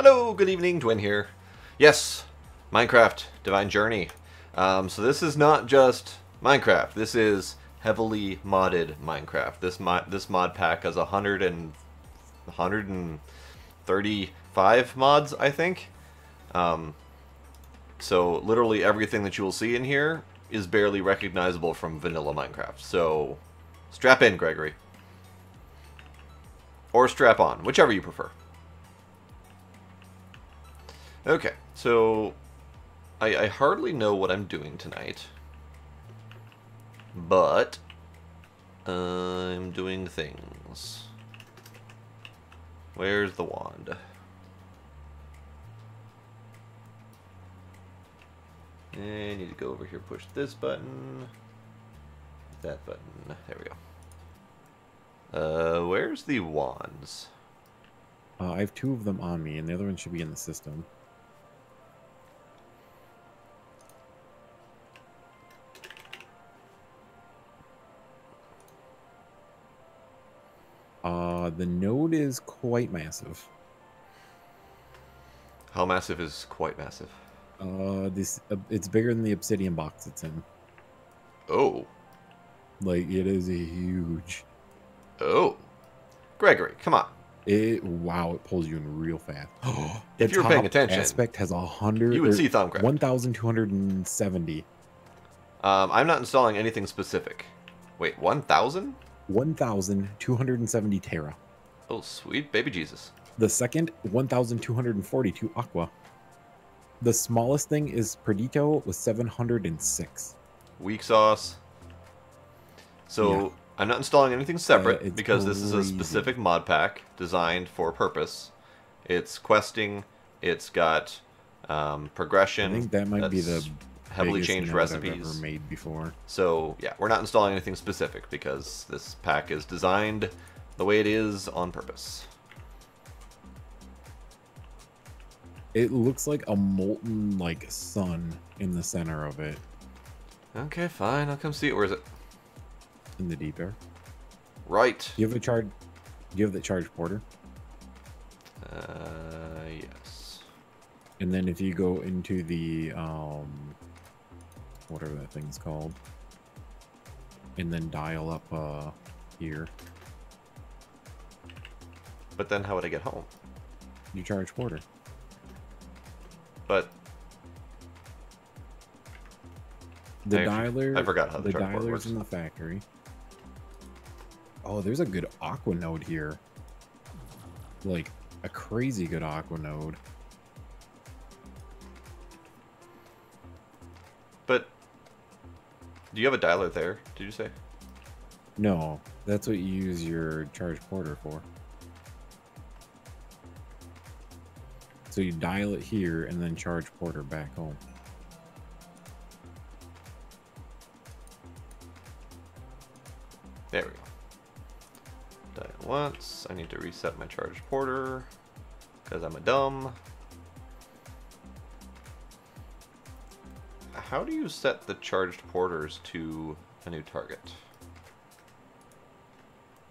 Hello, good evening, Dwayne here. Yes, Minecraft Divine Journey. So this is not just Minecraft. This is heavily modded Minecraft. This mod pack has 135 mods, I think. So literally everything that you will see in here is barely recognizable from vanilla Minecraft. So strap in, Gregory. Or strap on, whichever you prefer. Okay, so I hardly know what I'm doing tonight, but I'm doing things. Where's the wand? I need to go over here, push this button, that button, there we go. Where's the wands? I have 2 of them on me, and the other one should be in the system. The node is quite massive. How massive is quite massive? It's bigger than the obsidian box it's in. Oh. Like, it is a huge. Oh. Gregory, come on. Wow, it pulls you in real fast. If you're paying attention, aspect has 100. You would see Thumbcraft. 1,270. I'm not installing anything specific. Wait, 1,000? 1,270 Terra. Oh, sweet baby Jesus. The second, 1,242 Aqua. The smallest thing is Perdito with 706. Weak sauce. So, yeah. I'm not installing anything separate because this is a specific mod pack designed for a purpose. It's questing. It's got progression. I think that might be the heavily changed recipes I've ever made before. So, yeah, we're not installing anything specific because this pack is designed the way it is on purpose. It looks like a molten, like, sun in the center of it. Okay, fine. I'll come see it. Where is it? In the deep air. Right. Do you have the charge porter? Yes. And then if you go into the whatever that thing's called, and then dial up here. But then how would I get home? You charge porter. But the dialer. I forgot how the dialer's works. in the factory. Oh, there's a good aqua node here. Like a crazy good aqua node. But do you have a dialer there? Did you say? No, that's what you use your charge porter for. So you dial it here and then charge porter back home. There we go. Dial once. I need to reset my charge porter because I'm a dumb. How do you set the charged porters to a new target?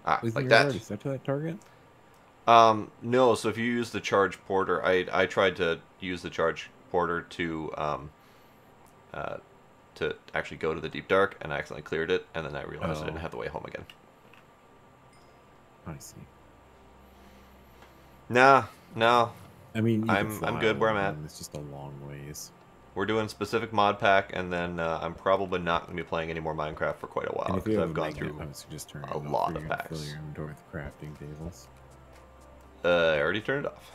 Ah, like that. Already set to that target? No, so if you use the charge porter, I tried to use the charge porter to actually go to the deep dark, and I accidentally cleared it, and then I realized I didn't have the way home again. I see. Nah, no. I mean, I'm good where I'm at. It's just a long ways. We're doing specific mod pack, and then I'm probably not going to be playing any more Minecraft for quite a while because I've gone through a lot of packs. Fill your inventory with crafting tables. I already turned it off.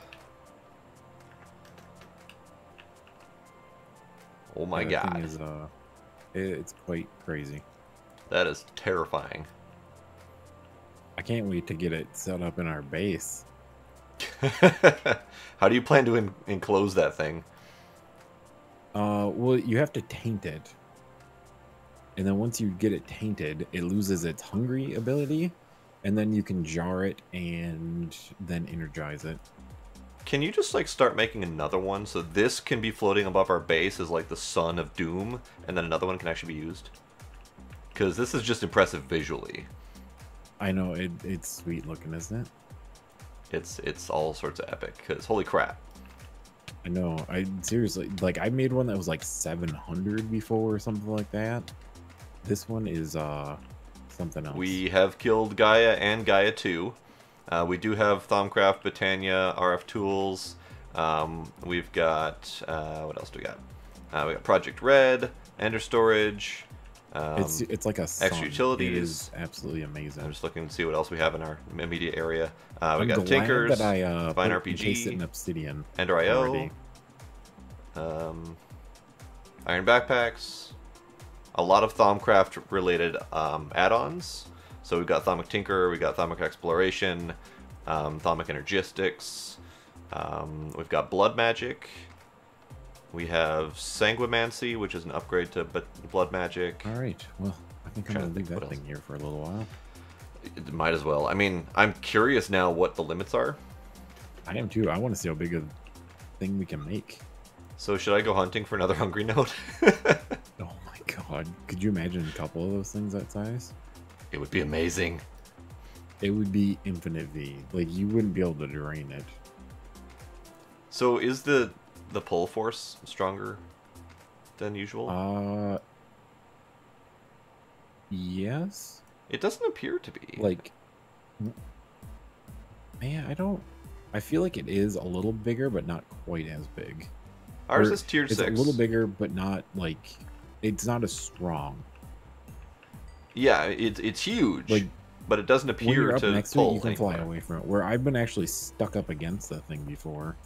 Oh my god. Thing is, it's quite crazy. That is terrifying. I can't wait to get it set up in our base. How do you plan to enclose that thing? Well, you have to taint it. And then once you get it tainted, it loses its hungry ability. And then you can jar it and then energize it. Can you just like start making another one so this can be floating above our base as like the Sun of Doom, and then another one can actually be used? Because this is just impressive visually. I know, it's sweet looking, isn't it? It's all sorts of epic. Because holy crap, I know. I seriously, like, I made one that was like 700 before or something like that. This one is something else. We have killed Gaia and Gaia 2. We do have Thaumcraft, Botania, RF Tools. We've got, what else do we got? We got Project Red, Ender Storage. It's like a extra utilities. It is absolutely amazing. I'm just looking to see what else we have in our immediate area. We got glad Tinkers, that I Fine encased it RPG, in Obsidian Ender IO, already. Iron Backpacks, a lot of Thaumcraft related add-ons. So we've got Thaumic Tinker, we've got Thaumic Exploration, Thaumic Energistics, we've got Blood Magic, we have Sanguimancy, which is an upgrade to Blood Magic. Alright, well, I think I'm going to leave that thing here for a little while. It might as well. I mean, I'm curious now what the limits are. I am too. I want to see how big a thing we can make. So should I go hunting for another Hungry Node? Oh my god. Could you imagine a couple of those things that size? It would be amazing. It would be infinite V. Like, you wouldn't be able to drain it. So is the pull force stronger than usual? Yes. It doesn't appear to be. Like, man, I feel like it is a little bigger, but not quite as big. Ours is tier 6. It's a little bigger, but not like, it's not as strong. Yeah, it's huge, like, but it doesn't appear when you're up to next to it, you can fly away from it. Where I've been actually stuck up against the thing before.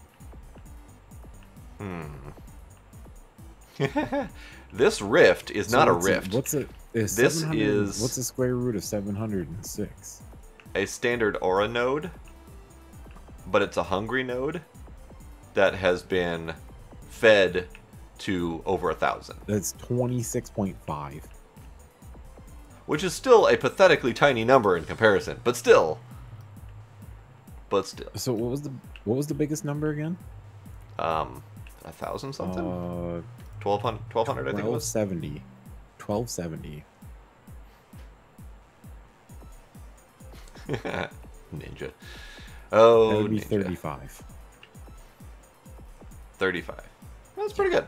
This rift is not a rift. What's the square root of 706? A standard aura node, but it's a hungry node that has been fed to over 1,000. That's 26.5. Which is still a pathetically tiny number in comparison, but still. So what was the biggest number again? 1,000 something? 1,200 I think it was. 1270. Ninja. Oh, that would be Ninja. 35. 35. That's pretty good.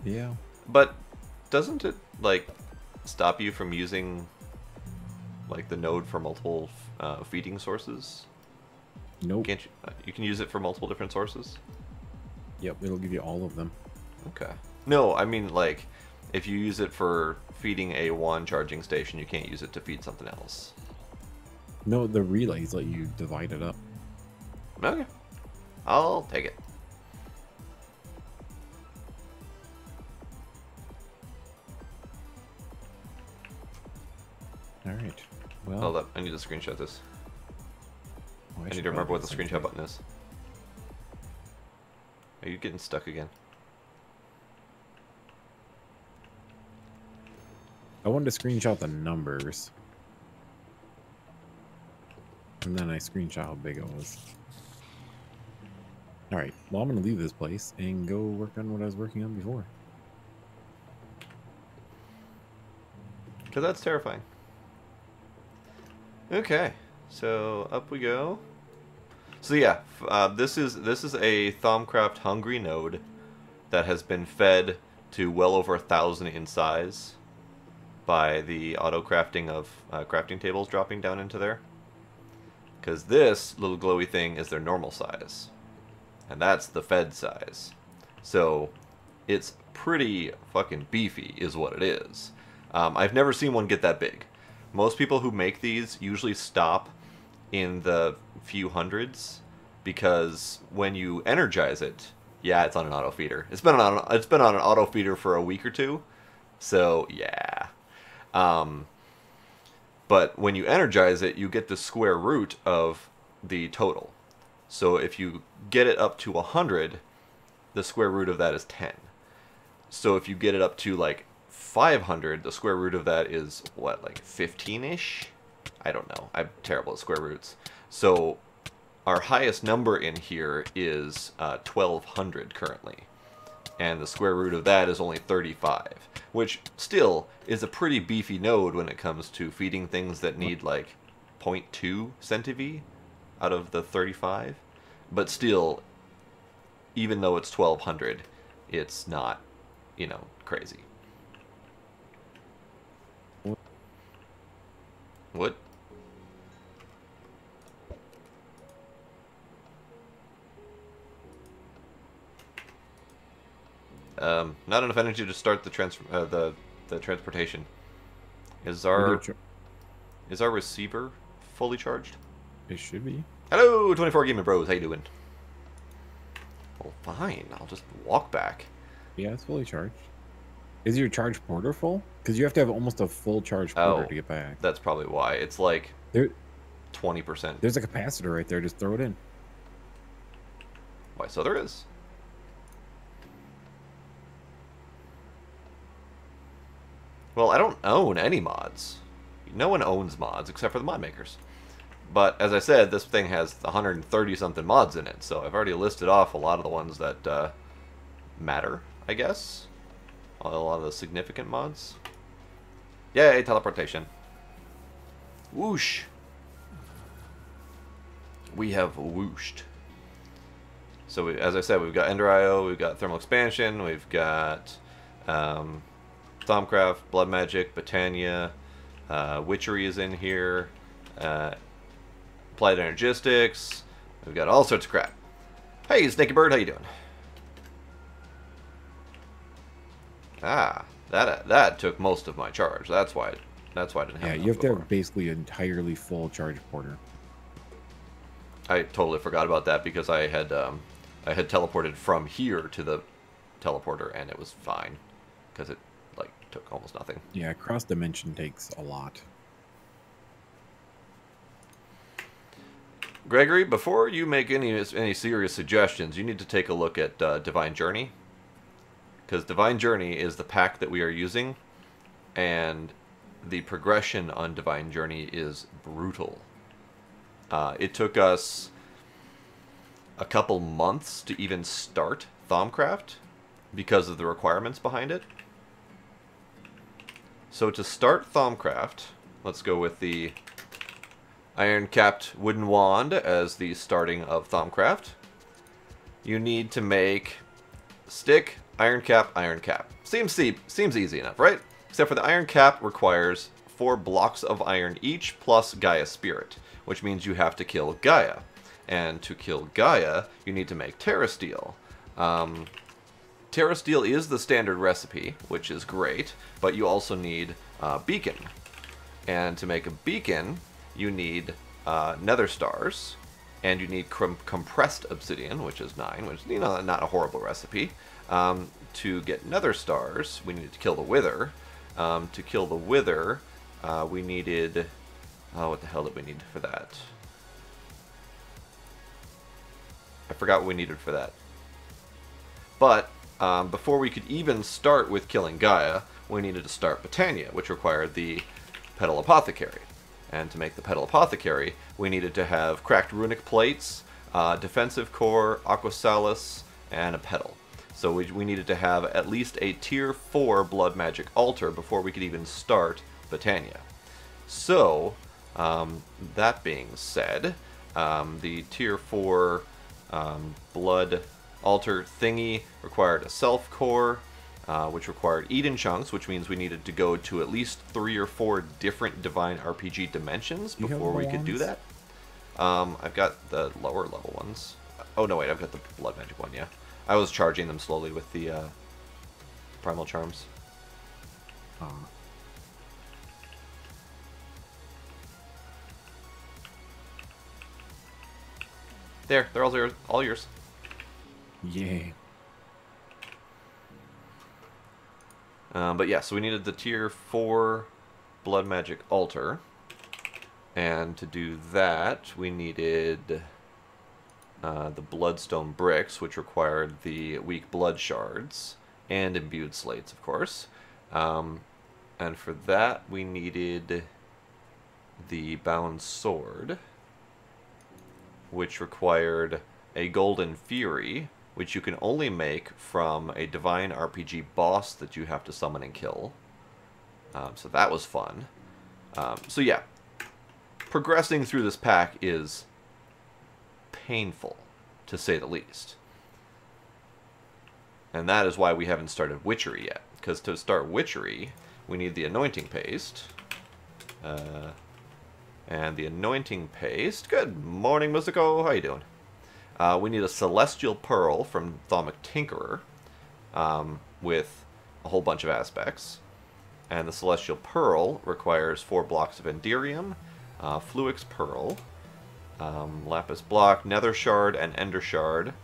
Yeah. But doesn't it, like, stop you from using, like, the node for multiple feeding sources? Nope. Can't you can use it for multiple different sources? Yep, it'll give you all of them. Okay. No, I mean, like, if you use it for feeding a one charging station, you can't use it to feed something else. No, the relays let you divide it up. Okay. I'll take it. Alright. Well, Hold up. I need to screenshot this. I need to remember what the screenshot button is. Are you getting stuck again? I wanted to screenshot the numbers. And then I screenshot how big it was. Alright, well, I'm going to leave this place and go work on what I was working on before. Because that's terrifying. Okay, so up we go. So yeah, this is a Thaumcraft hungry node that has been fed to well over 1,000 in size by the auto crafting of crafting tables dropping down into there. Because this little glowy thing is their normal size, and that's the fed size. So it's pretty fucking beefy, is what it is. I've never seen one get that big. Most people who make these usually stop in the few hundreds, because when you energize it, yeah, it's on an auto feeder. It's been on an auto feeder for a week or two, so yeah. But when you energize it, you get the square root of the total. So if you get it up to 100, the square root of that is 10. So if you get it up to like 500, the square root of that is what, like 15-ish? I don't know. I'm terrible at square roots. So our highest number in here is 1,200 currently. And the square root of that is only 35, which still is a pretty beefy node when it comes to feeding things that need like 0.2 centiV out of the 35. But still, even though it's 1200, it's not, crazy. What? Not enough energy to start the transportation. Is our receiver fully charged? It should be. Hello, 24 Gaming Bros. How you doing? Well, fine. I'll just walk back. Yeah, it's fully charged. Is your charge porter full? Because you have to have almost a full charge porter to get back. That's probably why. It's like 20%. There's a capacitor right there. Just throw it in. Why, so there is. Well, I don't own any mods. No one owns mods except for the mod makers. But as I said, this thing has 130-something mods in it, so I've already listed off a lot of the ones that matter, I guess. A lot of the significant mods. Yay, teleportation. Whoosh. We have whooshed. So, as I said, we've got Ender IO, we've got Thermal Expansion, we've got Thaumcraft, Blood Magic, Botania, Witchery is in here, Applied Energistics, we've got all sorts of crap. Hey, Snaky Bird, how you doing? Ah, that took most of my charge. That's why I didn't have enough. Yeah, you have to have basically an entirely full charge porter. I totally forgot about that because I had teleported from here to the teleporter and it was fine because it took almost nothing. Yeah, cross dimension takes a lot. Gregory, before you make any serious suggestions, you need to take a look at Divine Journey. Because Divine Journey is the pack that we are using, and the progression on Divine Journey is brutal. It took us a couple months to even start Thaumcraft because of the requirements behind it. So to start Thaumcraft, let's go with the Iron-Capped Wooden Wand as the starting of Thaumcraft. You need to make stick, Iron Cap, Iron Cap. Seems easy enough, right? Except for the Iron Cap requires 4 blocks of iron each plus Gaia Spirit, which means you have to kill Gaia. And to kill Gaia, you need to make Terra Steel. Terra Steel is the standard recipe, which is great, but you also need Beacon. And to make a Beacon, you need Nether Stars, and you need Compressed Obsidian, which is 9, which is not a horrible recipe. To get Nether Stars, we needed to kill the Wither. To kill the Wither, we needed... Oh, what the hell did we need for that? I forgot what we needed for that. But before we could even start with killing Gaia, we needed to start Botania, which required the Petal Apothecary. And to make the Petal Apothecary, we needed to have cracked runic plates, defensive core, Aquasalis, and a petal. So we needed to have at least a tier 4 blood magic altar before we could even start Botania. So, that being said, the tier 4 blood altar thingy required a self core, which required Eden chunks, which means we needed to go to at least 3 or 4 different Divine RPG dimensions before we could do that. I've got the lower level ones. Oh no, wait, I've got the blood magic one, yeah. I was charging them slowly with the primal charms. There, they're all yours. Yay. But yeah, so we needed the tier 4 blood magic altar. And to do that, we needed the bloodstone bricks, which required the weak blood shards, and imbued slates, of course. And for that, we needed the bound sword, which required a golden fury, which you can only make from a Divine RPG boss that you have to summon and kill. So that was fun. So yeah, progressing through this pack is painful, to say the least. And that is why we haven't started Witchery yet. Because to start Witchery, we need the Anointing Paste. And the Anointing Paste... Good morning, Musico. How you doing? We need a Celestial Pearl from Thaumic Tinkerer. With a whole bunch of aspects. And the Celestial Pearl requires 4 blocks of Enderium, Fluix Pearl, Lapis Block, Nether Shard, and Ender Shard,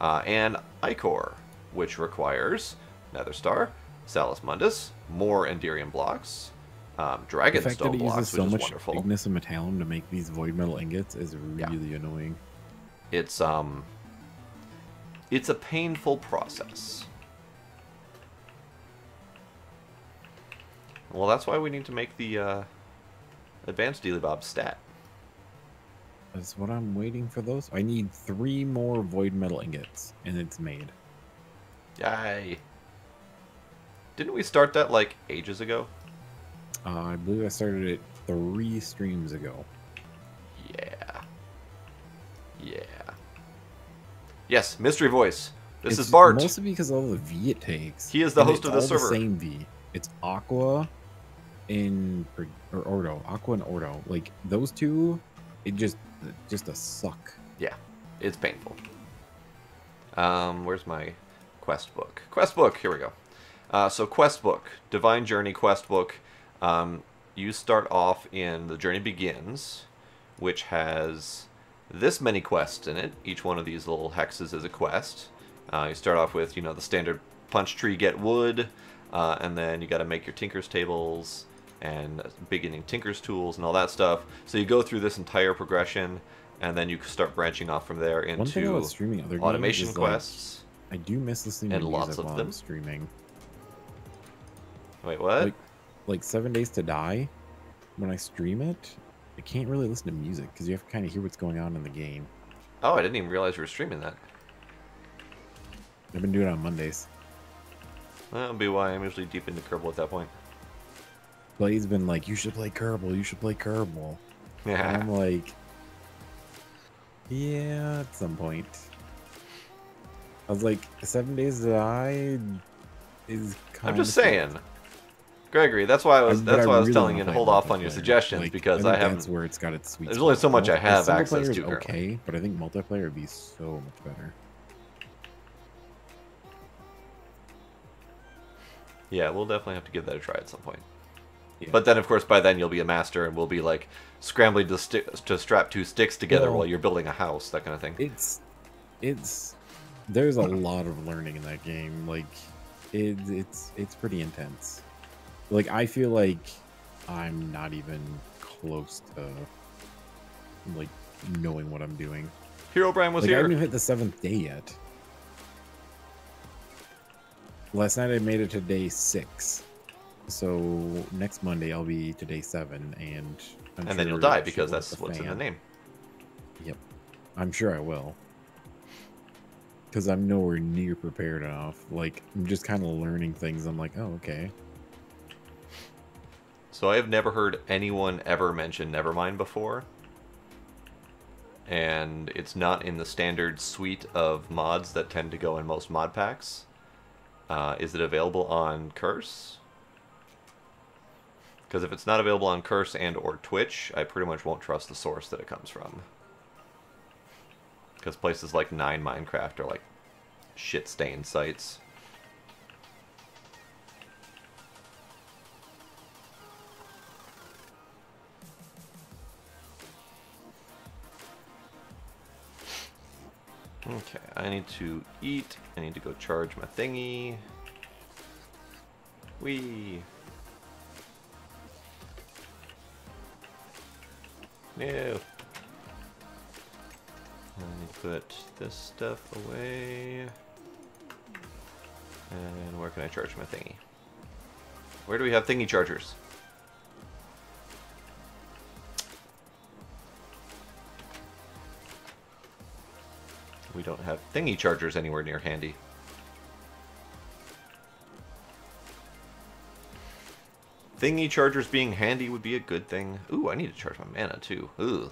and Ichor, which requires Nether Star, Salus Mundus, more Enderium blocks, Dragonstone blocks, which is wonderful. So much Ignis and Metallum to make these void metal ingots is really annoying. It's a painful process. Well, that's why we need to make the advanced Dealy Bob stat. That's what I'm waiting for those. I need 3 more void metal ingots, and it's made. Yay. Didn't we start that, like, ages ago? I believe I started it 3 streams ago. Yeah. Yeah. Yes, Mystery Voice. This is Bart. Mostly because of all the V it takes. He is the host of the server. It's the same V. It's Aqua or Ordo. Aqua and Ordo. Like, those two, it just a suck. Yeah, it's painful. Where's my quest book? Quest book, here we go. So quest book, Divine Journey quest book. You start off in The Journey Begins, which has this many quests in it. Each one of these little hexes is a quest. You start off with, the standard punch tree, get wood, and then you got to make your Tinker's tables and beginning Tinker's tools and all that stuff. So you go through this entire progression, and then you start branching off from there into automation quests. I do miss listening to music while I'm streaming. Wait, what? Like 7 Days to Die, when I stream it, I can't really listen to music because you have to kind of hear what's going on in the game. Oh, I didn't even realize you were streaming that. I've been doing it on Mondays. That'll be why I'm usually deep into Kerbal at that point. Blade's been like, you should play Kerbal, you should play Kerbal. Yeah. And I'm like, yeah, at some point. I was like, 7 Days to Die is kind of... I'm just saying. Gregory, that's why I was telling you to hold off on your suggestions, because I haven't... That's where it's got its sweet There's only so much I have access to currently. Okay, but I think multiplayer would be so much better. Yeah, we'll definitely have to give that a try at some point. Yeah. But then, of course, by then you'll be a master, and we'll be like scrambling to strap 2 sticks together while you're building a house, that kind of thing. There's a lot of learning in that game. Like, it's pretty intense. Like, I feel like I'm not even close to like knowing what I'm doing. Hero Brian was here. I haven't even hit the 7th day yet. Last night I made it to day 6. So next Monday I'll be to day 7, and then you'll die because that's what's in the name. Yep, I'm sure I will. Because I'm nowhere near prepared enough. Like, I'm just kind of learning things. I'm like, oh, okay. So I have never heard anyone ever mention Nevermind before. And it's not in the standard suite of mods that tend to go in most mod packs. Is it available on Curse? Because if it's not available on Curse and or Twitch, I pretty much won't trust the source that it comes from. Because places like 9 Minecraft are like shit-stained sites. Okay, I need to eat. I need to go charge my thingy. Whee! No. I need to put this stuff away. And where can I charge my thingy? Where do we have thingy chargers? We don't have thingy chargers anywhere near handy. Thingy chargers being handy would be a good thing. Ooh, I need to charge my mana too. Ooh.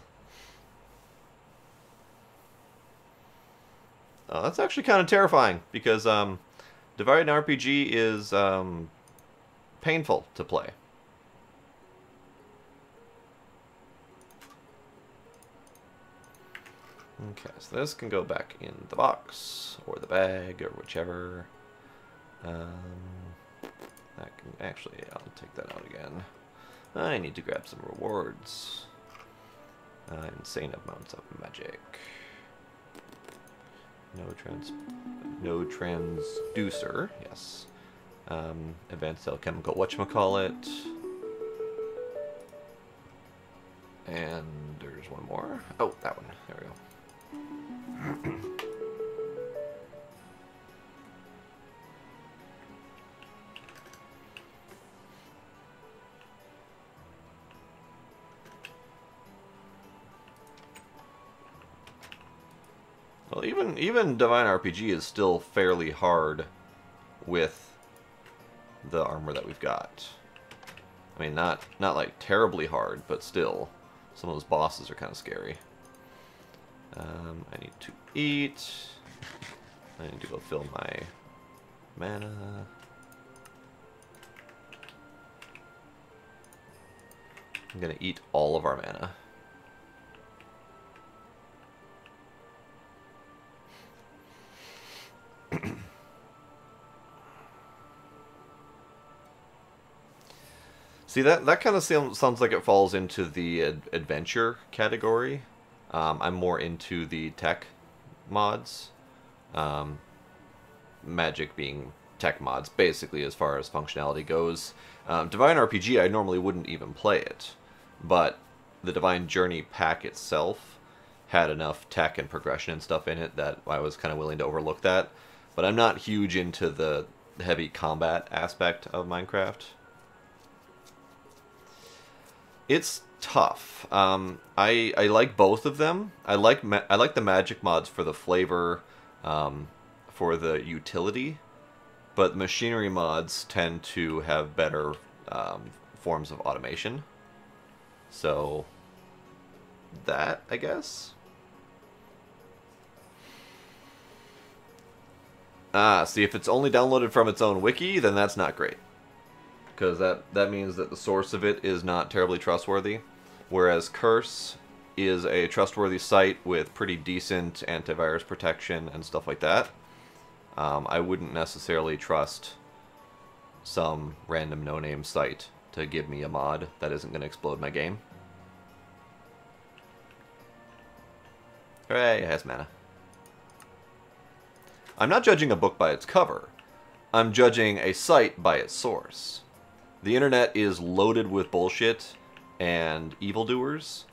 Oh, that's actually kind of terrifying because Divine RPG is painful to play. Okay, so this can go back in the box, or the bag, or whichever. That can actually, I'll take that out again. I need to grab some rewards. Insane amounts of magic. No transducer, yes. Advanced alchemical whatchamacallit. And there's one more. Oh, that one. There we go. Well, even Divine RPG is still fairly hard with the armor that we've got. I mean, not like terribly hard, but still, some of those bosses are kind of scary. I need to eat. I need to go fill my mana. I'm gonna eat all of our mana. See, that kind of sounds like it falls into the adventure category. I'm more into the tech mods. Magic being tech mods, basically, as far as functionality goes. Divine RPG, I normally wouldn't even play it. But the Divine Journey pack itself had enough tech and progression and stuff in it that I was kind of willing to overlook that. But I'm not huge into the heavy combat aspect of Minecraft. It's tough. I like both of them. I like the magic mods for the flavor, for the utility, but machinery mods tend to have better forms of automation. So that, I guess. See, if it's only downloaded from its own wiki, then that's not great. Because that means that the source of it is not terribly trustworthy. Whereas Curse is a trustworthy site with pretty decent antivirus protection and stuff like that. I wouldn't necessarily trust some random no-name site to give me a mod that isn't going to explode my game. Hooray, it has mana. I'm not judging a book by its cover. I'm judging a site by its source. The internet is loaded with bullshit and evildoers,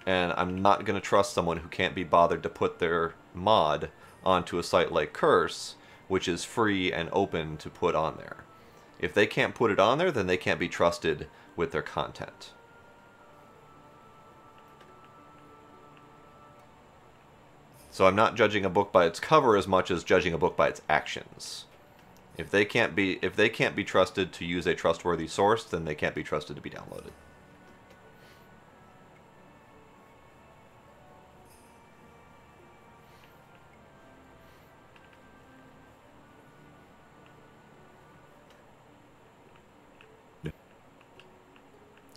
and I'm not going to trust someone who can't be bothered to put their mod onto a site like Curse, which is free and open to put on there. If they can't put it on there, then they can't be trusted with their content. So I'm not judging a book by its cover as much as judging a book by its actions. If they can't be trusted to use a trustworthy source, then they can't be trusted to be downloaded. Yeah.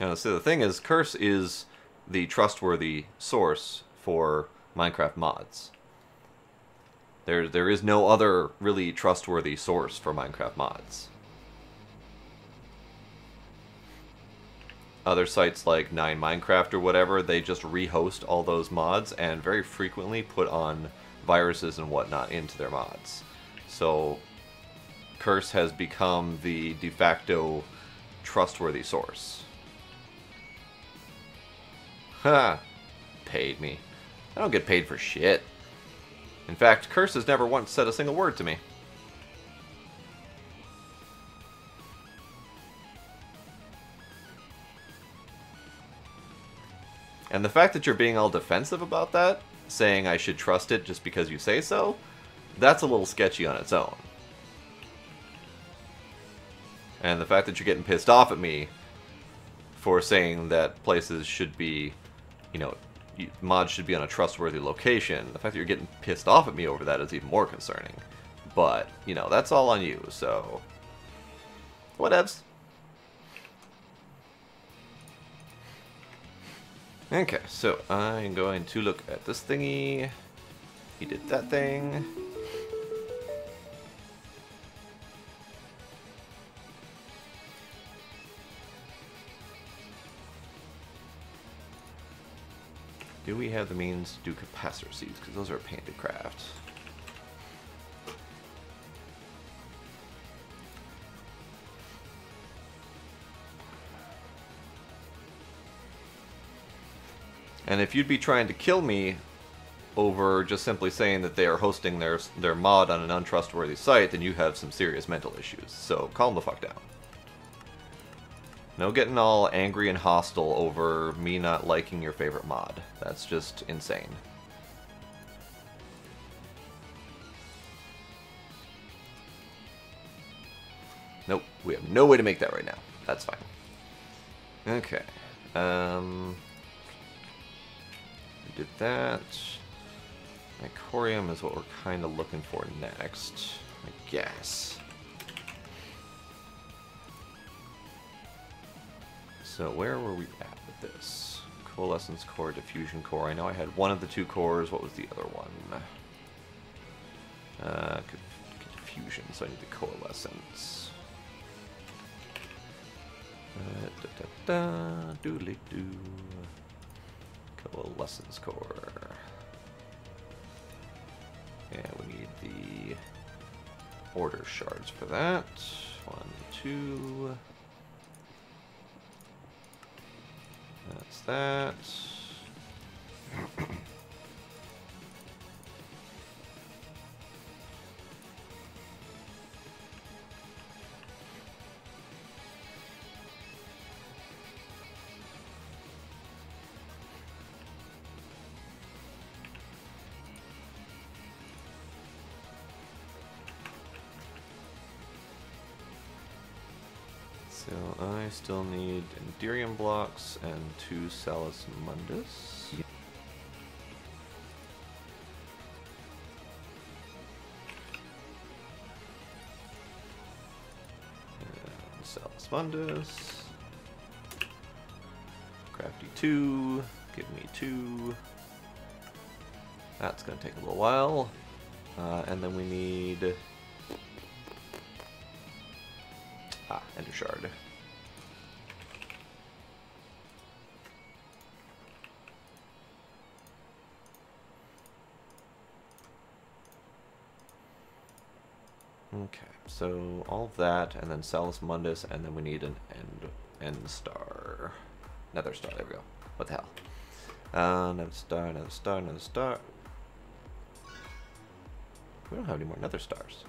Now, see, the thing is, Curse is the trustworthy source for Minecraft mods. There is no other really trustworthy source for Minecraft mods. Other sites like 9Minecraft or whatever, they just rehost all those mods and very frequently put on viruses and whatnot into their mods. So Curse has become the de facto trustworthy source. Ha! Paid me. I don't get paid for shit. In fact, Curse has never once said a single word to me. And the fact that you're being all defensive about that, saying I should trust it just because you say so, that's a little sketchy on its own. And the fact that you're getting pissed off at me for saying that places should be, you know, mods should be on a trustworthy location, the fact that you're getting pissed off at me over that is even more concerning. But, you know, that's all on you, so... Whatevs. Okay, so I'm going to look at this thingy. He did that thing. Do we have the means to do capacitor seeds? Because those are a pain to craft. And if you'd be trying to kill me over just simply saying that they are hosting their mod on an untrustworthy site, then you have some serious mental issues. So calm the fuck down. No getting all angry and hostile over me not liking your favorite mod. That's just insane. Nope, we have no way to make that right now. That's fine. Okay. We did that. Icorium is what we're kind of looking for next, I guess. So where were we at with this? Coalescence core, diffusion core. I know I had one of the two cores. What was the other one? Diffusion, so I need the coalescence. Doodly-doo. Coalescence core. And we need the order shards for that. 1, 2. That's that. So I still need Enderium blocks and 2 Salus Mundus. Yeah. And Salus Mundus. Crafty 2. Give me 2. That's going to take a little while. And then we need... Ender Shard. Okay, so all of that, and then Salus Mundus, and then we need an end star. Nether star, there we go. What the hell? Another star, another star, another star. We don't have any more nether stars.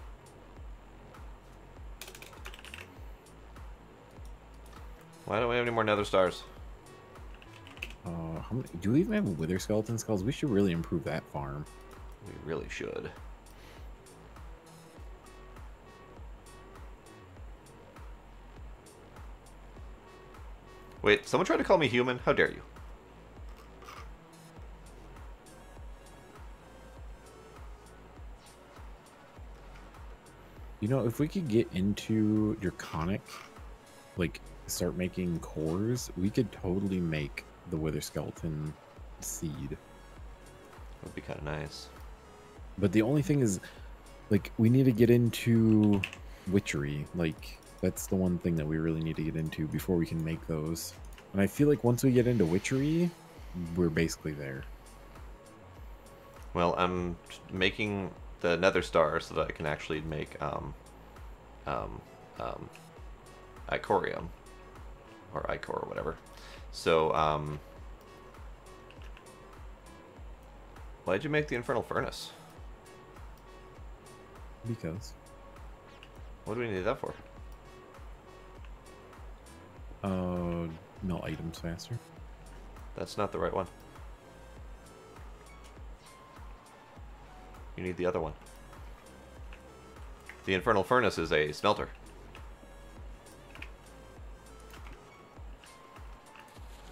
Why don't we have any more nether stars? How many, do we even have wither skeleton skulls? We should really improve that farm. We really should. Wait, someone tried to call me human? How dare you? You know, if we could get into Draconic, like, start making cores, we could totally make the wither skeleton seed. That would be kind of nice. But the only thing is, like, we need to get into witchery. Like, that's the one thing that we really need to get into before we can make those. And I feel like once we get into witchery, we're basically there. Well, I'm making the nether star so that I can actually make Icorium. Or Icor or whatever. So, why'd you make the Infernal Furnace? Because. What do we need that for? Melt items faster. That's not the right one. You need the other one. The Infernal Furnace is a smelter.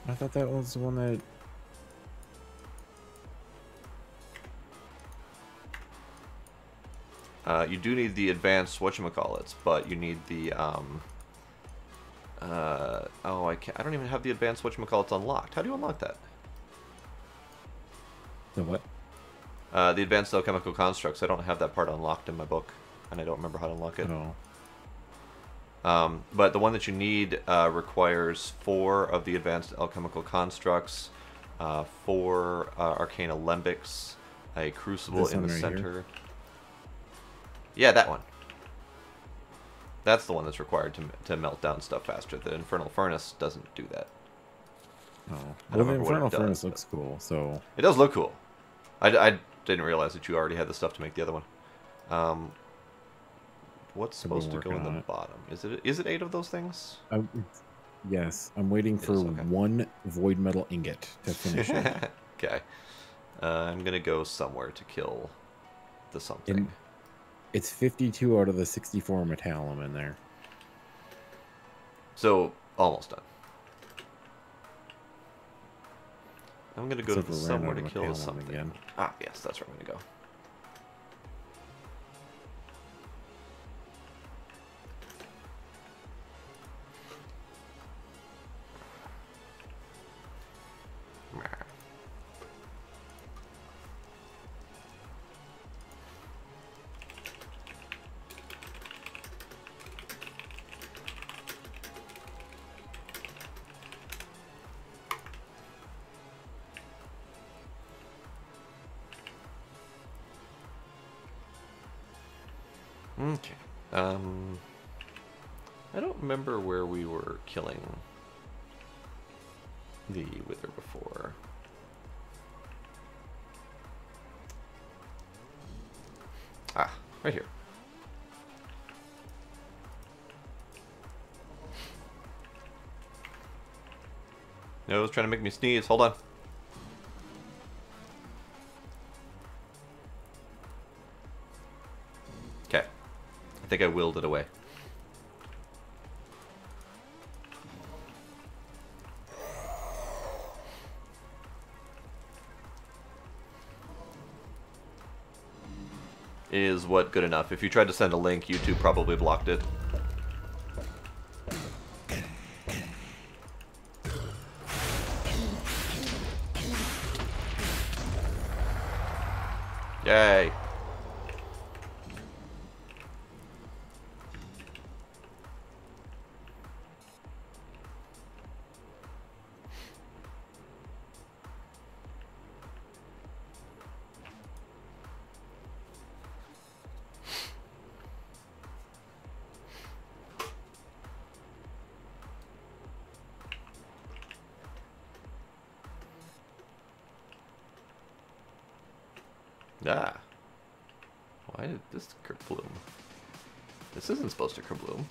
I thought that was the one that... You do need the advanced whatchamacallits, but you need the oh, I don't even have the advanced whatchamacallits unlocked. How do you unlock that? The what? The advanced alchemical constructs. I don't have that part unlocked in my book, and I don't remember how to unlock it. No. But the one that you need requires 4 of the advanced alchemical constructs, 4 arcane alembics, a crucible in the center. Here? Yeah, that one. That's the one that's required to melt down stuff faster. The infernal furnace doesn't do that. Oh, well, the infernal furnace looks cool. So it does look cool. I didn't realize that you already had the stuff to make the other one. What's supposed to go in the bottom? Is it 8 of those things? Yes, I'm waiting for one void metal ingot to finish it. Okay. I'm gonna go somewhere to kill the something. It's 52 out of the 64 metallum in there. So almost done. I'm gonna go somewhere to kill something. Again. Ah, yes, that's where I'm gonna go. Okay. I don't remember where we were killing the Wither before. Ah, right here. No, it was trying to make me sneeze. Hold on. Okay. I think I willed it away. Is what good enough? If you tried to send a link, YouTube probably blocked it. Yay. Ah. Why did this kerbloom? This isn't supposed to kerbloom.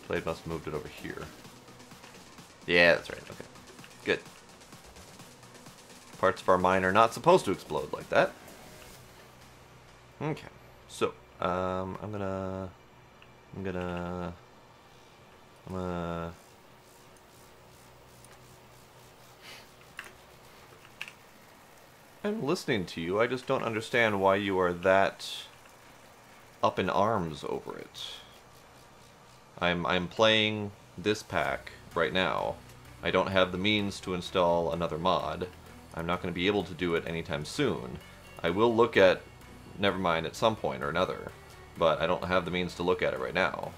Blade must have moved it over here. Yeah, that's right. Okay. Good. Parts of our mine are not supposed to explode like that. Okay. So, I'm gonna I'm listening to you. I just don't understand why you are that up in arms over it. I'm playing this pack right now. I don't have the means to install another mod. I'm not going to be able to do it anytime soon. I will look at Nevermind at some point or another, but I don't have the means to look at it right now.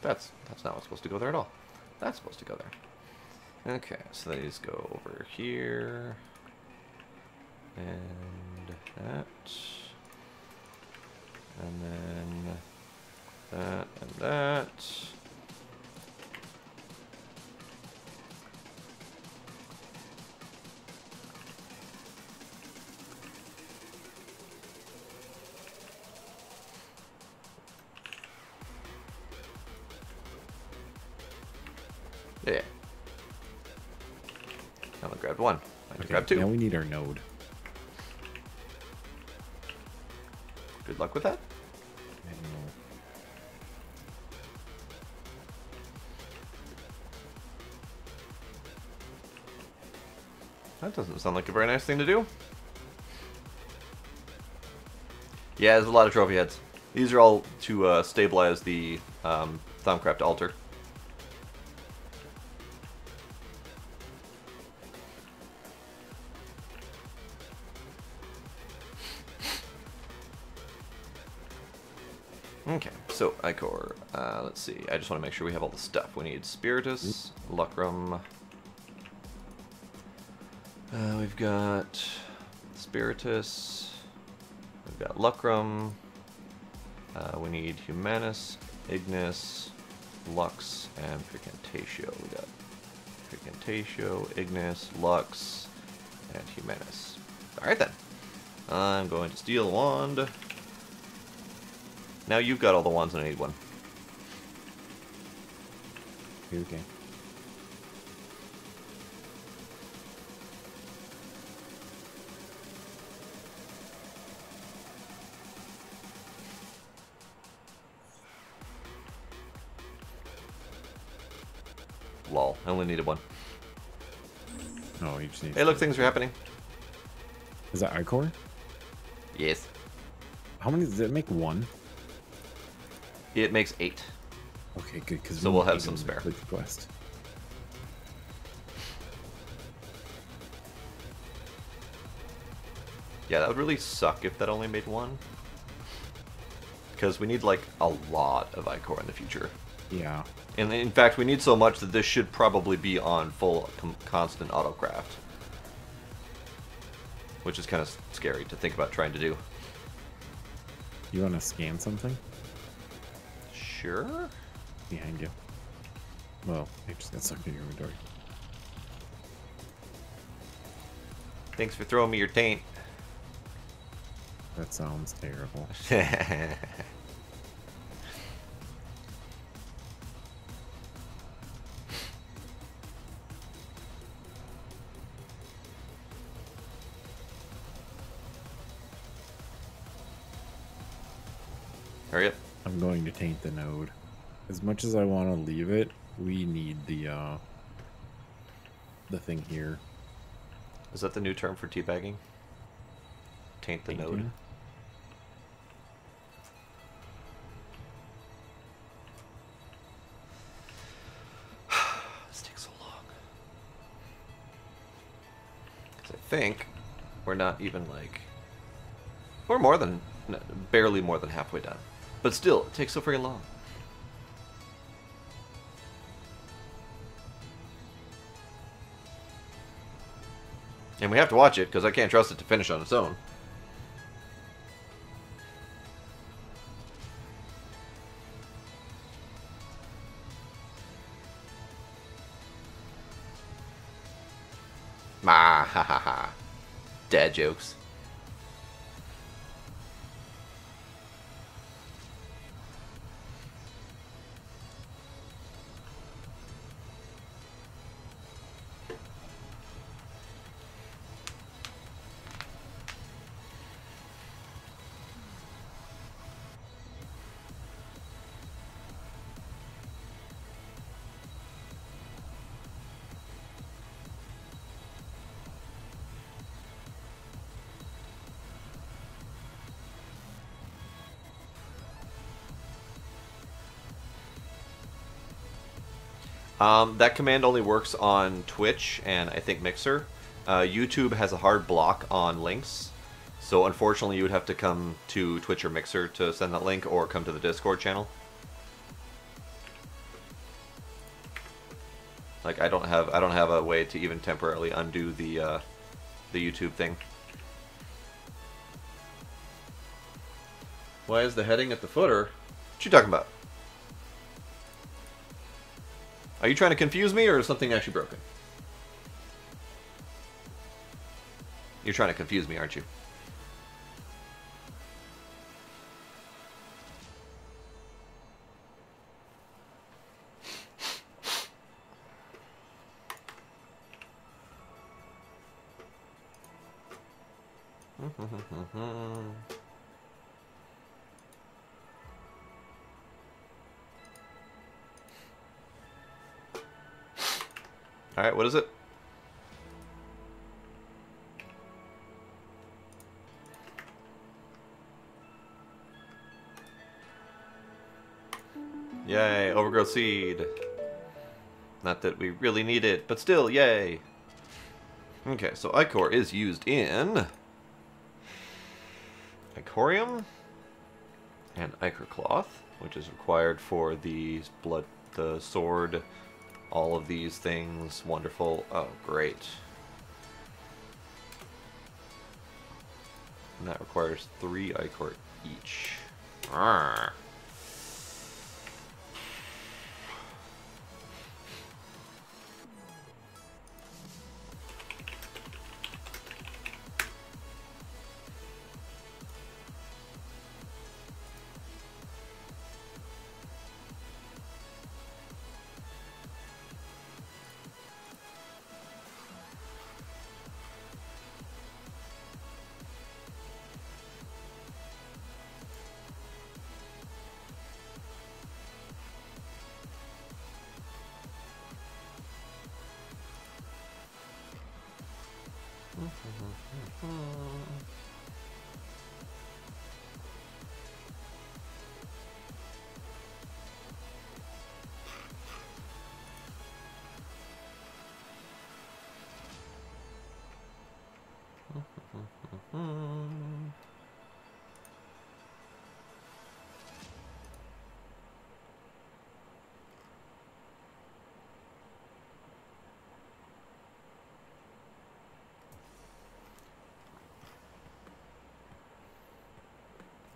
That's not what's supposed to go there at all. That's supposed to go there. Okay, so these go over here. And that. And then that and that. Yeah. I only grabbed one. I can grab 2. Now we need our node. Good luck with that. That doesn't sound like a very nice thing to do. Yeah, there's a lot of trophy heads. These are all to stabilize the Thaumcraft altar. Okay, so Ichor, let's see. I just want to make sure we have all the stuff. We need Spiritus, Lucrum. We've got Spiritus. We've got Lucrum. We need Humanus, Ignis, Lux, and Brigantatio. We got Brigantatio, Ignis, Lux, and Humanus. Alright then. I'm going to steal a wand. Now you've got all the wands and I need one. Okay. Lol, I only needed one. Oh, you just need. Hey, look, things are happening. Is that Ichor? Yes. How many does it make? One? It makes 8. Okay, good. Because so we'll have some spare. Complete the quest. Yeah, that would really suck if that only made 1. Because we need, like, a lot of Ichor in the future. Yeah. And in fact, we need so much that this should probably be on full constant autocraft. Which is kind of scary to think about trying to do. You want to scan something? Sure. Behind you. Well, I just got sucked in your inventory. Thanks for throwing me your taint. That sounds terrible. Hurry up. I'm going to taint the node. As much as I want to leave it, we need the thing here. Is that the new term for teabagging? Taint the node. This takes so long. Because I think we're not even like... We're more than... barely more than halfway done. But still, it takes so very long. And we have to watch it, because I can't trust it to finish on its own. Ah, ha ha ha. Dad jokes. That command only works on Twitch and I think Mixer. YouTube has a hard block on links, so unfortunately you would have to come to Twitch or Mixer to send that link, or come to the Discord channel. Like I don't have a way to even temporarily undo the YouTube thing. Why is the heading at the footer? What you talking about? Are you trying to confuse me, or is something actually broken? You're trying to confuse me, aren't you? Alright, what is it? seed. Not that we really need it, but still, yay. Okay, so Ichor is used in Ichorium and Ichor Cloth, which is required for the sword, all of these things. Wonderful. Oh, great. And that requires 3 Ichor each. Arrgh.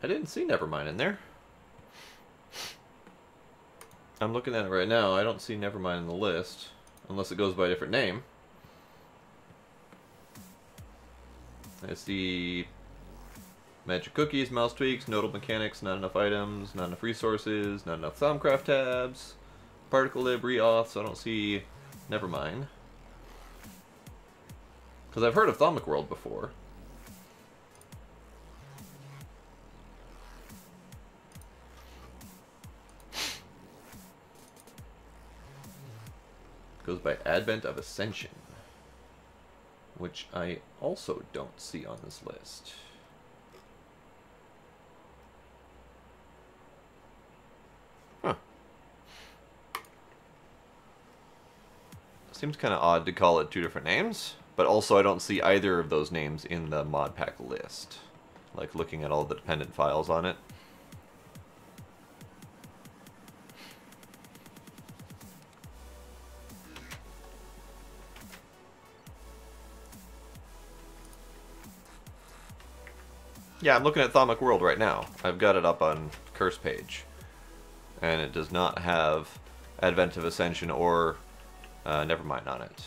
I didn't see Nevermind in there. I'm looking at it right now. I don't see Nevermind in the list, unless it goes by a different name. I see magic cookies, mouse tweaks, nodal mechanics, not enough items, not enough resources, not enough Thaumcraft tabs, particle lib, re-auths. I don't see Nevermind. Because I've heard of Thaumic World before. Goes by Advent of Ascension, which I also don't see on this list. Huh. Seems kind of odd to call it 2 different names, but also I don't see either of those names in the mod pack list. Like looking at all the dependent files on it. Yeah, I'm looking at Thaumic World right now. I've got it up on Curse page. And it does not have Advent of Ascension or Nevermind on it.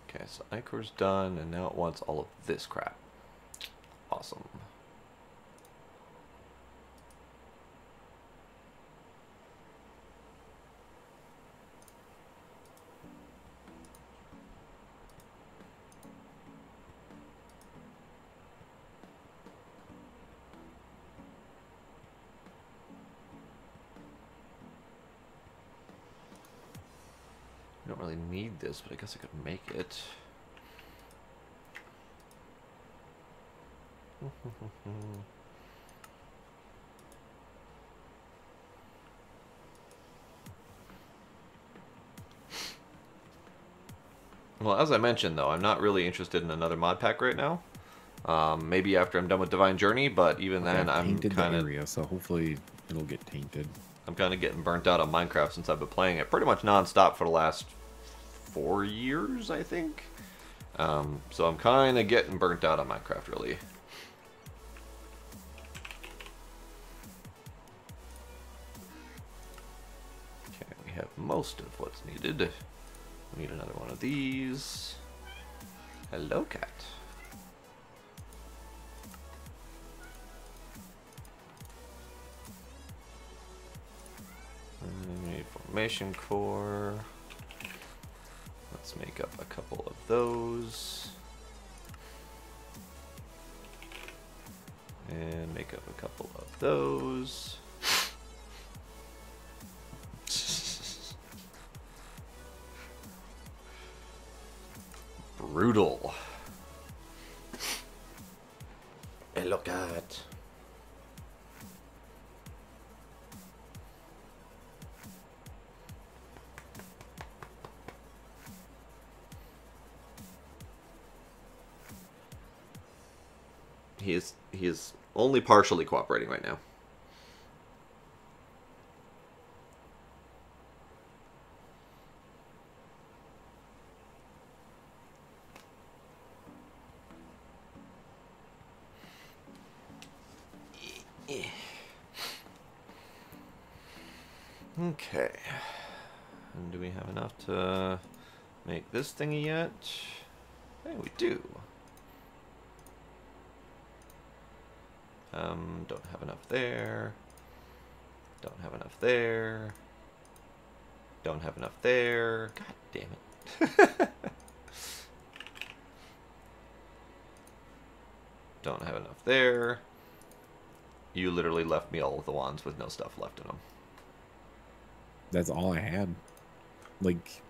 Okay, so Ichor's done, and now it wants all of this crap. Awesome. I don't really need this, but I guess I could make it. Well, as I mentioned, though, I'm not really interested in another mod pack right now. Maybe after I'm done with Divine Journey, but even then, I'm kind of area, so hopefully it'll get tainted. I'm kind of getting burnt out on Minecraft since I've been playing it pretty much non-stop for the last 4 years, I think. So I'm kind of getting burnt out on Minecraft, really. most of what's needed. We need another one of these. Hello, cat. We need formation core. Let's make up a couple of those. And make up a couple of those. Brutal. Hey, look at. He is only partially cooperating right now. Okay. And do we have enough to make this thingy yet? Hey, we do. Don't have enough there. Don't have enough there. Don't have enough there. God damn it. Don't have enough there. You literally left me all of the wands with no stuff left in them. That's all I had. Like,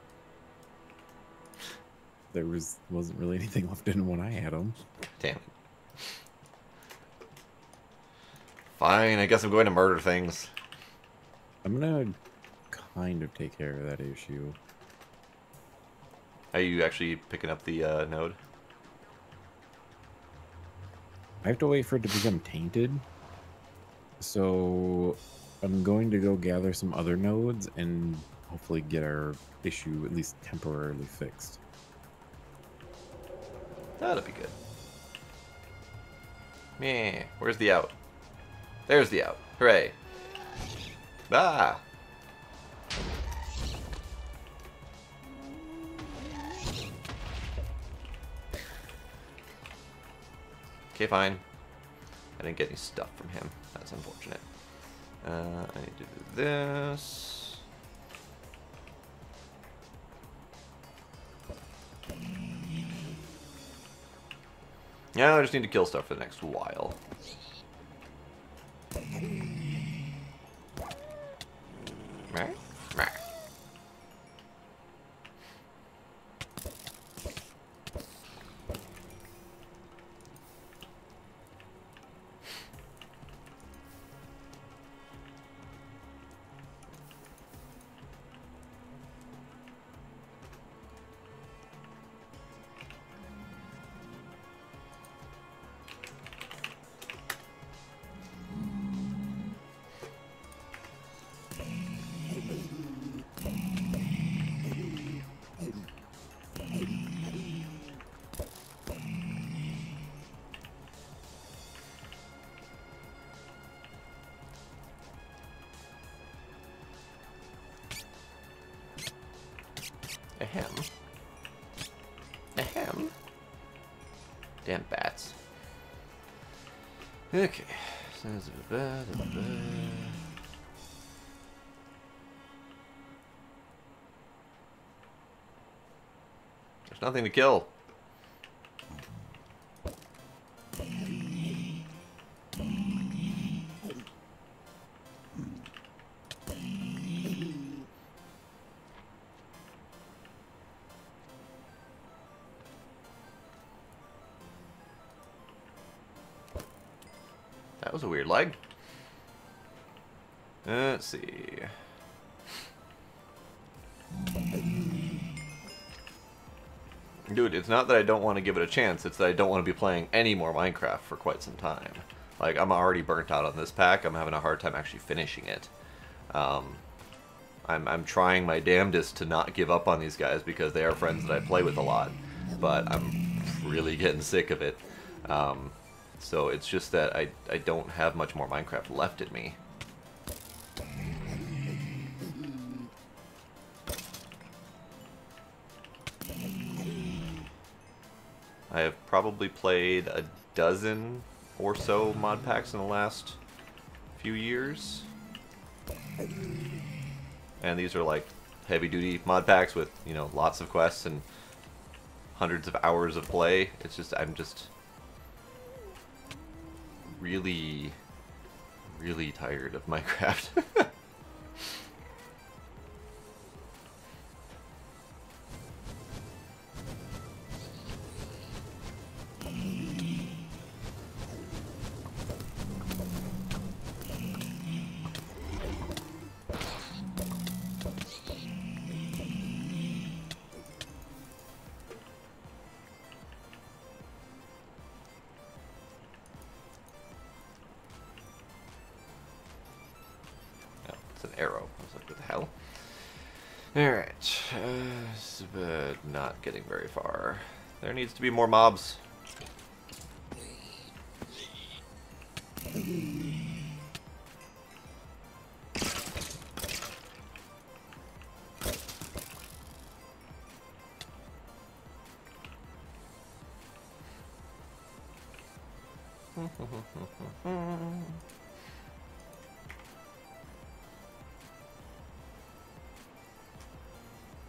there wasn't really anything left in when I had them. Damn it. Fine, I guess I'm going to murder things. I'm gonna kind of take care of that issue. Are you actually picking up the node? I have to wait for it to become tainted. So I'm going to go gather some other nodes and hopefully get our issue at least temporarily fixed. That'll be good. Meh, where's the out? There's the out. Hooray. Ah! Okay, fine. I didn't get any stuff from him. That's unfortunate. I need to do this. Yeah, I just need to kill stuff for the next while. Right? Right. Ahem. Ahem. Damn bats. Okay. There's nothing to kill. That was a weird leg. Let's see. Dude, it's not that I don't want to give it a chance, it's that I don't want to be playing any more Minecraft for quite some time. Like, I'm already burnt out on this pack, I'm having a hard time actually finishing it. I'm trying my damnedest to not give up on these guys because they are friends that I play with a lot, but I'm really getting sick of it. So it's just that I don't have much more Minecraft left in me. I have probably played a dozen or so mod packs in the last few years. And these are like heavy-duty mod packs with, you know, lots of quests and hundreds of hours of play. It's just, I'm just really, really tired of Minecraft. An arrow. I was like, what the hell? Alright. But not getting very far. There needs to be more mobs.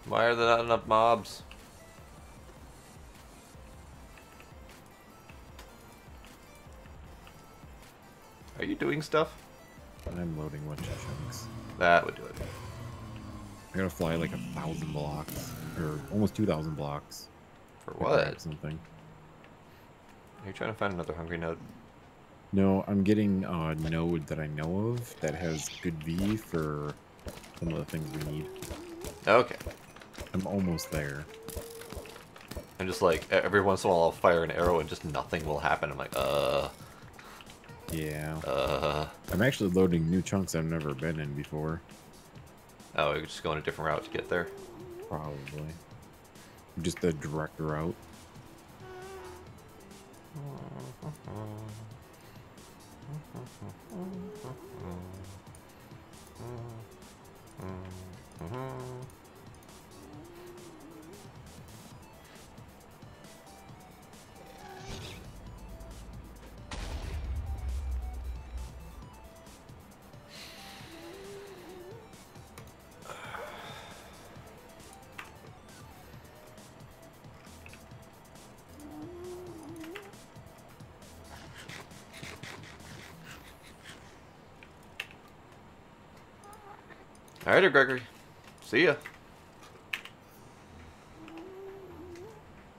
Why are there not enough mobs? Are you doing stuff? I'm loading a bunch of chunks. That would do it. I gotta fly like 1,000 blocks, or almost 2,000 blocks. For what? Something. Are you trying to find another hungry node? No, I'm getting a node that I know of that has good V for some of the things we need. Okay. I'm almost there. I'm just like, every once in a while I'll fire an arrow and just nothing will happen. I'm like, Yeah. I'm actually loading new chunks I've never been in before. Oh, you're just going a different route to get there? Probably. Just the direct route. Alrighty, Gregory. See ya.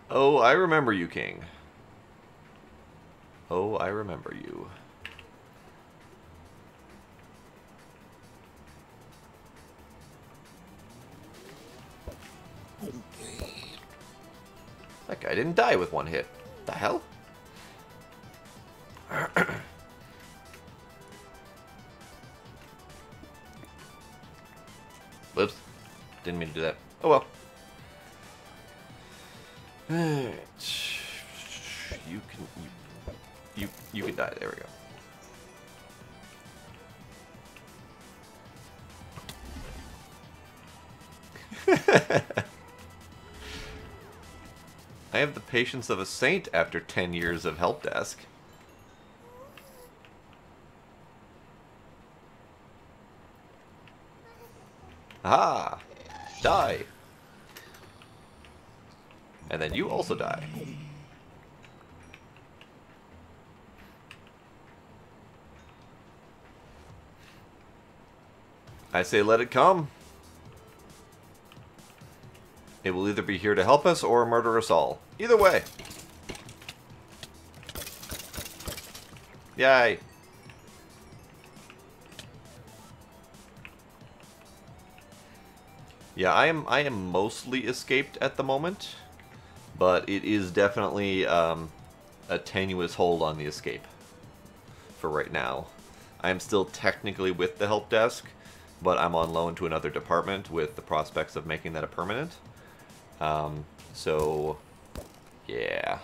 Oh, I remember you, King. Oh, I remember you. That guy didn't die with one hit. The hell? Whoops. Didn't mean to do that. Oh well. You can die. There we go. I have the patience of a saint after 10 years of help desk. Aha! Die! And then you also die. I say let it come. It will either be here to help us or murder us all. Either way. Yay! Yeah, I am mostly escaped at the moment, but it is definitely a tenuous hold on the escape for right now. I am still technically with the help desk, but I'm on loan to another department with the prospects of making that a permanent. So, yeah.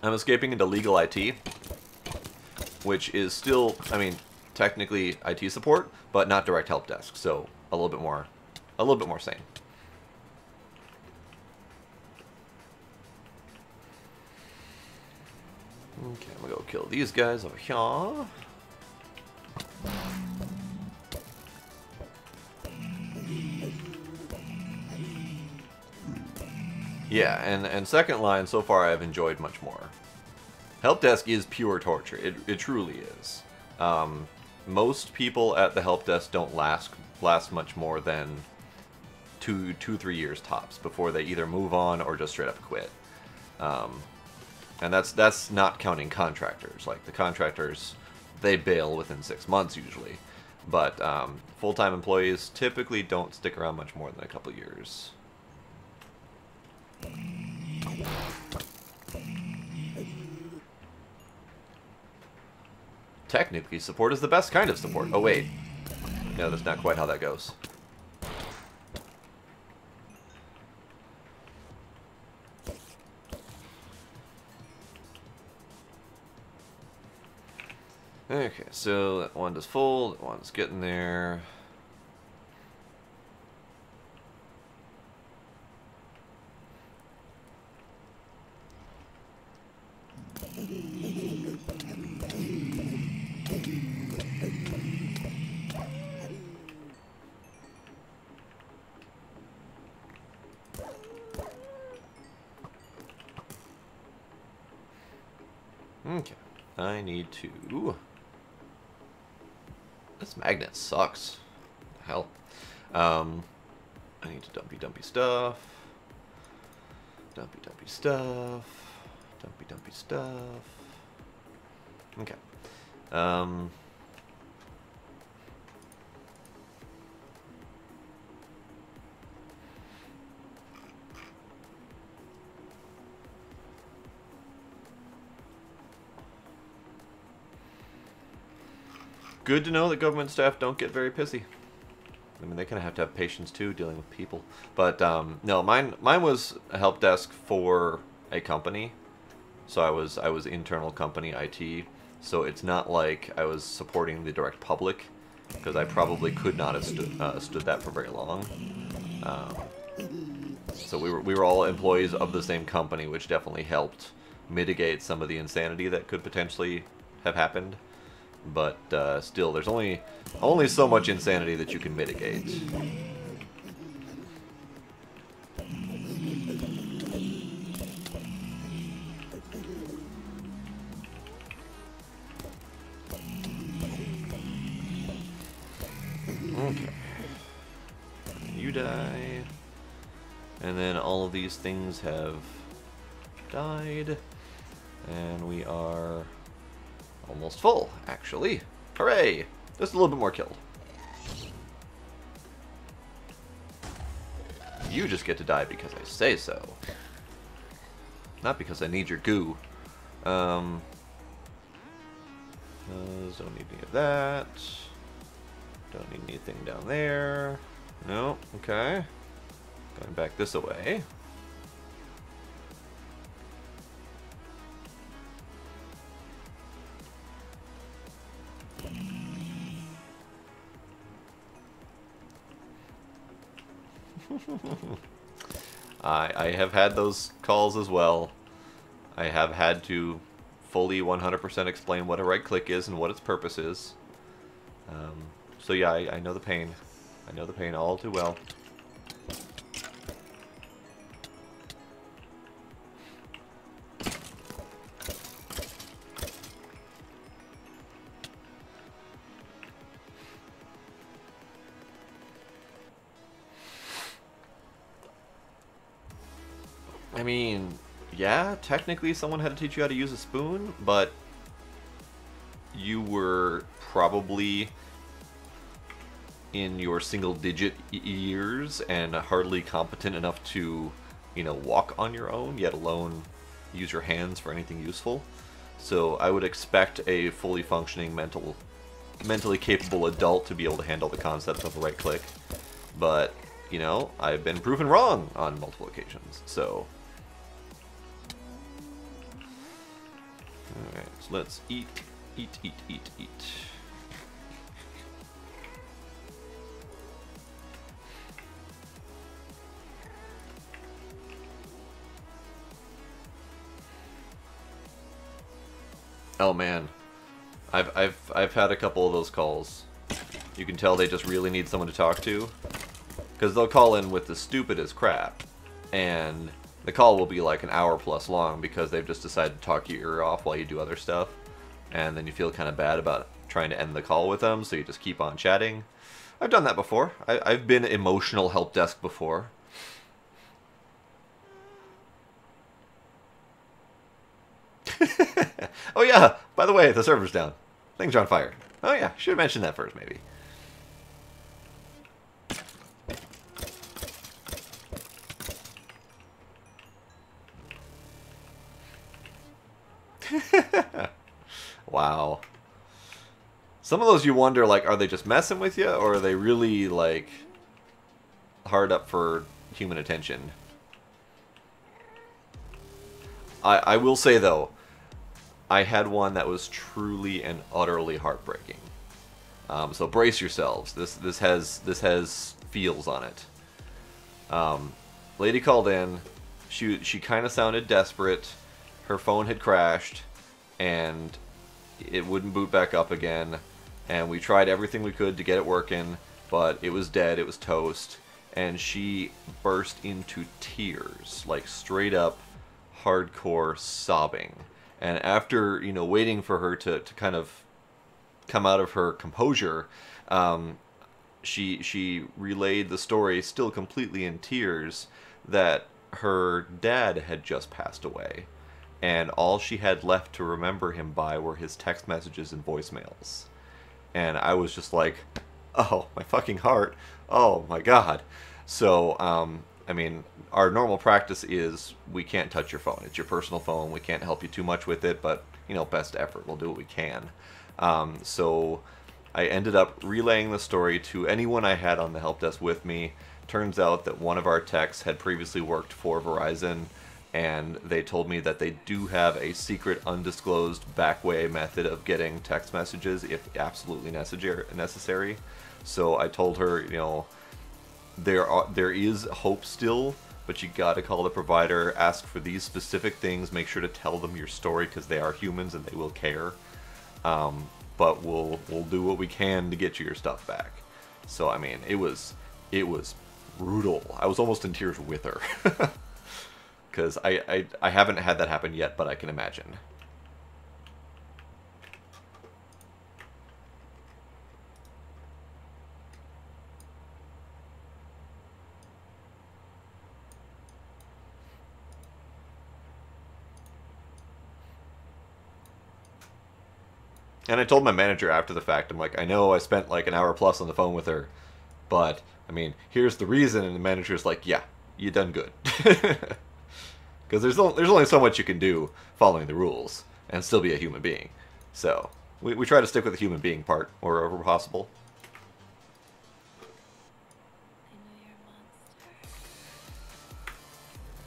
I'm escaping into legal IT, which is still, I mean, technically IT support, but not direct help desk, so a little bit more sane. Okay, I'm gonna go kill these guys over here. Yeah, and second line, so far I've enjoyed much more. Help desk is pure torture. It truly is. Most people at the help desk don't last much more than 3 years tops before they either move on or just straight up quit. And that's not counting contractors. Like the contractors, they bail within 6 months usually, but full-time employees typically don't stick around much more than a couple years. Technically, support is the best kind of support. Oh wait, no, that's not quite how that goes. Okay, so that one is full, that one's getting there. Okay, I need to... This magnet sucks. What the hell? I need to dumpy stuff. Dumpy stuff. Dumpy stuff. Okay. Good to know that government staff don't get very pissy. I mean, they kind of have to have patience too, dealing with people. But no, mine was a help desk for a company, so I was internal company IT. So it's not like I was supporting the direct public, because I probably could not have stood that for very long. So we were all employees of the same company, which definitely helped mitigate some of the insanity that could potentially have happened. But still, there's only so much insanity that you can mitigate. Okay. You die. And then all of these things have died. And we are... almost full, actually. Hooray! Just a little bit more killed. You just get to die because I say so. Not because I need your goo. Don't need any of that. Don't need anything down there. No, okay. Going back this way. I have had those calls as well. I have had to fully 100% explain what a right click is and what its purpose is. So yeah, I know the pain. I know the pain all too well. I mean, yeah, technically someone had to teach you how to use a spoon, but you were probably in your single-digit years and hardly competent enough to, you know, walk on your own, yet alone use your hands for anything useful. So I would expect a fully functioning mentally capable adult to be able to handle the concept of a right click. But, you know, I've been proven wrong on multiple occasions, so... Alright, so let's eat. Oh man, I've had a couple of those calls. You can tell they just really need someone to talk to, because they'll call in with the stupidest crap, and the call will be like an hour plus long because they've just decided to talk your ear off while you do other stuff, and then you feel kind of bad about trying to end the call with them, so you just keep on chatting. I've done that before. I've been emotional help desk before. Oh yeah, by the way, the server's down. Things are on fire. Oh yeah, should have mentioned that first maybe. Wow. Some of those you wonder, like, are they just messing with you, or are they really, like, hard up for human attention? I will say, though, I had one that was truly and utterly heartbreaking. So brace yourselves. This has feels on it. Lady called in. She kind of sounded desperate. Her phone had crashed, and it wouldn't boot back up again. And we tried everything we could to get it working, but it was dead. It was toast. And she burst into tears, like straight up hardcore sobbing. And after, you know, waiting for her to kind of come out of her composure, she relayed the story, still completely in tears, that her dad had just passed away. And all she had left to remember him by were his text messages and voicemails. And I was just like, oh, my fucking heart. Oh, my God. So, I mean, our normal practice is we can't touch your phone. It's your personal phone. We can't help you too much with it, but, you know, best effort. We'll do what we can. So I ended up relaying the story to anyone I had on the help desk with me. Turns out that one of our techs had previously worked for Verizon, and they told me that they do have a secret undisclosed backway method of getting text messages if absolutely necessary. So I told her, you know, there is hope still, but you gotta call the provider, ask for these specific things, make sure to tell them your story because they are humans and they will care. But we'll do what we can to get you your stuff back. So I mean, it was brutal. I was almost in tears with her. Because I haven't had that happen yet, but I can imagine. And I told my manager after the fact, I'm like, I know I spent like an hour plus on the phone with her, but, I mean, here's the reason. And the manager's like, yeah, you done good. Because there's only so much you can do following the rules and still be a human being. So we try to stick with the human being part wherever possible.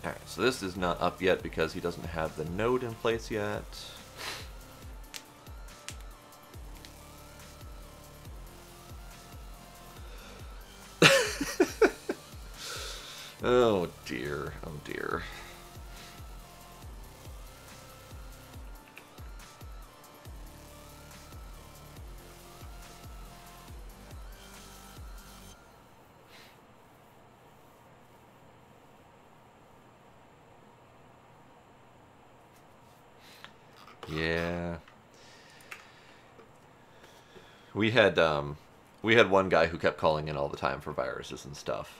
Alright, so this is not up yet because he doesn't have the node in place yet. Oh dear, oh dear. Yeah. We had one guy who kept calling in all the time for viruses and stuff.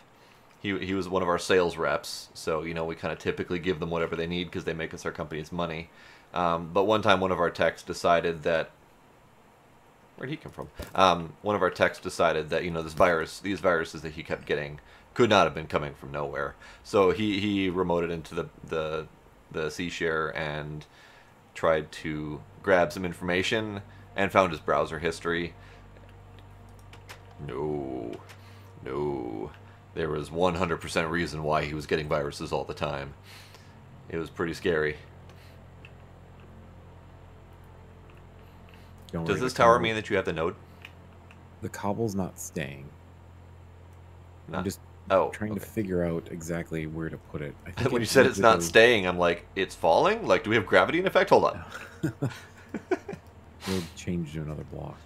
He was one of our sales reps, so, you know, we kind of typically give them whatever they need because they make us our company's money. But one time one of our techs decided that... Where'd he come from? One of our techs decided that, you know, these viruses that he kept getting could not have been coming from nowhere. So he remoted into the C-Share and tried to grab some information and found his browser history. No. There was 100% reason why he was getting viruses all the time. It was pretty scary. Does this tower mean that you have the node? The cobble's not staying. Nah. I'm just trying to figure out exactly where to put it. I think when you said it's not staying, I'm like, it's falling? Like, do we have gravity in effect? Hold on. We'll change to another block.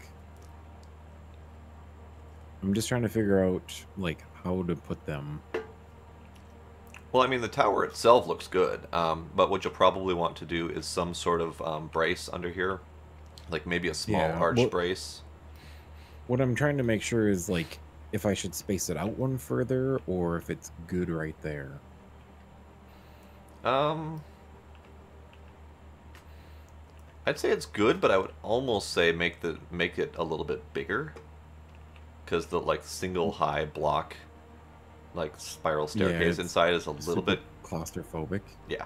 I'm just trying to figure out, like, how to put them. Well, I mean, the tower itself looks good, but what you'll probably want to do is some sort of brace under here. Like maybe a small arch brace. What I'm trying to make sure is, like, if I should space it out one further, or if it's good right there. I'd say it's good, but I would almost say make it a little bit bigger, because the like single high block, like spiral staircase inside is a little bit claustrophobic. Yeah.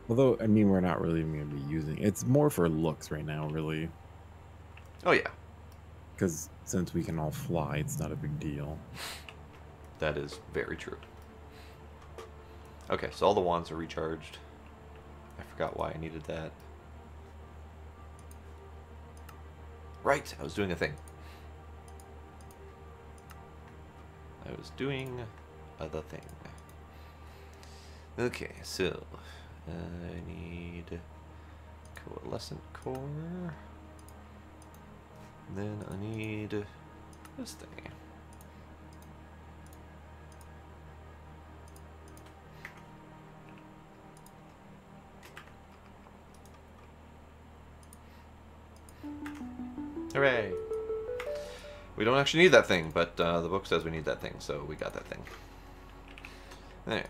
Although I mean, we're not really even going to be using it's more for looks right now, really. Oh yeah. Because since we can all fly, it's not a big deal. That is very true. Okay, so all the wands are recharged. I forgot why I needed that. Right, I was doing a thing. I was doing other thing. Okay, so I need coalescent core. Then I need this thing. Hooray! We don't actually need that thing, but the book says we need that thing, so we got that thing. Alright.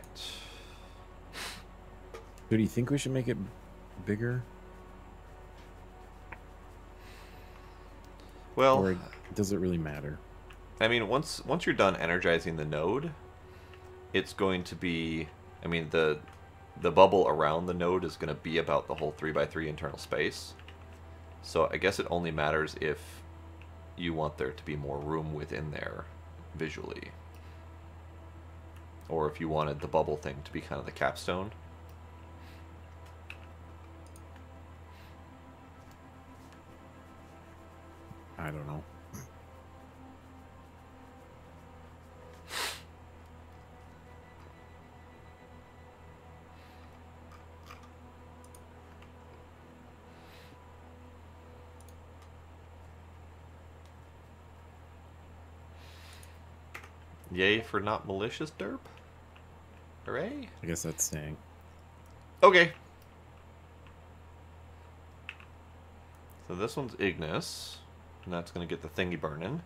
Do you think we should make it bigger? Well, or does it really matter? I mean, once you're done energizing the node, it's going to be, I mean, the bubble around the node is going to be about the whole 3x3 internal space. So I guess it only matters if you want there to be more room within there visually. Or if you wanted the bubble thing to be kind of the capstone. I don't know. Yay for not malicious derp. Hooray. I guess that's staying. Okay. So this one's Ignis. And that's going to get the thingy burning.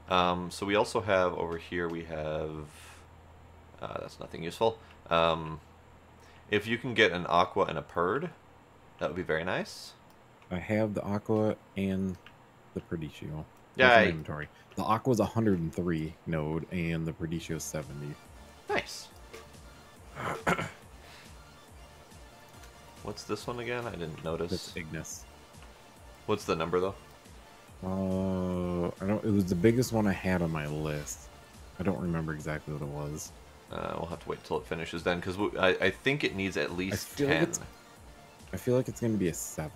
So we also have over here, we have... that's nothing useful. If you can get an Aqua and a Purd, that would be very nice. I have the Aqua and the Perditio. Yay. Inventory. The Aqua's 103 node, and the Perditio's 70. Nice. What's this one again? I didn't notice. It's Ignis. What's the number though? I don't. It was the biggest one I had on my list. I don't remember exactly what it was. We'll have to wait till it finishes then, because I think it needs at least 10. Like I feel like it's going to be a 7.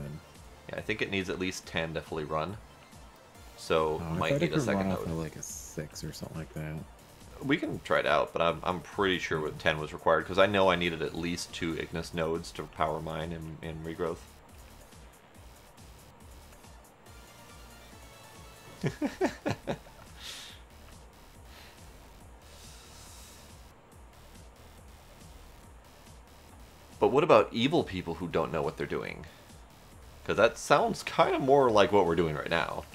Yeah, I think it needs at least 10 to fully run. So might need a second node. Like a 6 or something like that. We can try it out, but I'm pretty sure with 10 was required, because I know I needed at least 2 Ignis nodes to power mine in regrowth. But what about evil people who don't know what they're doing? Because that sounds kind of more like what we're doing right now.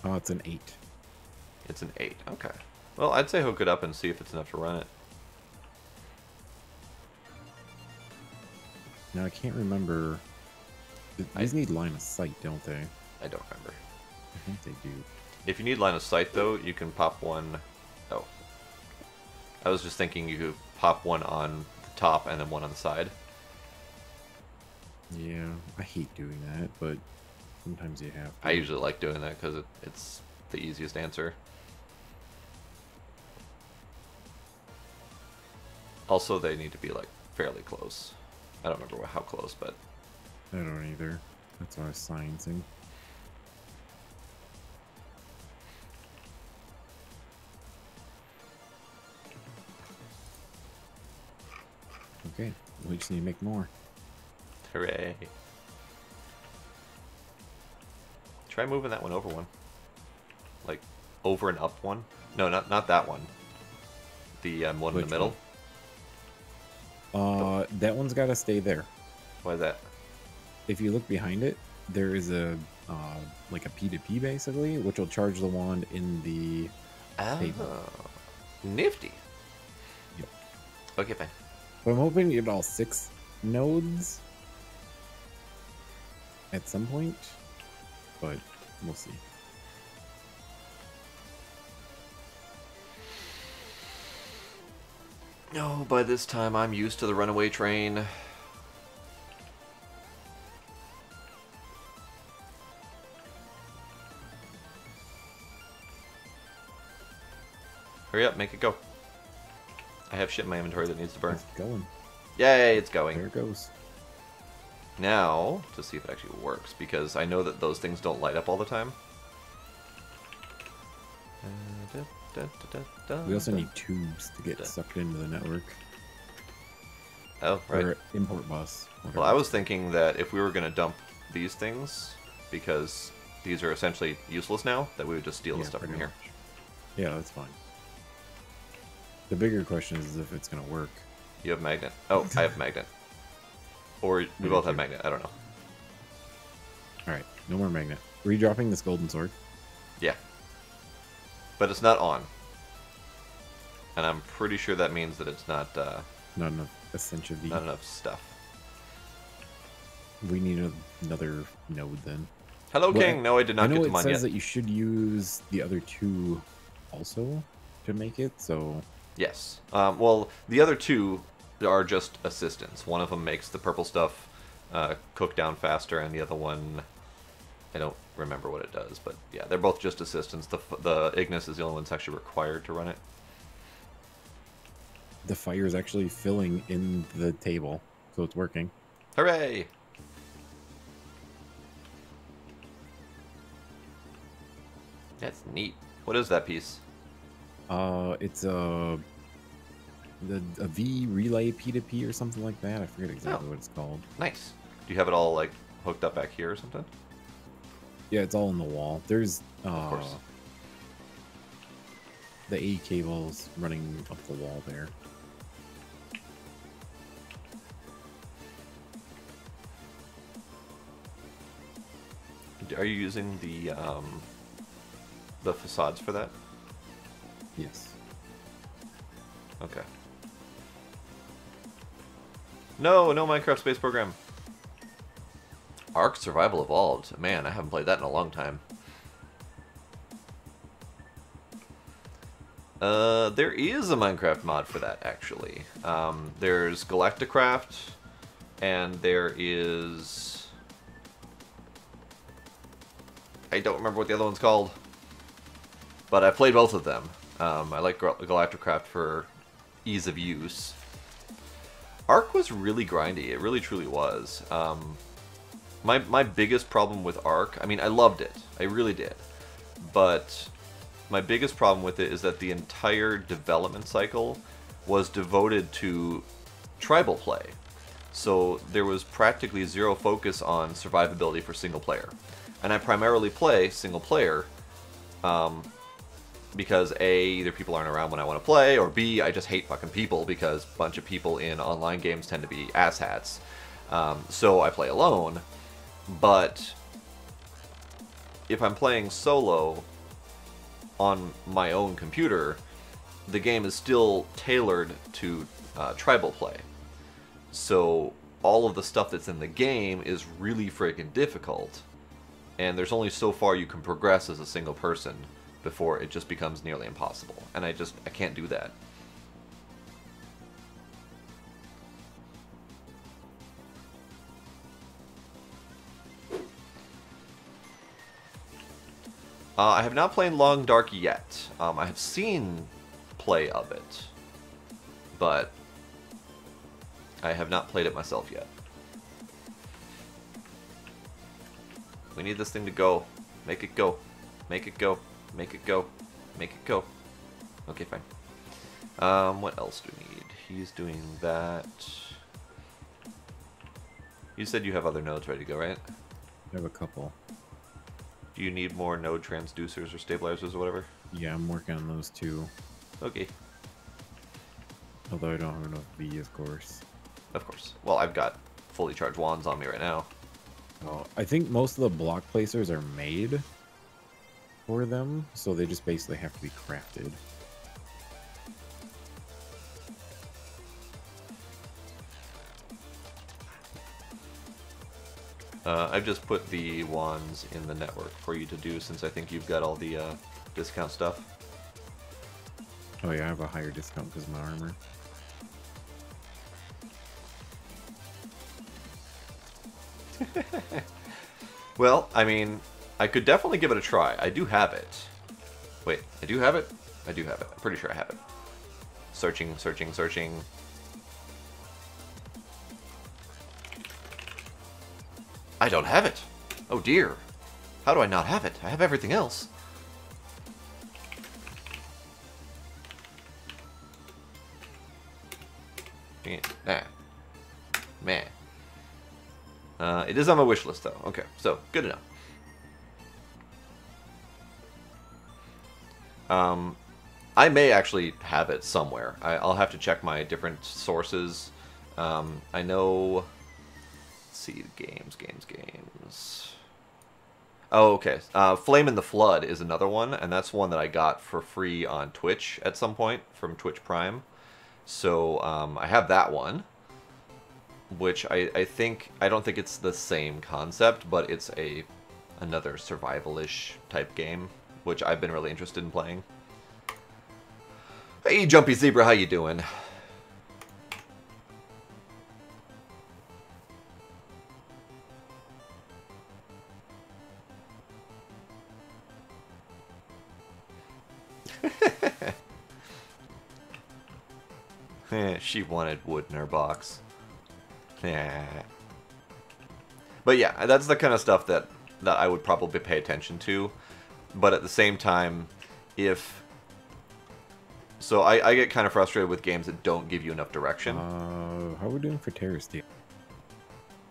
Oh, it's an 8. It's an 8. Okay. Well, I'd say hook it up and see if it's enough to run it. Now, I can't remember. These need line of sight, don't they? I don't remember. I think they do. If you need line of sight, though, you can pop one... Oh. I was just thinking you could pop one on the top and then one on the side. Yeah, I hate doing that, but sometimes you have to. I usually like doing that because it's the easiest answer. Also, they need to be, like, fairly close. I don't remember how close, but... I don't either. That's what I was sciencing. Okay, we just need to make more. Hooray. Try moving that one over one. Like, over and up one. No, not that one. The one in the middle. That one's got to stay there. Why is that? If you look behind it, there is a like a P2P basically, which will charge the wand in the table. Nifty. Yep. Okay, fine. So I'm hoping to get all 6 nodes at some point, but we'll see. No, by this time I'm used to the runaway train. Hurry up, make it go. I have shit in my inventory that needs to burn. It's going. Yay, it's going. There it goes. Now, to see if it actually works, because I know that those things don't light up all the time. We also need tubes to get sucked into the network. Oh, right. Or import bus. Whatever. Well, I was thinking that if we were going to dump these things, because these are essentially useless now, that we would just steal the stuff from here. Much. Yeah, that's fine. The bigger question is if it's going to work. You have magnet. Oh, I have magnet. Or we both have magnet. I don't know. Alright, no more magnet. Were you dropping this golden sword? Yeah. But it's not on. And I'm pretty sure that means that it's not... not enough Essentia V. Not enough stuff. We need another node then. Hello, well, King! No, I did not get to mine yet. I know it says that you should use the other 2 also to make it, so... Yes. Well, the other 2 are just assistants. One of them makes the purple stuff cook down faster, and the other one, I don't remember what it does, but yeah, they're both just assistants. The Ignis is the only one that's actually required to run it. The fire is actually filling in the table, so it's working. Hooray! That's neat. What is that piece? It's a V relay P2P or something like that. I forget exactly what it's called. Nice. Do you have it all like hooked up back here or something? Yeah, it's all in the wall. There's of course the A cables running up the wall there. Are you using the facades for that? Yes. Okay. No Minecraft Space Program. Ark Survival Evolved. Man, I haven't played that in a long time. There is a Minecraft mod for that, actually. There's Galacticraft, and there is... I don't remember what the other one's called. But I played both of them. I like Galacticraft for ease of use. Ark was really grindy. It really truly was. My biggest problem with Ark, I mean, I loved it. I really did. But my biggest problem with it is that the entire development cycle was devoted to tribal play. So there was practically zero focus on survivability for single player. And I primarily play single player because A, either people aren't around when I want to play, or B, I just hate fucking people because a bunch of people in online games tend to be asshats. So I play alone, but if I'm playing solo on my own computer, the game is still tailored to tribal play. So all of the stuff that's in the game is really friggin' difficult, and there's only so far you can progress as a single person before it just becomes nearly impossible. And I can't do that. I have not played Long Dark yet. I have seen play of it, but I have not played it myself yet. We need this thing to go. Make it go. Make it go. Make it go. Make it go. Okay, fine. What else do we need? He's doing that. You said you have other nodes ready to go, right? I have a couple. Do you need more node transducers or stabilizers or whatever? Yeah, I'm working on those too. Okay. Although I don't have enough V, of course. Of course. Well, I've got fully charged wands on me right now. Oh, I think most of the block placers are made for them, so they just basically have to be crafted. I've just put the wands in the network for you to do, since I think you've got all the discount stuff. Oh yeah, I have a higher discount because of my armor. Well, I mean, I could definitely give it a try. I do have it. Wait, I do have it? I do have it. I'm pretty sure I have it. Searching, searching, searching. I don't have it. Oh dear. How do I not have it? I have everything else. Nah. Man. It is on my wish list, though. Okay, so good enough. I may actually have it somewhere. I'll have to check my different sources. I know... Let's see, games. Oh, okay. Flame in the Flood is another one, and that's one that I got for free on Twitch at some point from Twitch Prime. So I have that one, which I don't think it's the same concept, but it's another survival-ish type game, which I've been really interested in playing. Hey, Jumpy Zebra, how you doing? She wanted wood in her box. But yeah, that's the kind of stuff that I would probably pay attention to. But at the same time, So I get kind of frustrated with games that don't give you enough direction. How are we doing for Terror Steel?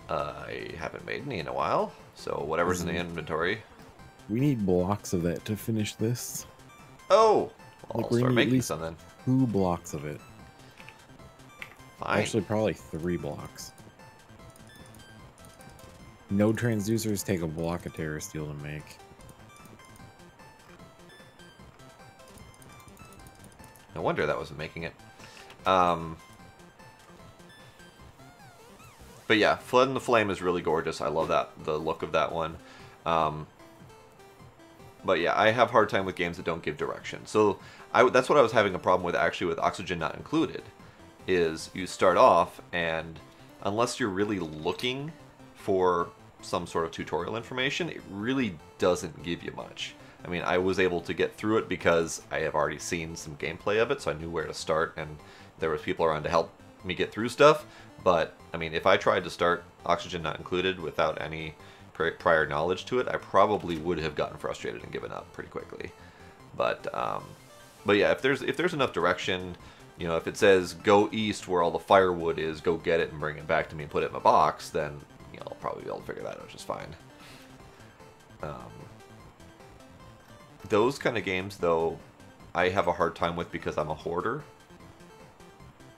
I haven't made any in a while, so whatever's in the inventory. We need blocks of that to finish this. Oh! Like, I'll start making some then. 2 blocks of it. Fine. Actually, probably 3 blocks. Node transducers take a block of Terror Steel to make. No wonder that wasn't making it. But yeah, Flood in the Flame is really gorgeous. I love the look of that one. But yeah, I have a hard time with games that don't give direction. So that's what I was having a problem with, actually, with Oxygen Not Included. Is you start off, and unless you're really looking for some sort of tutorial information, it really doesn't give you much. I mean, I was able to get through it because I have already seen some gameplay of it, so I knew where to start, and there was people around to help me get through stuff. But, I mean, if I tried to start Oxygen Not Included without any prior knowledge to it, I probably would have gotten frustrated and given up pretty quickly. But yeah, if there's enough direction, you know, if it says go east where all the firewood is, go get it and bring it back to me and put it in a box, then, you know, I'll probably be able to figure that out just fine. Those kind of games, though, I have a hard time with because I'm a hoarder.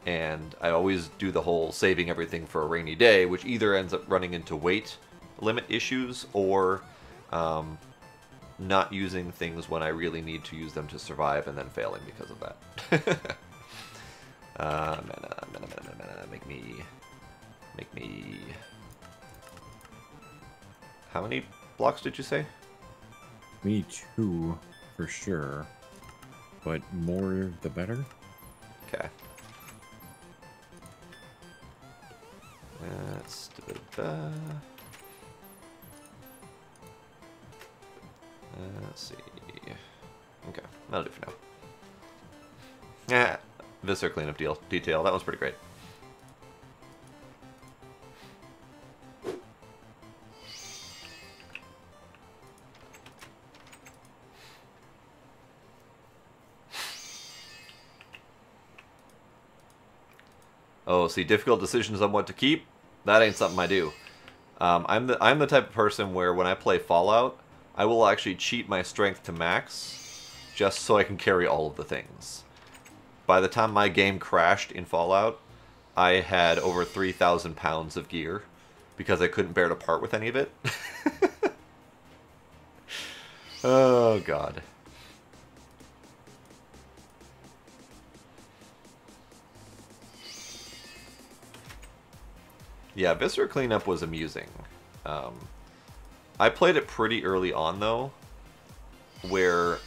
And I always do the whole saving everything for a rainy day, which either ends up running into weight limit issues or not using things when I really need to use them to survive and then failing because of that. Make me... How many blocks did you say? We need 2 for sure, but more the better. Okay. Let's do that. Let's see. Okay, that'll do for now. Yeah, Viscera cleanup detail. That was pretty great. Oh, see, difficult decisions on what to keep? That ain't something I do. I'm the type of person where when I play Fallout, I will actually cheat my strength to max just so I can carry all of the things. By the time my game crashed in Fallout, I had over 3,000 pounds of gear because I couldn't bear to part with any of it. Oh, God. Yeah, Viscera Cleanup was amusing. I played it pretty early on, though, where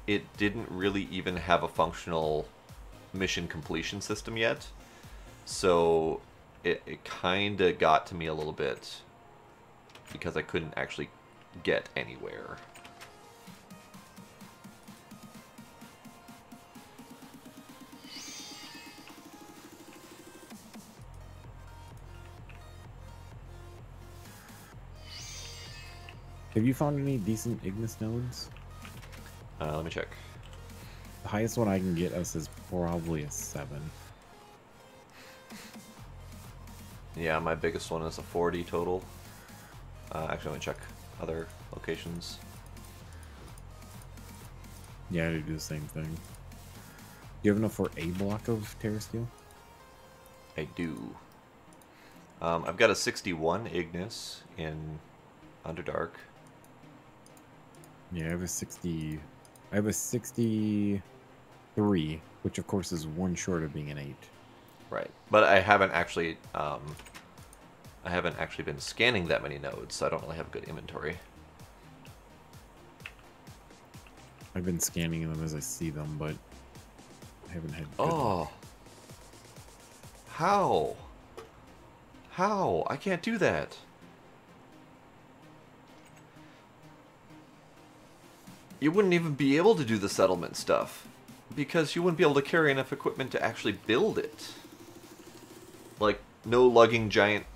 it didn't really even have a functional mission completion system yet. So it kind of got to me a little bit because I couldn't actually get anywhere. Have you found any decent Ignis nodes? Let me check. The highest one I can get us is probably a 7. Yeah, my biggest one is a 40 total. Actually, let me check other locations. Yeah, I do the same thing. Do you have enough for a block of Terra Steel? I do. I've got a 61 Ignis in Underdark. Yeah, I have a 60. I have a 63, which of course is one short of being an 8. Right, but I haven't actually been scanning that many nodes, so I don't really have a good inventory. I've been scanning them as I see them, but I haven't had good luck. How? How? I can't do that. You wouldn't even be able to do the settlement stuff because you wouldn't be able to carry enough equipment to actually build it. Like, no lugging giant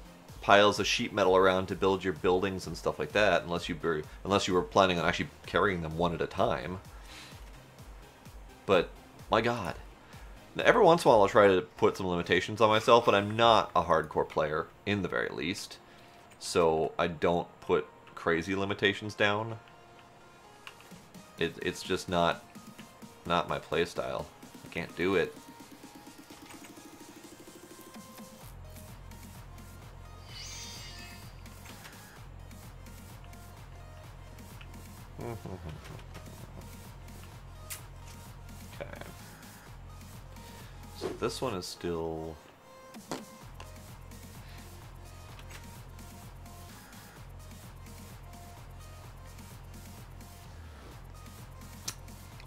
piles of sheet metal around to build your buildings and stuff like that, unless you were planning on actually carrying them one at a time. But my God, now, every once in a while I'll try to put some limitations on myself, but I'm not a hardcore player in the very least, so I don't put crazy limitations down. It's just not my playstyle. I can't do it. Okay. So this one is still...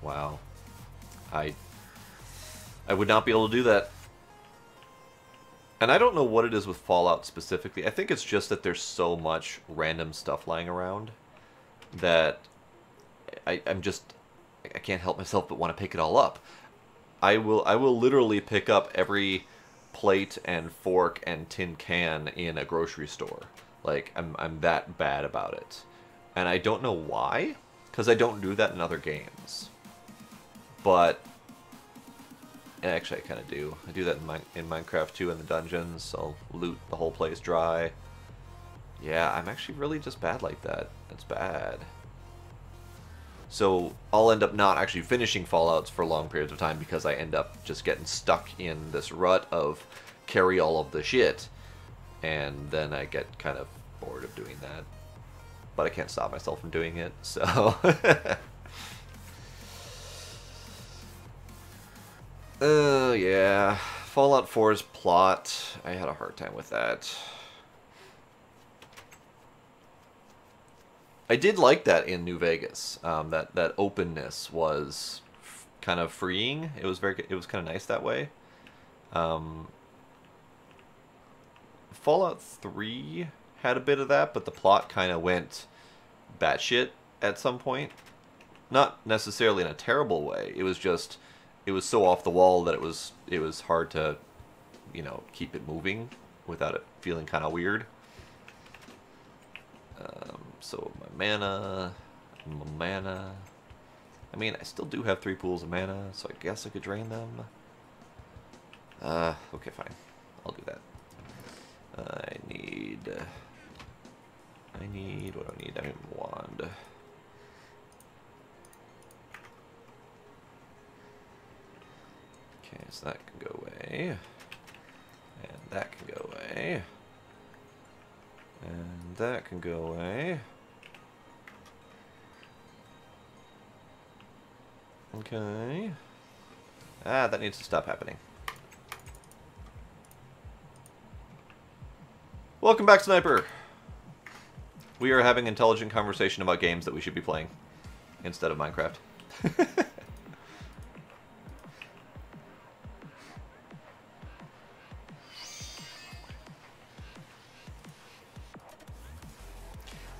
Wow. I would not be able to do that. And I don't know what it is with Fallout specifically. I think it's just that there's so much random stuff lying around that I can't help myself but want to pick it all up. I will literally pick up every plate and fork and tin can in a grocery store. Like, I'm that bad about it. And I don't know why, because I don't do that in other games. But actually, I kind of do. I do that in Minecraft too, in the dungeons. I'll loot the whole place dry. Yeah, I'm actually really just bad like that. That's bad. So I'll end up not actually finishing Fallouts for long periods of time because I end up just getting stuck in this rut of carry all of the shit. And then I get kind of bored of doing that. But I can't stop myself from doing it, so... yeah. Fallout 4's plot, I had a hard time with that. I did like that in New Vegas. That openness was kind of freeing. It was kind of nice that way. Fallout 3 had a bit of that, but the plot kind of went batshit at some point. Not necessarily in a terrible way. It was just, it was so off the wall that it was hard to, you know, keep it moving without it feeling kind of weird. So my mana. I mean, I still do have 3 pools of mana, so I guess I could drain them. Okay, fine. I'll do that. I need I need, what do I need? I need a wand. Okay, so that can go away. And that can go away. And that can go away. Okay. Ah, that needs to stop happening. Welcome back, Sniper! We are having intelligent conversation about games that we should be playing instead of Minecraft.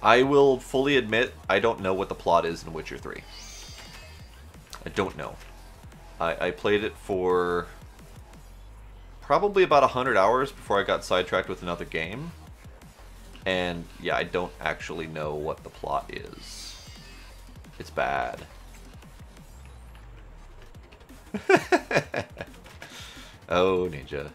I will fully admit, I don't know what the plot is in Witcher 3. I don't know. I played it for probably about 100 hours before I got sidetracked with another game. And yeah, I don't actually know what the plot is. It's bad. Oh, Ninja.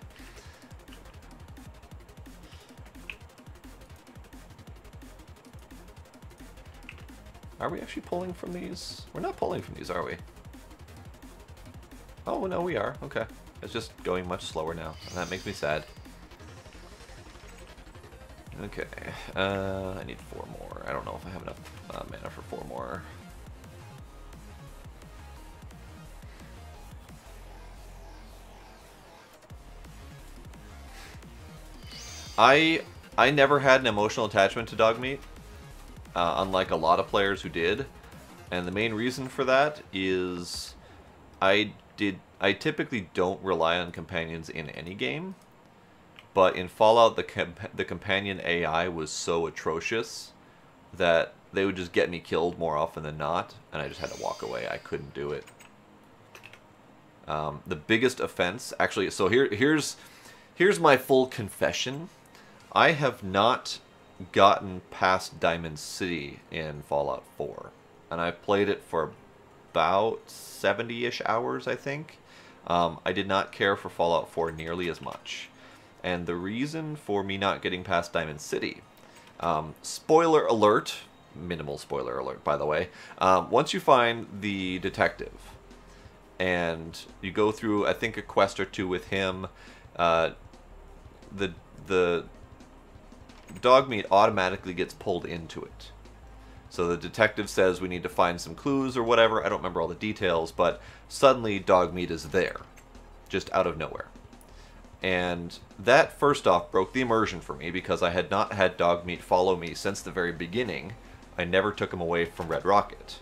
Are we actually pulling from these? We're not pulling from these, are we? Oh, no, we are. Okay. It's just going much slower now, and that makes me sad. Okay. I need 4 more. I don't know if I have enough mana for 4 more. I never had an emotional attachment to Dogmeat, unlike a lot of players who did, and the main reason for that is I typically don't rely on companions in any game, but in Fallout the companion AI was so atrocious that they would just get me killed more often than not, and I just had to walk away. I couldn't do it. The biggest offense, actually, so here's my full confession. I have not gotten past Diamond City in Fallout 4, and I've played it for about 70-ish hours, I think. I did not care for Fallout 4 nearly as much. And the reason for me not getting past Diamond City, spoiler alert, minimal spoiler alert by the way, once you find the detective, and you go through, I think, a quest or two with him, the Dogmeat automatically gets pulled into it. So the detective says we need to find some clues or whatever. I don't remember all the details, but suddenly Dogmeat is there, just out of nowhere. And that, first off, broke the immersion for me because I had not had Dogmeat follow me since the very beginning. I never took him away from Red Rocket.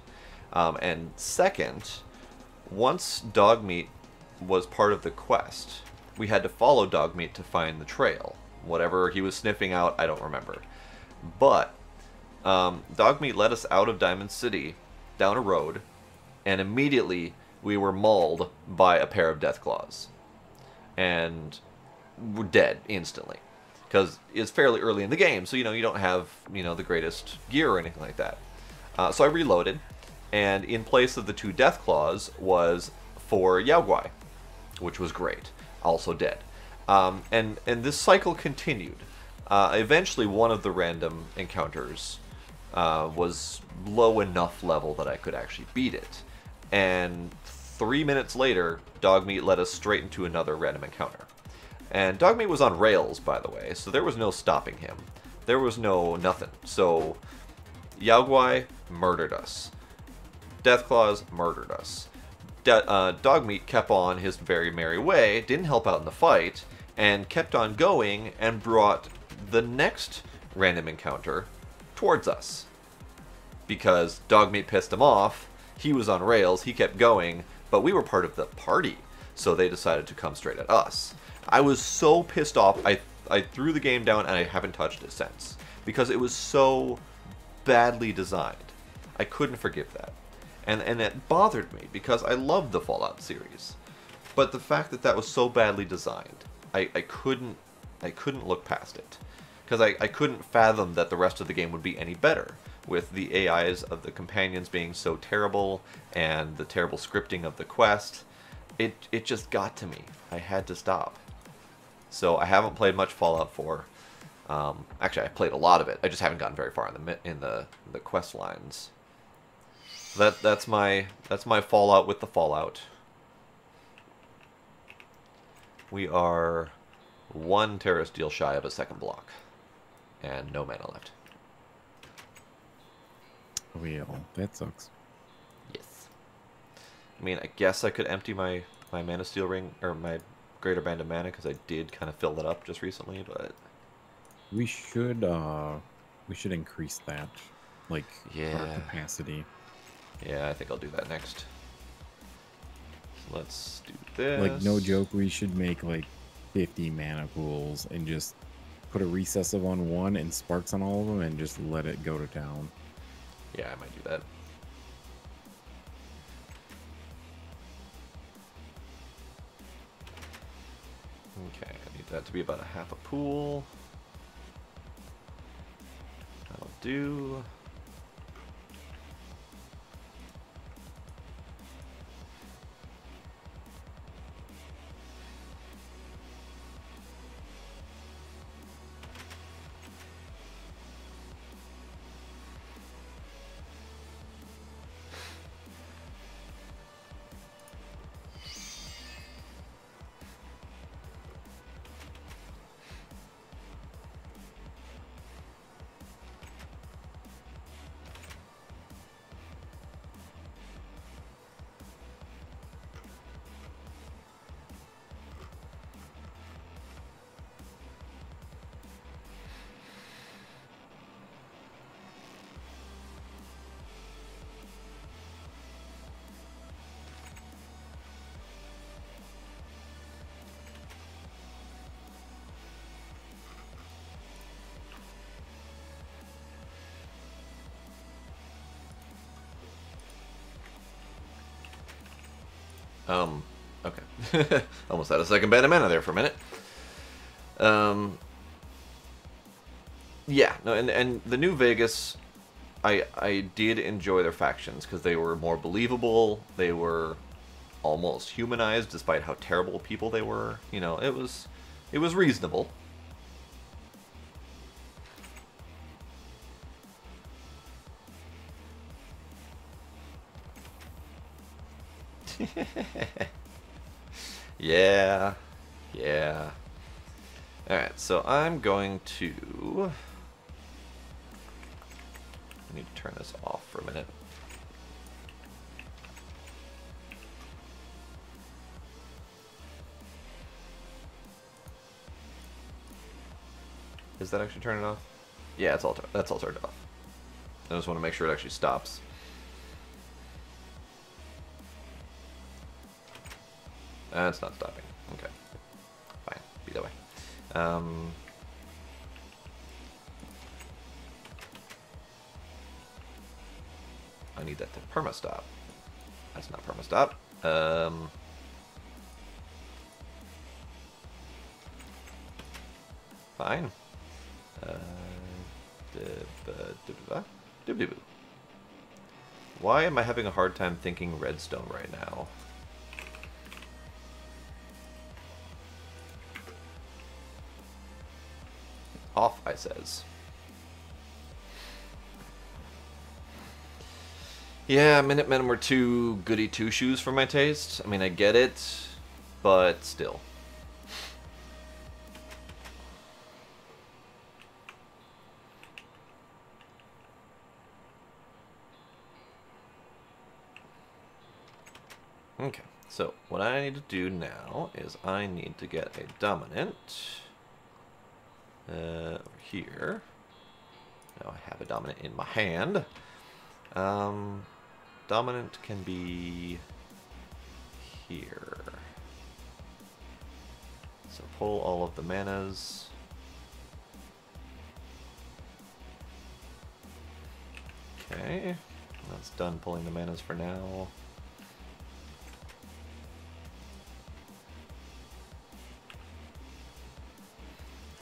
And second, once Dogmeat was part of the quest, we had to follow Dogmeat to find the trail. Whatever he was sniffing out, I don't remember. But Dogmeat led us out of Diamond City, down a road, and immediately we were mauled by a pair of Deathclaws. And we're dead instantly. Because it's fairly early in the game, so you don't have the greatest gear or anything like that. So I reloaded, and in place of the 2 Deathclaws was 4 Yao Guai, which was great. Also dead. And this cycle continued. Eventually, one of the random encounters was low enough level that I could actually beat it. And 3 minutes later, Dogmeat led us straight into another random encounter. And Dogmeat was on rails, by the way, so there was no stopping him. There was no nothing. So Yao Guai murdered us. Deathclaws murdered us. Dogmeat kept on his very merry way, didn't help out in the fight, and kept on going and brought the next random encounter towards us. Because Dogmeat pissed him off, he was on rails, he kept going, but we were part of the party, so they decided to come straight at us. I was so pissed off, I threw the game down and I haven't touched it since. Because it was so badly designed. I couldn't forgive that. And it bothered me, because I loved the Fallout series. But the fact that that was so badly designed, I couldn't look past it. Because I couldn't fathom that the rest of the game would be any better, with the AIs of the companions being so terrible, and the terrible scripting of the quest. It just got to me. I had to stop. So I haven't played much Fallout 4. Actually, I played a lot of it. I just haven't gotten very far in the quest lines. That's my Fallout with the Fallout. We are 1 Terra Steel shy of a second block, and no mana left. Well, that sucks. Yes. I mean, I guess I could empty my Mana Steel Ring, or my Greater Band of Mana, because I did kind of fill that up just recently, but... We should increase that, like, our capacity. Yeah, I think I'll do that next. So let's do this. Like, no joke, we should make, like, 50 mana pools and just put a Recessive on one and Sparks on all of them and just let it go to town. Yeah, I might do that. Okay, I need that to be about a half a pool. That'll do. Okay. Almost had a second band of mana there for a minute. Yeah, no, and the New Vegas, I did enjoy their factions because they were more believable. They were almost humanized despite how terrible people they were. You know, it was reasonable. Yeah. Alright, so I'm going to... I need to turn this off for a minute. Is that actually turning off? Yeah, that's all turned off. I just want to make sure it actually stops. It's not stopping. Okay. Fine. Be that way. I need that to perma-stop. That's not perma-stop. Fine. Why am I having a hard time thinking redstone right now? Off, I says. Yeah, Minutemen were too goody two-shoes for my taste. I mean, I get it, but still. Okay, so what I need to do now is I need to get a dominant over here. Now I have a dominant in my hand. Dominant can be here. So pull all of the manas. Okay, that's done pulling the manas for now.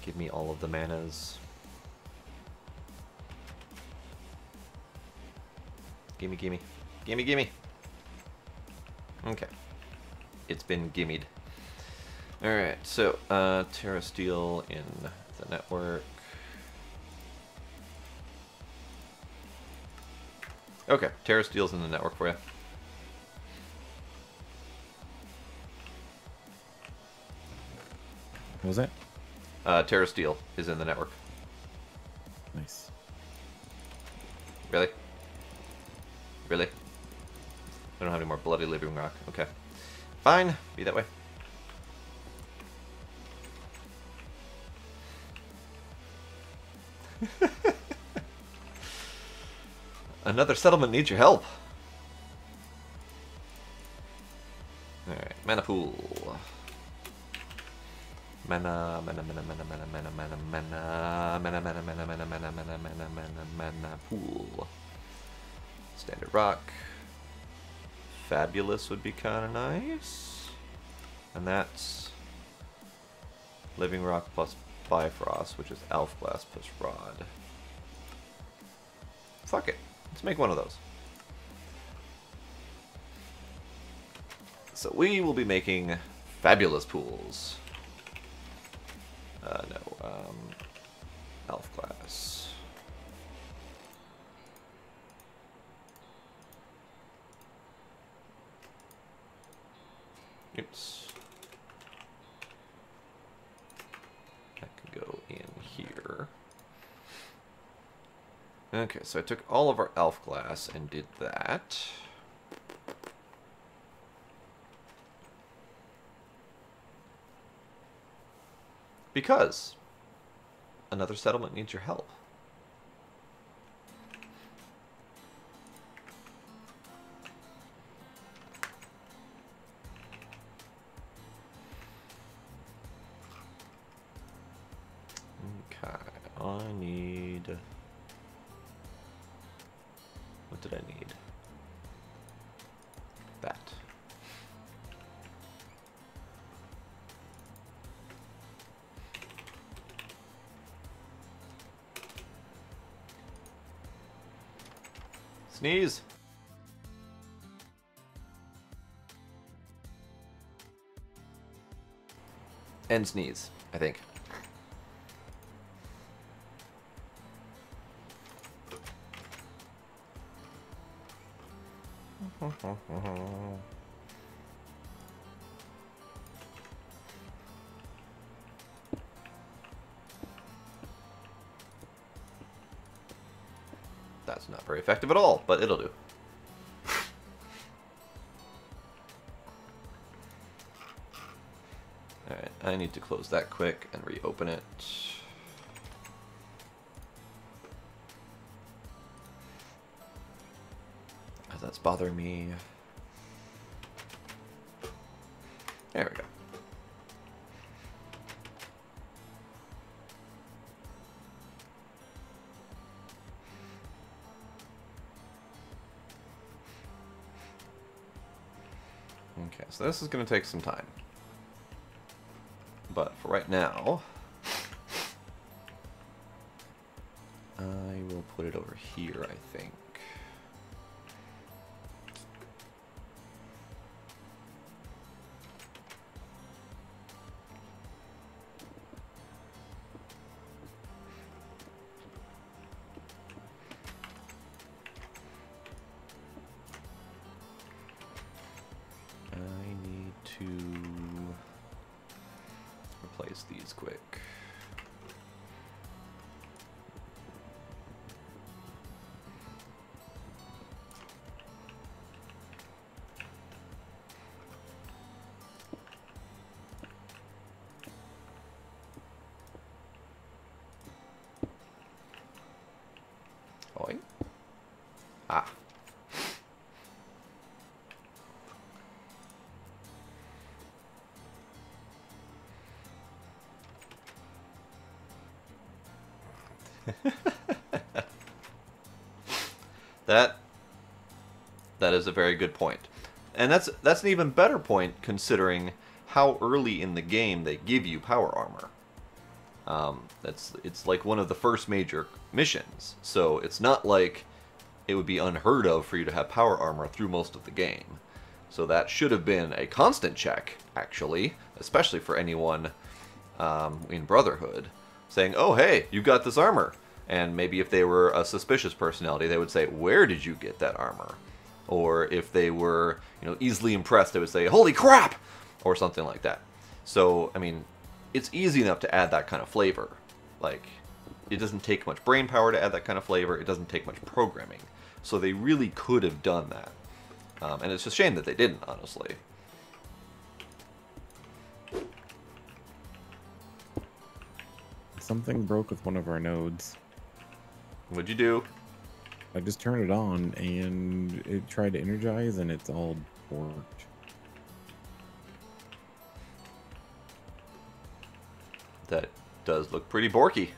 Give me all of the manas. Gimme, gimme. Gimme, gimme. Okay. It's been gimmied. Alright, so, Terra Steel in the network. Okay, Terra Steel's in the network for you. What was that? Terra Steel is in the network. Nice. Really? Really? I don't have any more bloody living rock. Okay. Fine. Be that way. Another settlement needs your help. Alright, mana pool. Mana pool. Standard rock. Fabulous would be kind of nice. And that's living rock plus Bifrost, which is Elf Glass plus Rod. Fuck it. Let's make one of those. So we will be making fabulous pools. Elf Glass. Oops. That can go in here. Okay, so I took all of our Elf Glass and did that. Because another settlement needs your help. Okay, I need... What did I need? That. Sneeze. And sneeze, I think. That's not very effective at all, but it'll do. Alright, I need to close that quick and reopen it. That's bothering me. There we go. Okay, so this is going to take some time. But for right now, I will put it over here, I think. To replace these quick. Oi. Ah. That is a very good point. And that's an even better point considering how early in the game they give you power armor. It's like one of the first major missions, so it's not like it would be unheard of for you to have power armor through most of the game. So that should have been a constant check, actually, especially for anyone in Brotherhood, saying, oh hey, you got this armor. And maybe if they were a suspicious personality, they would say, "Where did you get that armor?" Or if they were, easily impressed, they would say, "Holy crap!" or something like that. So, I mean, it's easy enough to add that kind of flavor. Like, it doesn't take much brain power to add that kind of flavor. It doesn't take much programming. So they really could have done that. And it's a shame that they didn't, honestly. Something broke with one of our nodes. What'd you do? I just turned it on and it tried to energize and it's all borked. That does look pretty borky.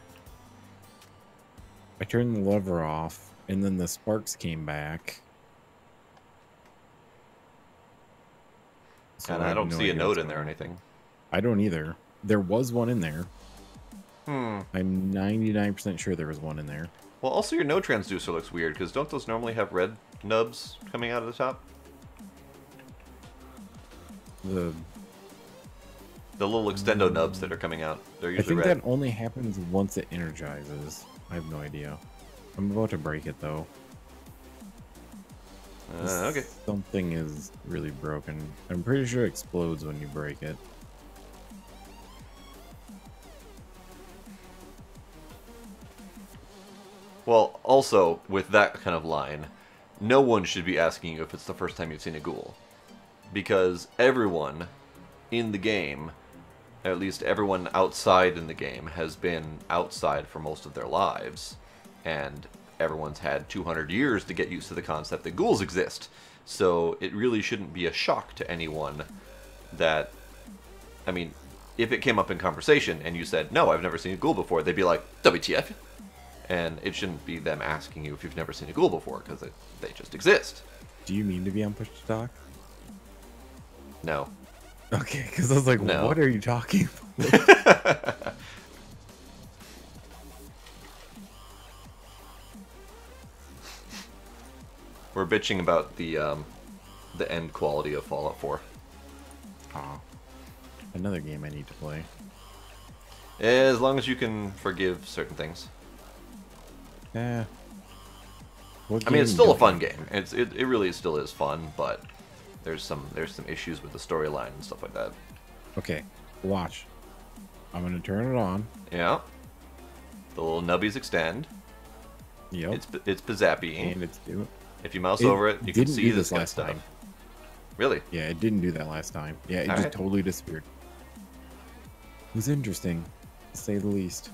I turned the lever off and then the sparks came back. So and I don't see a node in there or anything. I don't either. There was one in there. I'm 99% sure there was one in there. Well, also your node transducer looks weird, because don't those normally have red nubs coming out of the top? The little extendo nubs that are coming out, they're usually red. I think that only happens once it energizes. I have no idea. I'm about to break it, though. Okay. Something is really broken. I'm pretty sure it explodes when you break it. Well, also, with that kind of line, no one should be asking you if it's the first time you've seen a ghoul. Because everyone in the game, at least everyone outside in the game, has been outside for most of their lives. And everyone's had 200 years to get used to the concept that ghouls exist. So it really shouldn't be a shock to anyone that... I mean, if it came up in conversation and you said, "No, I've never seen a ghoul before," they'd be like, "WTF?" And it shouldn't be them asking you if you've never seen a ghoul before, because they just exist. Do you mean to be on push to talk? No. Okay, because I was like, no. What are you talking about? We're bitching about the end quality of Fallout 4. Aw. Another game I need to play. As long as you can forgive certain things. Yeah. I mean, it's still a fun game. It really still is fun, but there's some issues with the storyline and stuff like that. Okay, watch. I'm gonna turn it on. Yeah. The little nubbies extend. Yep. It's Pizzappy. And it's doing. If you mouse over it, you can see this kind of stuff. Time. Really? Yeah, it didn't do that last time. Yeah, it just totally disappeared. It was interesting, to say the least.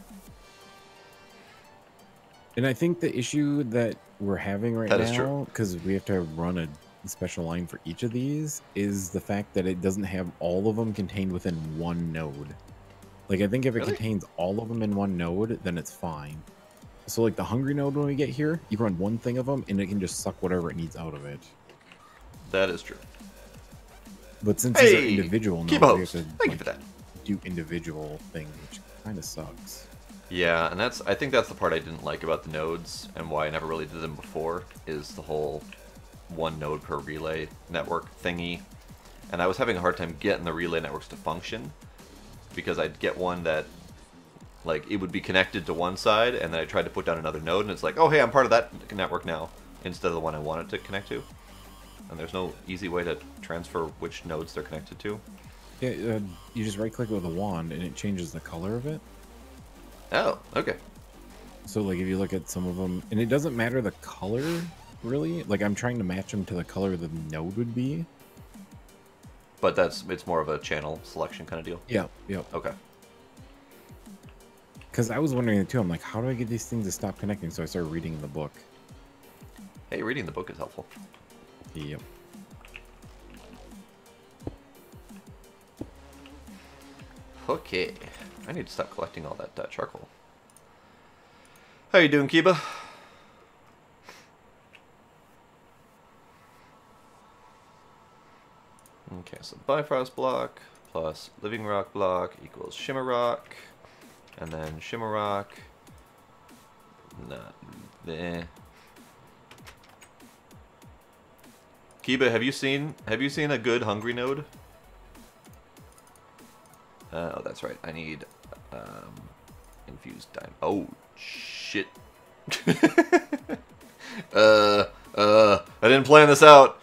And I think the issue that we're having right now, because we have to run a special line for each of these, is the fact that it doesn't have all of them contained within one node. Like, I think if it contains all of them in one node, then it's fine. So, like, the hungry node, when we get here, you run one thing of them, and it can just suck whatever it needs out of it. That is true. But since these are individual nodes, we have to Thank you for that. do individual things, which kind of sucks. Yeah, and I think that's the part I didn't like about the nodes, and why I never really did them before, is the whole one node per relay network thingy. And I was having a hard time getting the relay networks to function, because I'd get one that, like, it would be connected to one side, and then I tried to put down another node, and it's like, oh, hey, I'm part of that network now, instead of the one I wanted to connect to. And there's no easy way to transfer which nodes they're connected to. Yeah, you just right-click with a wand, and it changes the color of it. Oh, okay. So, like, if you look at some of them, and it doesn't matter the color, really. Like, I'm trying to match them to the color the node would be. But it's more of a channel selection kind of deal? Yeah, yep. Okay. Because I was wondering, too, I'm like, how do I get these things to stop connecting? So I started reading the book. Hey, reading the book is helpful. Yep. Okay. I need to stop collecting all that charcoal. How you doing, Kiba? Okay, so Bifrost block plus Living Rock block equals Shimmer Rock. And then Shimmer Rock. Not there. Kiba, have you seen a good hungry node? Oh, that's right. I need infused diamond. Oh, shit. I didn't plan this out.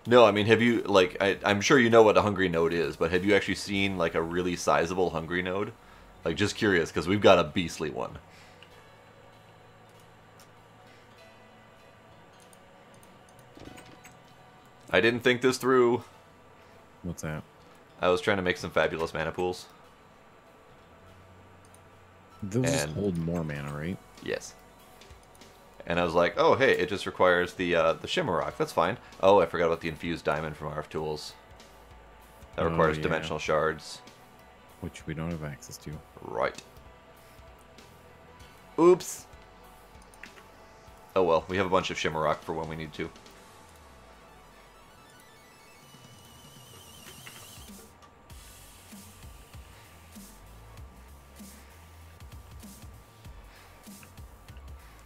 No, I mean, have you, like, I'm sure you know what a hungry node is, but have you actually seen, like, a really sizable hungry node? Like, just curious, because we've got a beastly one. I didn't think this through. What's that? I was trying to make some fabulous mana pools. Those just hold more mana, right? Yes. And I was like, oh, hey, it just requires the Shimmerrock. That's fine. Oh, I forgot about the Infused Diamond from RF Tools. That requires Dimensional Shards. Which we don't have access to. Right. Oops. Oh well, we have a bunch of Shimmerrock for when we need to.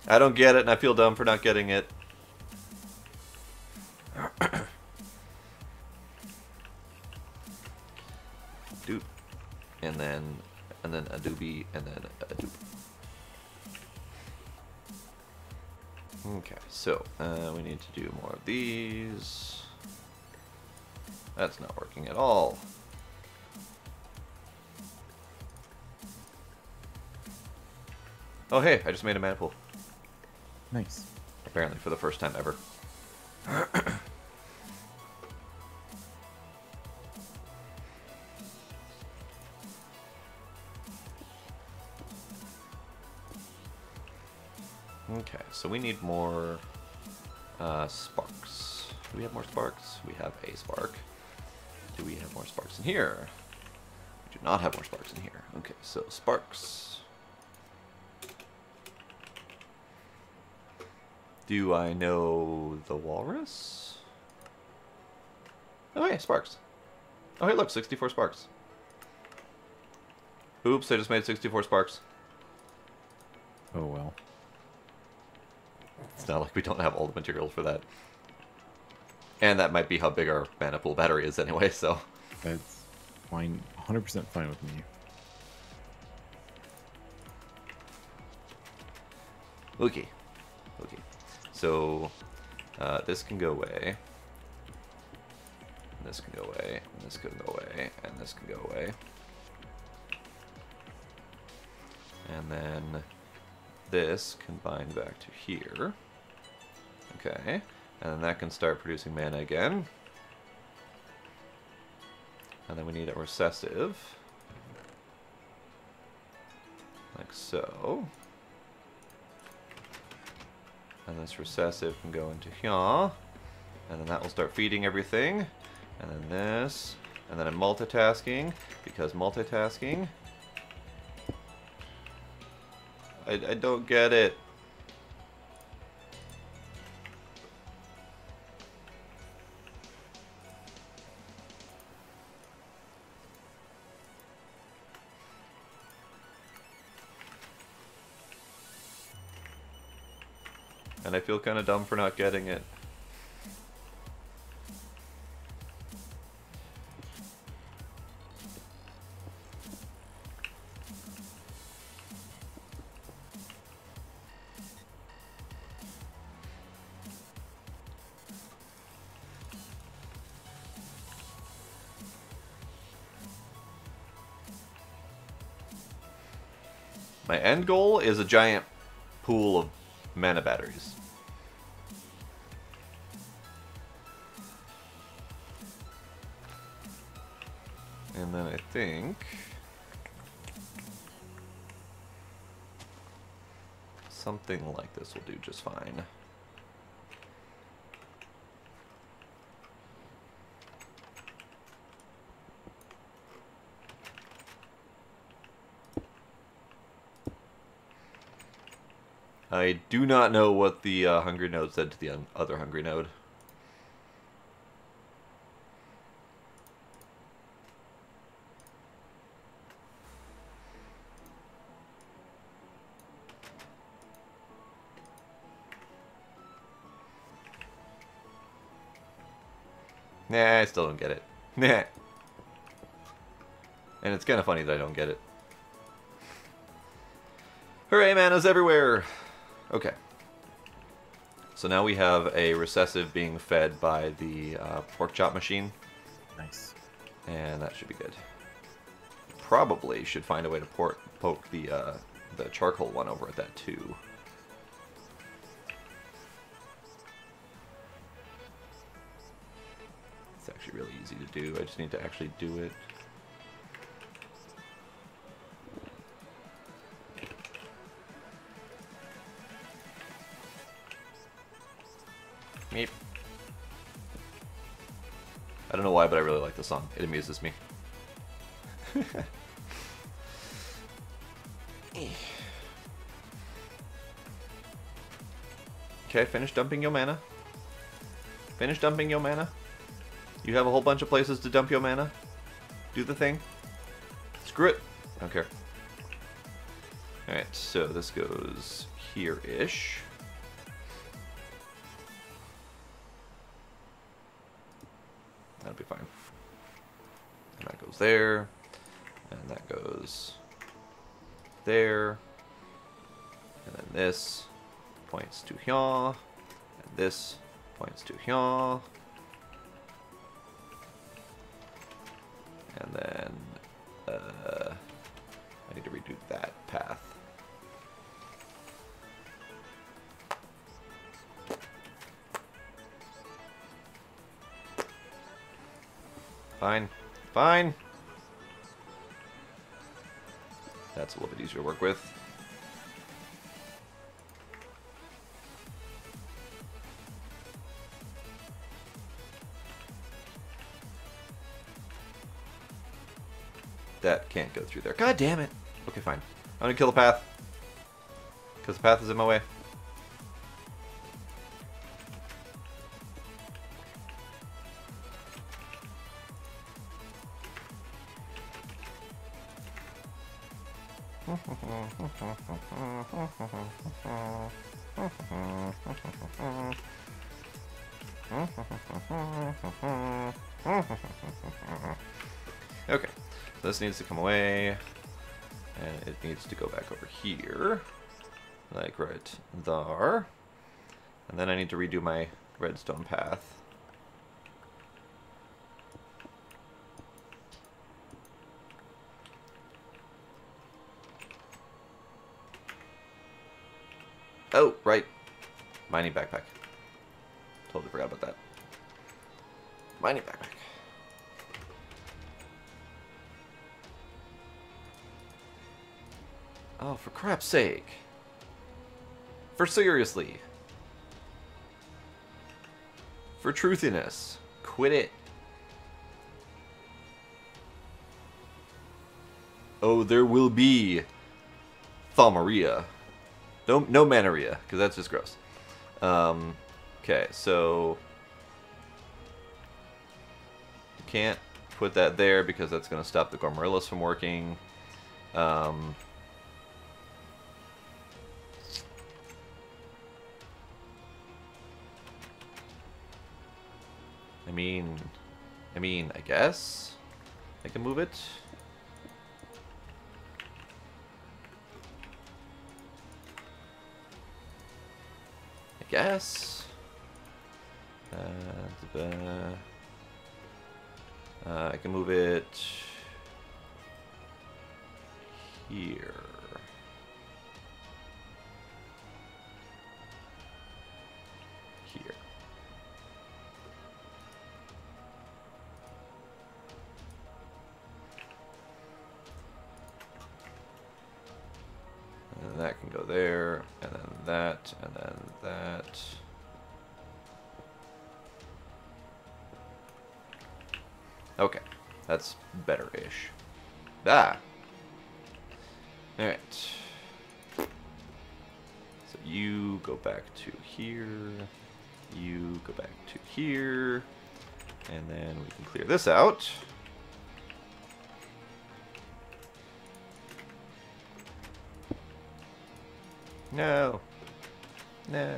I don't get it, and I feel dumb for not getting it. Doop. And then a doobie, and then a doop. Okay, so we need to do more of these. That's not working at all. Oh hey, I just made a mana pool. Nice. Apparently for the first time ever. Okay, so we need more sparks. Do we have more sparks? We have a spark. Do we have more sparks in here? We do not have more sparks in here. Okay, so sparks. Do I know the walrus? Oh, hey, sparks. Oh, hey, look, 64 sparks. Oops, I just made 64 sparks. Oh, well. It's not like we don't have all the materials for that. And that might be how big our mana pool battery is anyway, so. That's fine. 100% fine with me. Okay. Okay. So, this can go away. And this can go away. And this can go away. And this can go away. And then this can bind back to here. Okay. And then that can start producing mana again. And then we need a recessive. Like so. And this recessive can go into here. And then that will start feeding everything. And then this. And then I'm multitasking. Because multitasking. I don't get it. And I feel kind of dumb for not getting it. My end goal is a giant pool of mana batteries. And then I think something like this will do just fine. I do not know what the hungry node said to the other hungry node. Nah, I still don't get it. Nah. And it's kind of funny that I don't get it. Hooray, mana's everywhere! Okay. So now we have a recessive being fed by the pork chop machine. Nice. And that should be good. Probably should find a way to poke the charcoal one over at that too. It's actually really easy to do. I just need to actually do it. Meep. I don't know why, but I really like the song. It amuses me. Okay, finish dumping your mana. Finish dumping your mana. You have a whole bunch of places to dump your mana. Do the thing. Screw it. I don't care. Alright, so this goes here-ish. That'll be fine. And that goes there. And that goes there. And then this points to here. And this points to here. And then I need to redo that path. Fine. Fine. That's a little bit easier to work with. That can't go through there. God damn it. Okay, fine. I'm gonna kill the path. Because the path is in my way. Okay, so this needs to come away, and it needs to go back over here, like right there, and then I need to redo my redstone path. Oh, right. Mining backpack. Totally forgot about that. Mining backpack. Oh, for crap's sake. For seriously. For truthiness. Quit it. Oh, there will be Thaumaria. No Manaria, because that's just gross. Okay, so you can't put that there because that's going to stop the Gormarillas from working. I mean, I guess I can move it. Guess. I can move it here. Here. And that can go there, and then that, and then that. Okay, that's better-ish. Ah! Alright. So you go back to here, you go back to here, and then we can clear this out. No. No.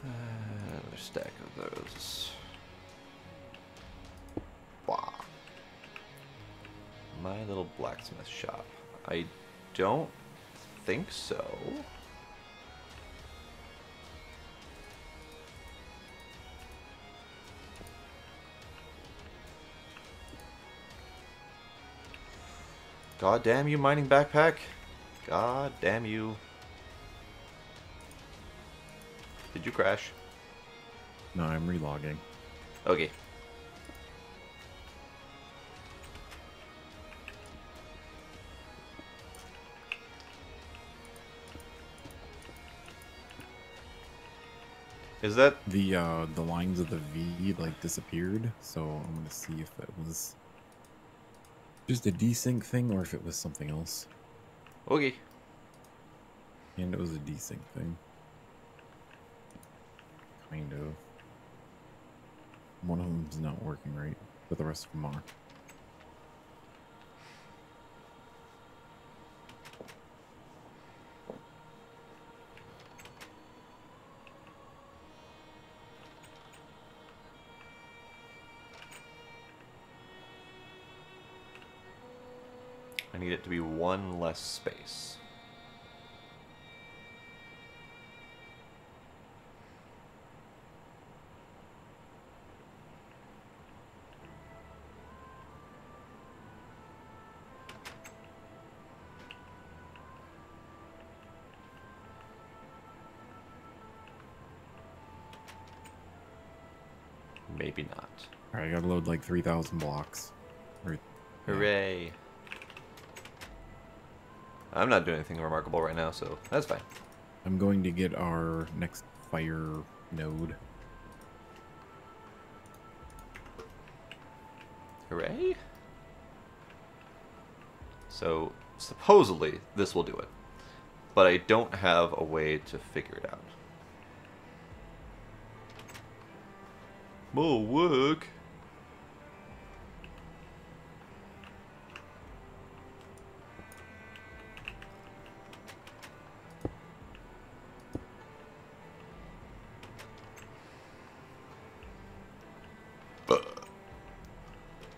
Another stack of those. Wow. My little blacksmith shop. I don't think so. God damn you, mining backpack. God damn you. Did you crash? No, I'm relogging. Okay. Is that the lines of the V like disappeared? So I'm gonna see if that was just a desync thing or if it was something else. okay? And it was a desync thing. Kind of. One of them's not working right, but the rest of them are. I need it to be one less space. Maybe not. Alright, I gotta load like 3,000 blocks. Right. Hooray. Yeah. I'm not doing anything remarkable right now, so that's fine. I'm going to get our next fire node. Hooray. So, supposedly, this will do it. But I don't have a way to figure it out. More work.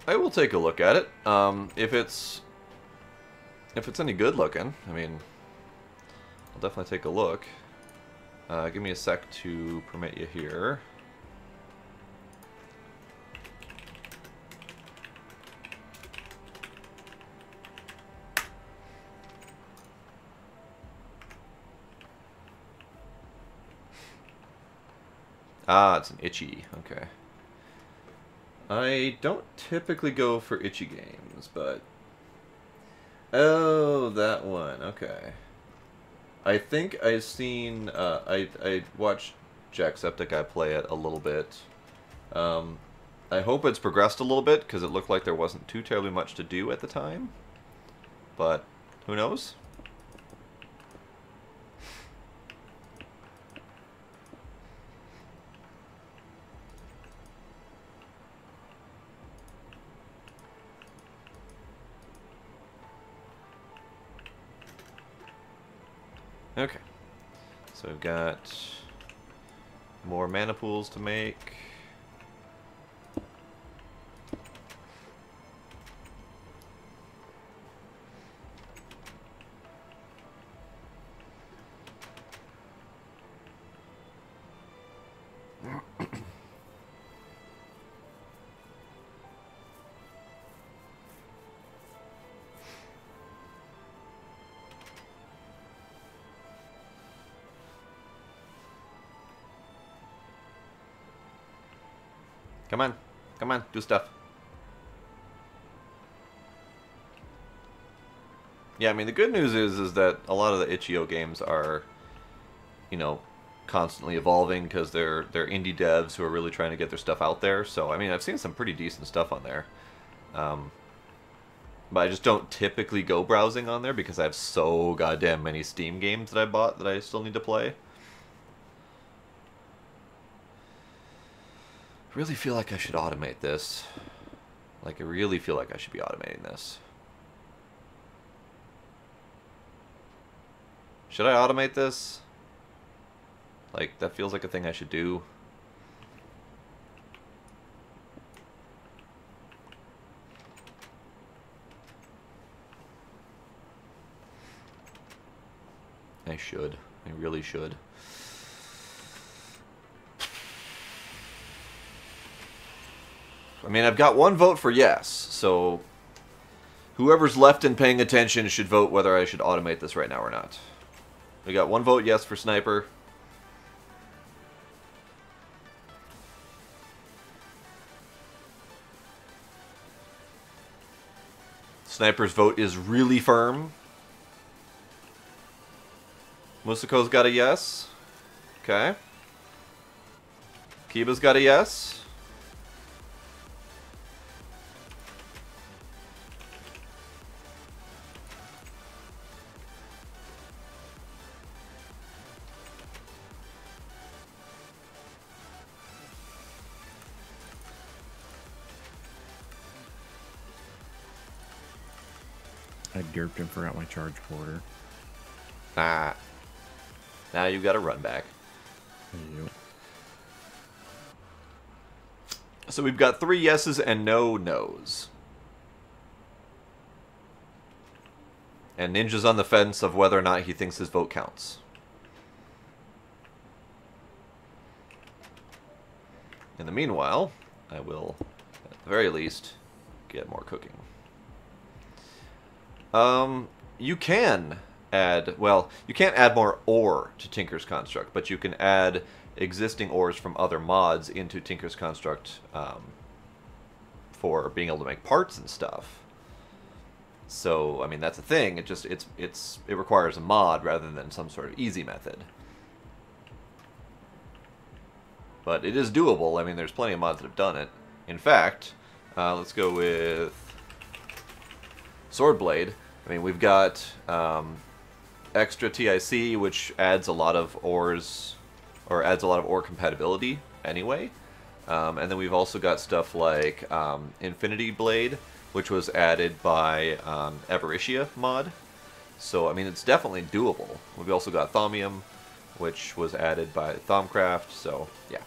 I will take a look at it. If it's any good looking, I mean, I'll definitely take a look. Give me a sec to permit you here. Ah, it's an itchy. Okay. I don't typically go for itchy games, but... Oh, that one. Okay. I think I've seen... I watched Jacksepticeye play it a little bit. I hope it's progressed a little bit, because it looked like there wasn't too terribly much to do at the time. But, who knows? Okay, so we've got more mana pools to make. Come on. Come on, do stuff. Yeah, I mean, the good news is that a lot of the itch.io games are, you know, constantly evolving because they're indie devs who are really trying to get their stuff out there. So, I mean, I've seen some pretty decent stuff on there. But I just don't typically go browsing on there because I have so goddamn many Steam games that I bought that I still need to play. I really feel like I should automate this. Like, I really feel like I should be automating this. Should I automate this? Like, that feels like a thing I should do. I should. I really should. I mean, I've got one vote for yes, so whoever's left and paying attention should vote whether I should automate this right now or not. We got one vote yes for Sniper. Sniper's vote is really firm. Musako's got a yes. Okay. Kiba's got a yes. I derped and forgot my charge quarter. Ah. Now you've got to run back. Yep. So we've got 3 yeses and no nos. And Ninja's on the fence of whether or not he thinks his vote counts. In the meanwhile, I will, at the very least, get more cooking. You can add, well, you can't add more ore to Tinker's Construct, but you can add existing ores from other mods into Tinker's Construct for being able to make parts and stuff. So, I mean, that's a thing. It just it requires a mod rather than some sort of easy method. But it is doable. I mean, there's plenty of mods that have done it. In fact, let's go with Swordblade. I mean, we've got extra TIC, which adds a lot of ores, or adds a lot of ore compatibility anyway. And then we've also got stuff like Infinity Blade, which was added by Everitia mod. So, I mean, it's definitely doable. We've also got Thaumium, which was added by Thaumcraft, so, yeah.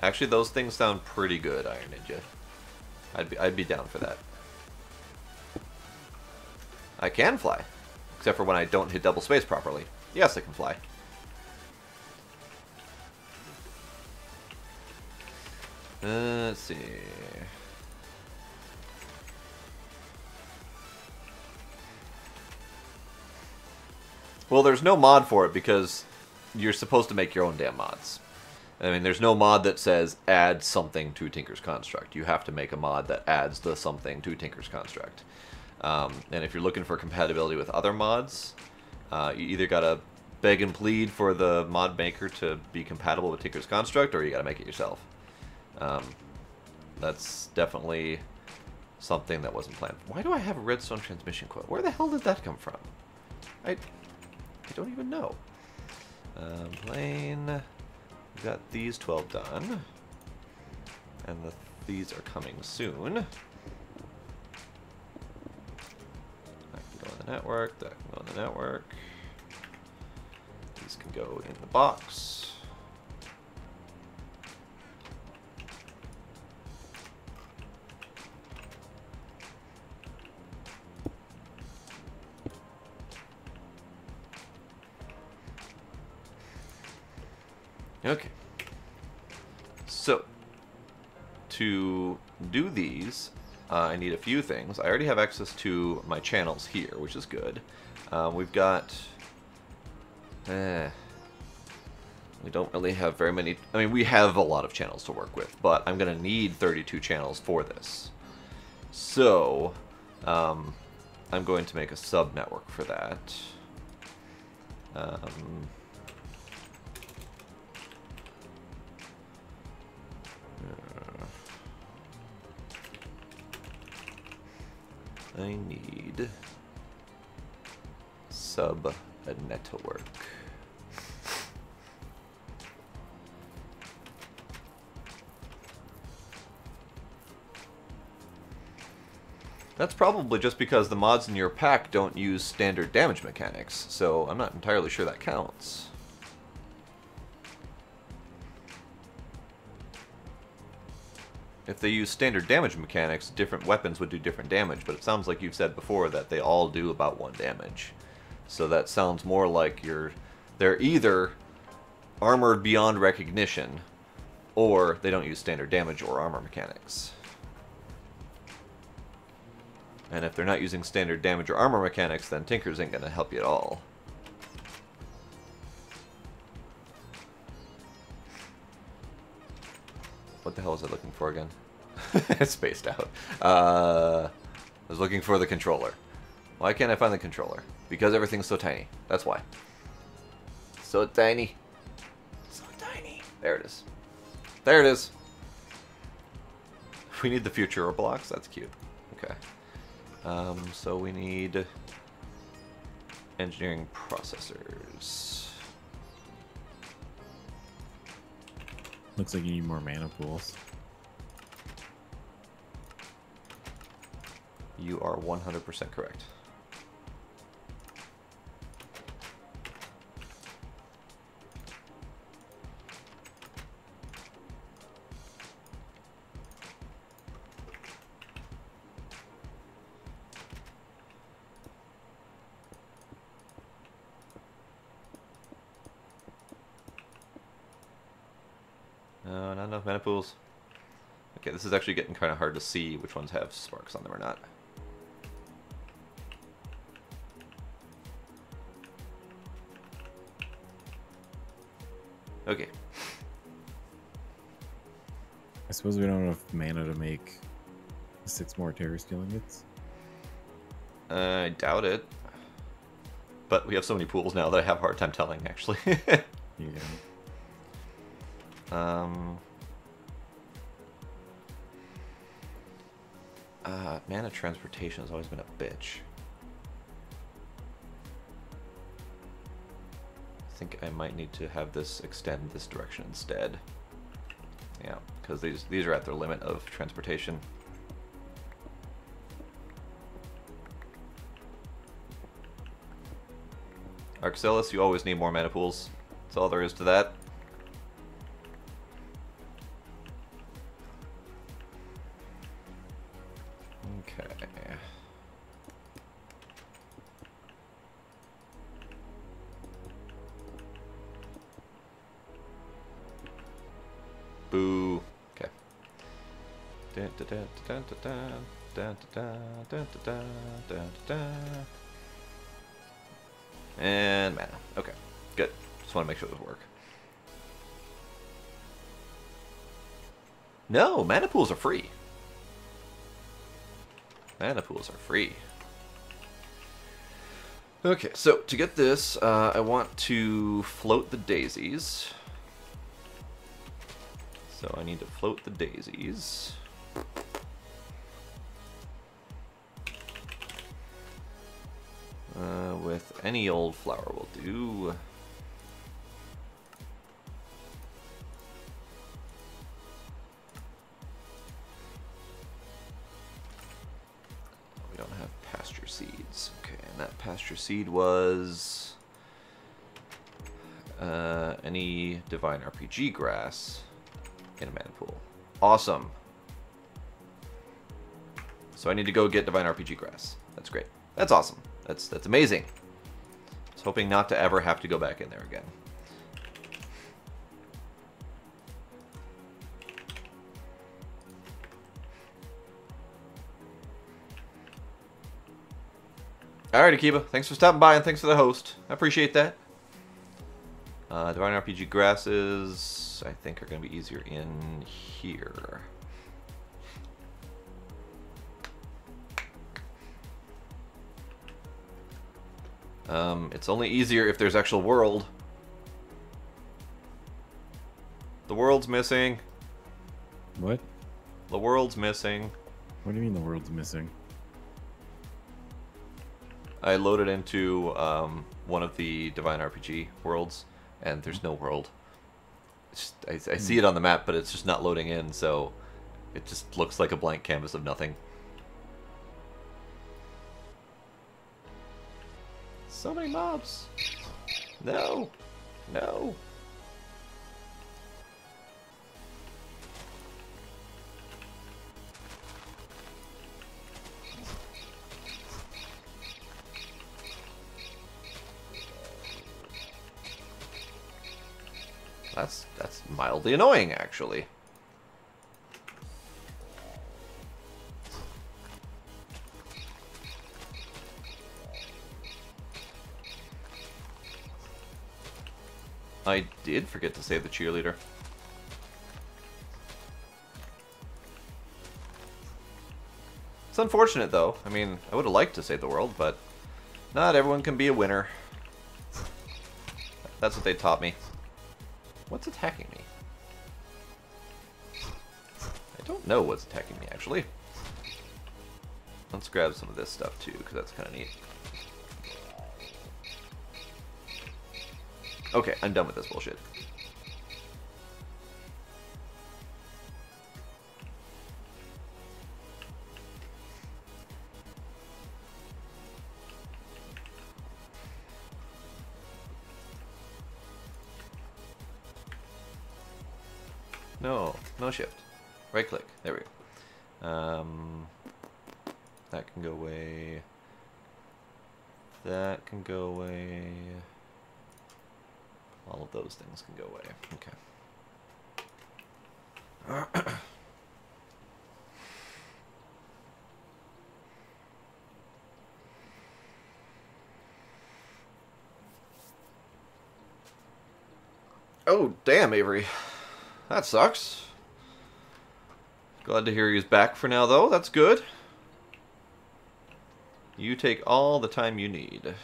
Actually, those things sound pretty good, Iron Ninja. I'd be down for that. I can fly, except for when I don't hit double space properly. Yes, I can fly. Let's see. Well, there's no mod for it because you're supposed to make your own damn mods. I mean, there's no mod that says add something to Tinker's Construct. You have to make a mod that adds the something to Tinker's Construct. And if you're looking for compatibility with other mods, you either gotta beg and plead for the mod maker to be compatible with Tinker's Construct, or you gotta make it yourself. That's definitely something that wasn't planned. Why do I have a redstone transmission coil? Where the hell did that come from? I don't even know. Plane. We've got these 12 done. And these are coming soon. That can go on the network. That can go on the network. These can go in the box. Okay, so to do these, I need a few things. I already have access to my channels here, which is good. We've got, we don't really have very many, I mean, we have a lot of channels to work with, but I'm going to need 32 channels for this. So, I'm going to make a sub-network for that. I need sub-network. That's probably just because the mods in your pack don't use standard damage mechanics, so I'm not entirely sure that counts. if they use standard damage mechanics, different weapons would do different damage, but it sounds like you've said before that they all do about 1 damage. So that sounds more like they're either armored beyond recognition, or they don't use standard damage or armor mechanics. And if they're not using standard damage or armor mechanics, then Tinkers ain't going to help you at all. What the hell was I looking for again? It's spaced out. I was looking for the controller. Why can't I find the controller? Because everything's so tiny. That's why. So tiny. So tiny. There it is. There it is. We need the Futura blocks. That's cute. Okay. So we need engineering processors. Looks like you need more mana pools. You are 100% correct. No, not enough mana pools. Okay, this is actually getting kind of hard to see which ones have sparks on them or not. Okay. I suppose we don't have enough mana to make 6 more Terror Steel ingots. I doubt it. But we have so many pools now that I have a hard time telling, actually. Yeah. Mana transportation has always been a bitch. I think I might need to have this extend this direction instead. Yeah, because these are at their limit of transportation. Arxelis, you always need more mana pools. That's all there is to that. Okay. Boo. Okay. And mana. Okay. Good. Just want to make sure those work. No, mana pools are free. Mana pools are free. Okay, so to get this, I want to float the daisies. So I need to float the daisies. With any old flower will do. We don't have pasture seeds. Okay, and that pasture seed was any divine RPG grass in a mana pool. Awesome. So I need to go get divine RPG grass. That's great. That's awesome. That's amazing. I was hoping not to ever have to go back in there again. Alright, Akiba. Thanks for stopping by and thanks for the host. I appreciate that. Divine RPG grasses, I think, are going to be easier in here. It's only easier if there's actual world. The world's missing. What? The world's missing. What do you mean the world's missing? I loaded into one of the Divine RPG worlds, and there's no world. It's just, I see it on the map, but it's just not loading in, so it just looks like a blank canvas of nothing. So many mobs. No. No. that's mildly annoying, actually. I did forget to save the cheerleader. It's unfortunate, though. I mean, I would have liked to save the world, but not everyone can be a winner. That's what they taught me. What's attacking me? I don't know what's attacking me, actually. Let's grab some of this stuff, too, because that's kind of neat. Okay, I'm done with this bullshit. No, no shift. Right click. There we go. That can go away. That can go away. All of those things can go away. Okay. Oh, damn, Avery. That sucks. Glad to hear he's back for now, though. That's good. You take all the time you need.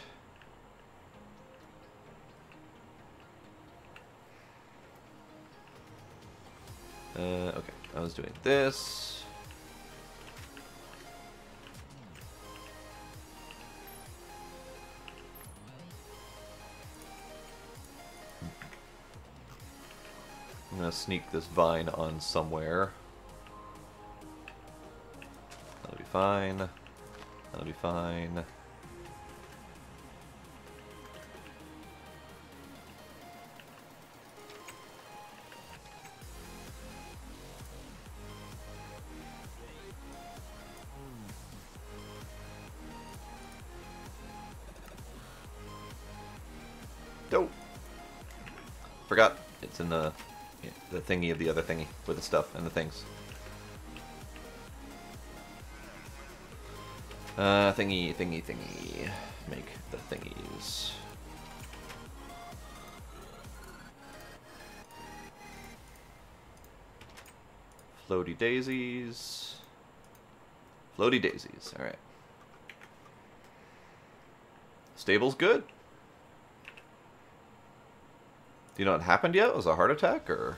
Okay, I was doing this. I'm gonna sneak this vine on somewhere. That'll be fine. That'll be fine. Dope. Forgot it's in the thingy of the other thingy with the stuff and the things. Thingy. Make the thingies. Floaty daisies. Floaty daisies. All right. Stable's good. Do you know what happened yet? Was it a heart attack or?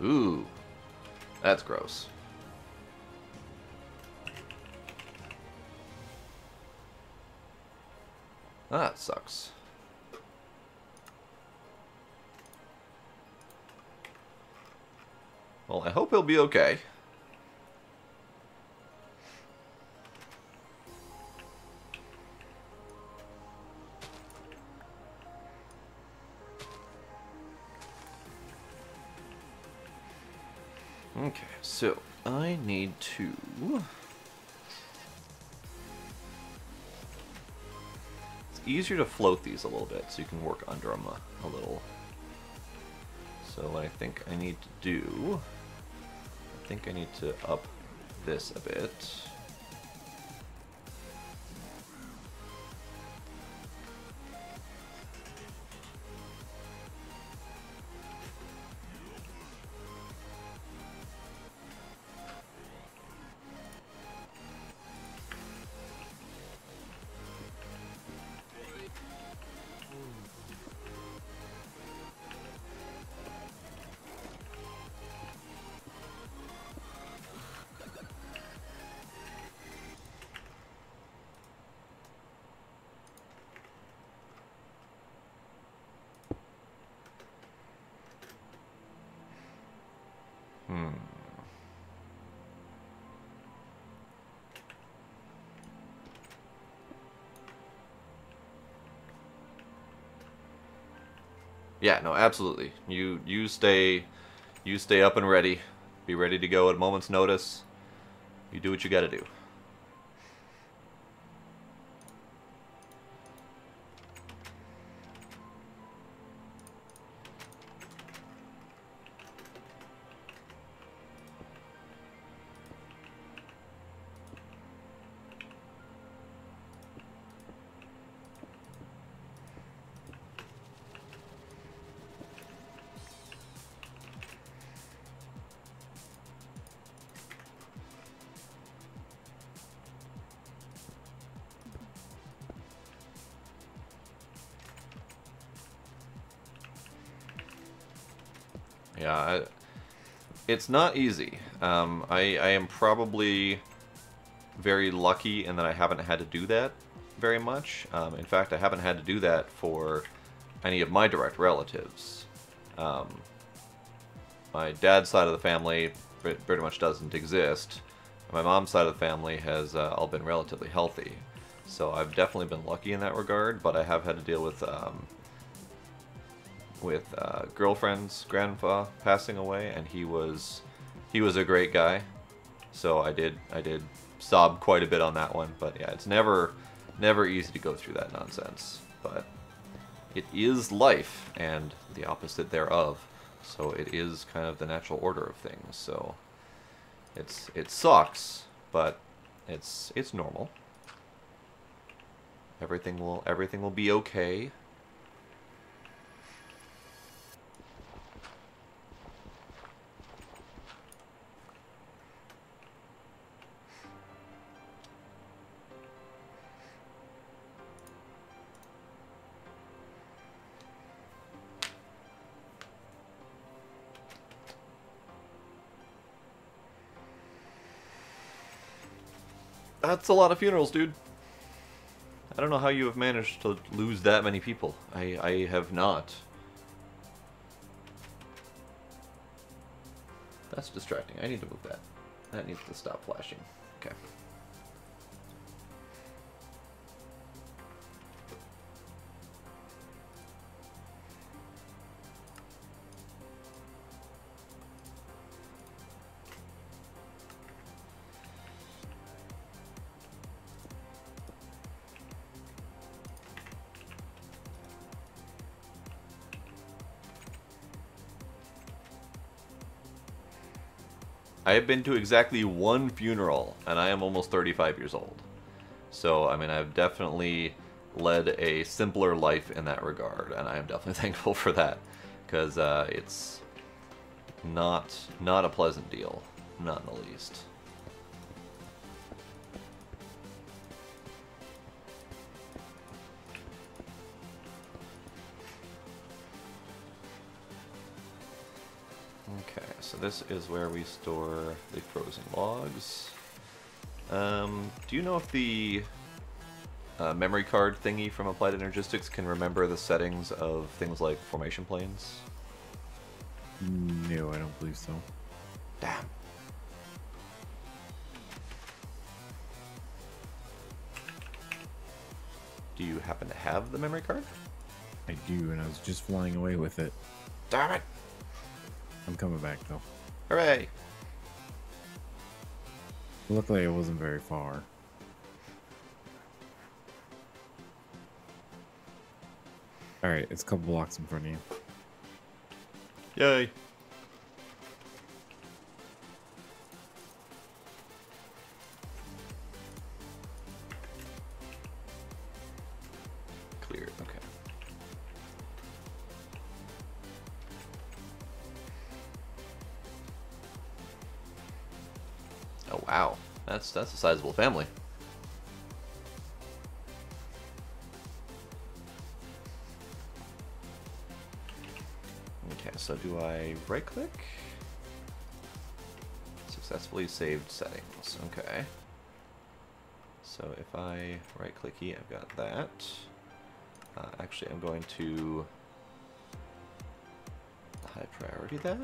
Ooh, that's gross. That sucks. Well, I hope he'll be okay. Okay, so I need to... It's easier to float these a little bit, so you can work under them a little. So what I think I need to do... I think I need to up this a bit. Yeah, no, absolutely. You stay up and ready. Be ready to go at a moment's notice. You do what you got to do. Yeah, it's not easy. I am probably very lucky in that I haven't had to do that very much. In fact, I haven't had to do that for any of my direct relatives. My dad's side of the family pretty much doesn't exist. My mom's side of the family has all been relatively healthy. So I've definitely been lucky in that regard, but I have had to deal with girlfriend's grandpa passing away, and he was a great guy. So I did sob quite a bit on that one, but yeah, it's never easy to go through that nonsense. But it is life and the opposite thereof. So it is kind of the natural order of things. So it sucks, but it's normal. Everything will be okay. That's a lot of funerals, dude. I don't know how you have managed to lose that many people. I have not. That's distracting. I need to move that. That needs to stop flashing. Okay. I have been to exactly one funeral, and I am almost 35 years old. So, I mean, I've definitely led a simpler life in that regard, and I am definitely thankful for that, because it's not a pleasant deal, not in the least. Okay, so this is where we store the frozen logs. Do you know if the memory card thingy from Applied Energistics can remember the settings of things like formation planes? No, I don't believe so. Damn. Do you happen to have the memory card? I do, and I was just flying away with it. Damn it! I'm coming back, though. Hooray! Luckily, I wasn't very far. Alright, it's a couple blocks in front of you. Yay! Clear, okay. Oh wow, that's a sizable family. Okay, so do I right click? Successfully saved settings. Okay. So if I right clicky, I've got that. Actually, I'm going to high priority that.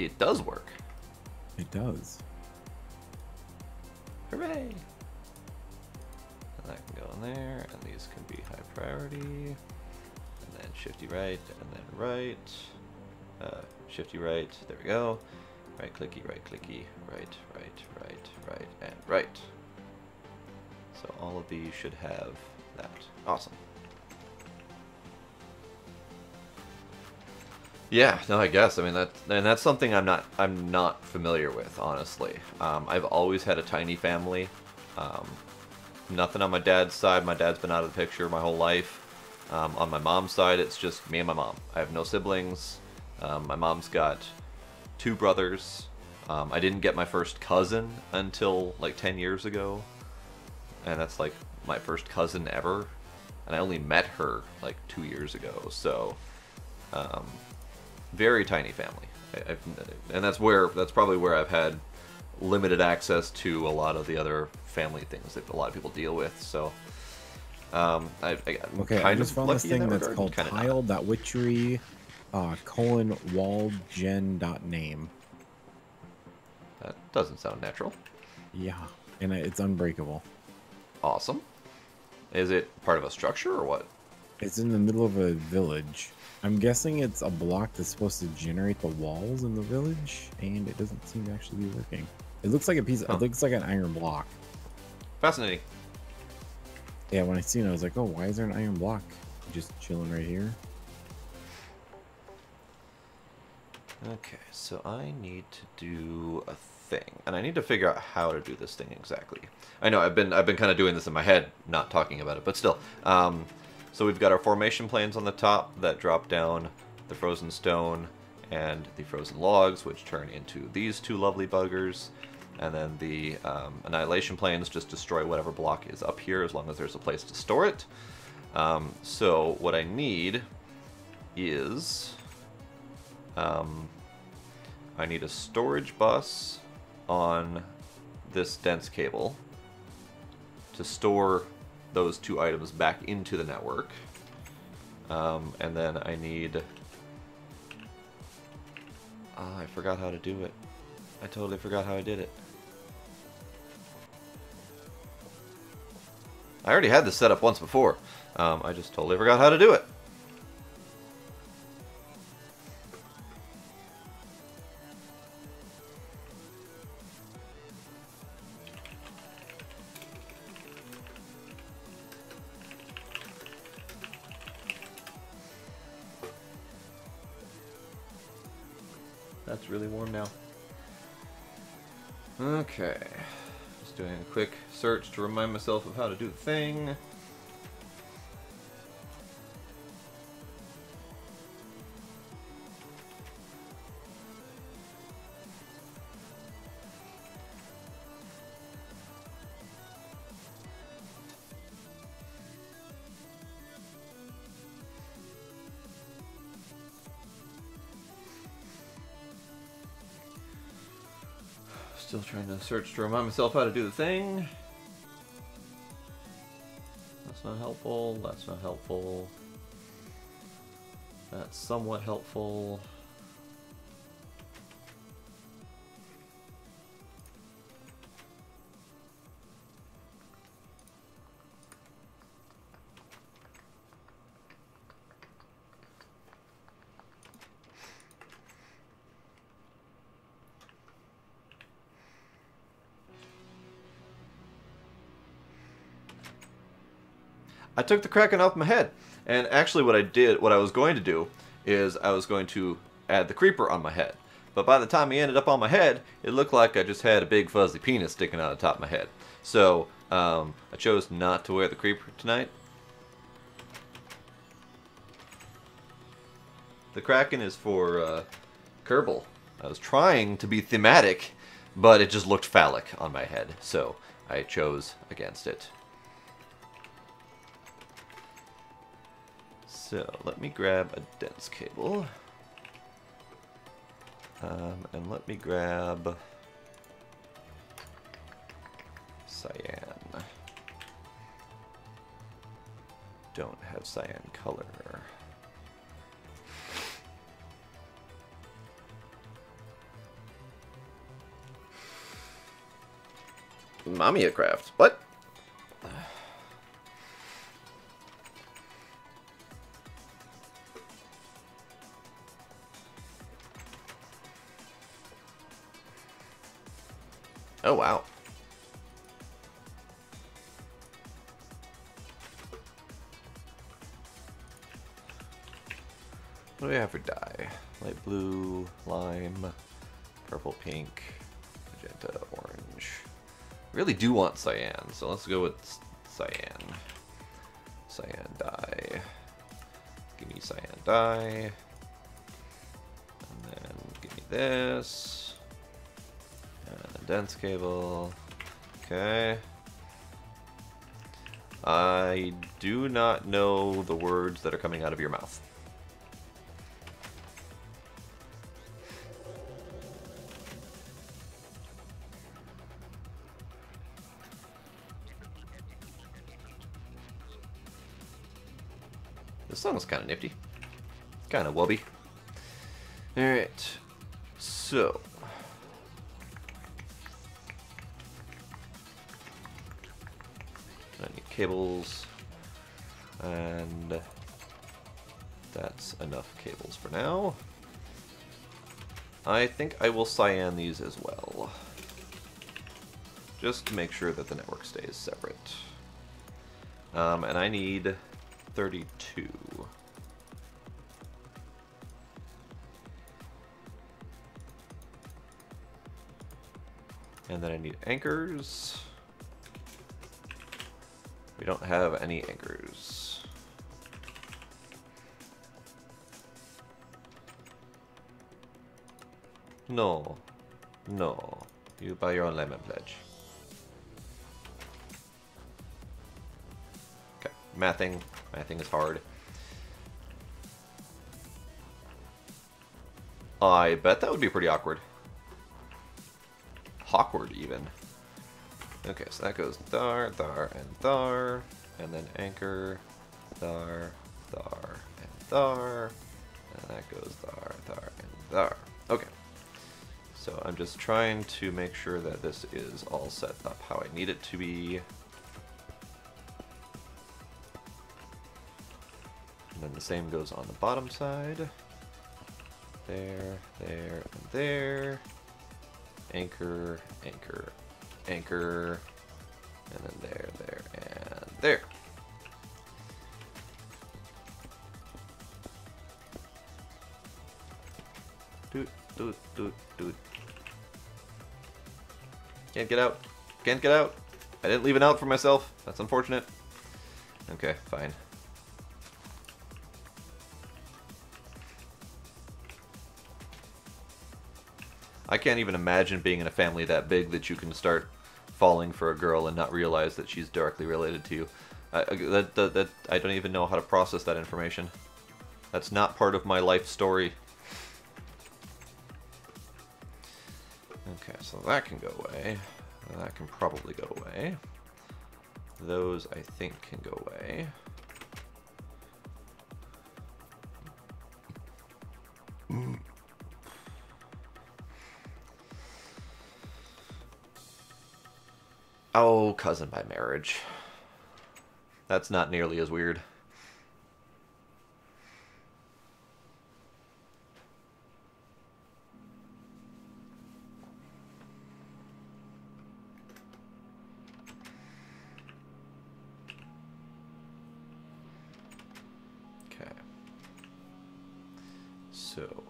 It does work. It does. Hooray! And that can go in there, and these can be high priority. And then shifty right, and then right. Shifty right, there we go. Right clicky, right, and right. So all of these should have that. Awesome. Yeah, no, I guess. I mean that's something I'm not familiar with, honestly. I've always had a tiny family. Nothing on my dad's side. My dad's been out of the picture my whole life. On my mom's side, it's just me and my mom. I have no siblings. My mom's got 2 brothers. I didn't get my first cousin until like 10 years ago, and that's like my first cousin ever. And I only met her like 2 years ago. So. Very tiny family, and that's probably where I've had limited access to a lot of the other family things that a lot of people deal with. So, I just found this thing that's called tile.witchery :waldgen.name. That doesn't sound natural. Yeah, and it's unbreakable. Awesome. Is it part of a structure or what? It's in the middle of a village. I'm guessing it's a block that's supposed to generate the walls in the village, and it doesn't seem to actually be working. It looks like a piece. It looks like an iron block. Fascinating. Yeah, when I seen it, I was like, "Oh, why is there an iron block just chilling right here?" Okay, so I need to do a thing, and I need to figure out how to do this thing exactly. I know I've been kind of doing this in my head, not talking about it, but still. So we've got our formation planes on the top that drop down the frozen stone and the frozen logs, which turn into these 2 lovely buggers. And then the annihilation planes just destroy whatever block is up here as long as there's a place to store it. So what I need is... I need a storage bus on this dense cable to store those 2 items back into the network. And then I need... Oh, I forgot how to do it. I totally forgot how I did it. I already had this set up once before. I just totally forgot how to do it. That's really warm now. Okay. Just doing a quick search to remind myself of how to do the thing. Still trying to search to remind myself how to do the thing. That's not helpful. That's not helpful. That's somewhat helpful. I took the Kraken off my head, and actually what I was going to do, is I was going to add the Creeper on my head. But by the time he ended up on my head, it looked like I just had a big fuzzy penis sticking out of the top of my head. So, I chose not to wear the Creeper tonight. The Kraken is for Kerbal. I was trying to be thematic, but it just looked phallic on my head, so I chose against it. So, let me grab a dense cable. And let me grab cyan. Don't have cyan color. Mamiya Craft. What? Oh, wow. What do we have for dye? Light blue, lime, purple, pink, magenta, orange. Really do want cyan, so let's go with cyan. Cyan dye. Give me cyan dye. And then give me this. And a dense cable. Okay. I do not know the words that are coming out of your mouth. This song is kind of nifty. Kind of wubby. Alright. So. I need cables. And that's enough cables for now. I think I will cyan these as well. Just to make sure that the network stays separate. And I need 32. And then I need anchors. We don't have any anchors. No. No. You buy your own lemon pledge. Okay. Mathing. Mathing is hard. I bet that would be pretty awkward. Awkward, even. Okay, so that goes thar, thar, and thar. And then anchor, thar, thar, and thar. And that goes thar, thar, and thar. Okay. So I'm just trying to make sure that this is all set up how I need it to be. And then the same goes on the bottom side. There, there, and there. Anchor, anchor, anchor. And then there, there, and there. Doot, doot, doot, doot. Can't get out. Can't get out. I didn't leave an out for myself. That's unfortunate. Okay, fine. I can't even imagine being in a family that big that you can start falling for a girl and not realize that she's directly related to you. I don't even know how to process that information. That's not part of my life story. Okay, so that can go away. That can probably go away. Those, I think, can go away. Oh, cousin by marriage. That's not nearly as weird. Okay. So,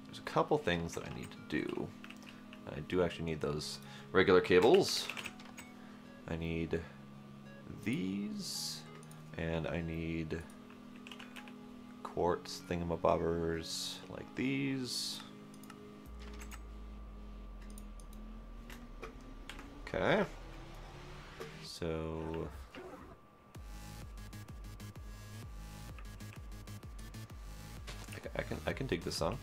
there's a couple things that I need to do. I do actually need those regular cables. I need these, and I need quartz thingamabobbers like these. Okay. So I can take this on.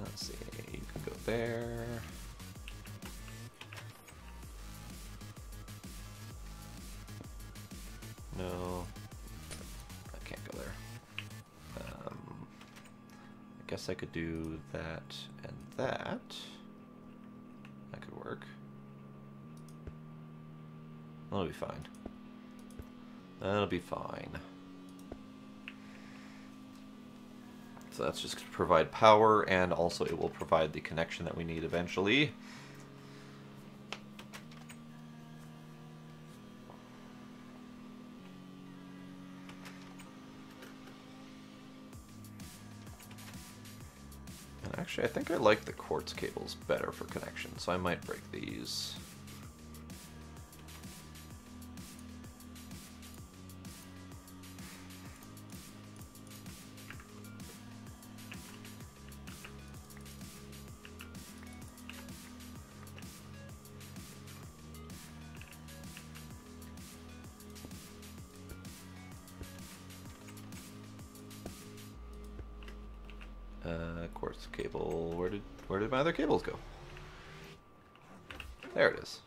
Let's see, you can go there. No, guess I could do that and that. That could work. That'll be fine. That'll be fine. So that's just to provide power, and also it will provide the connection that we need eventually. And actually, I think I like the quartz cables better for connection, so I might break these. Quartz cable. Where did my other cables go? There it is.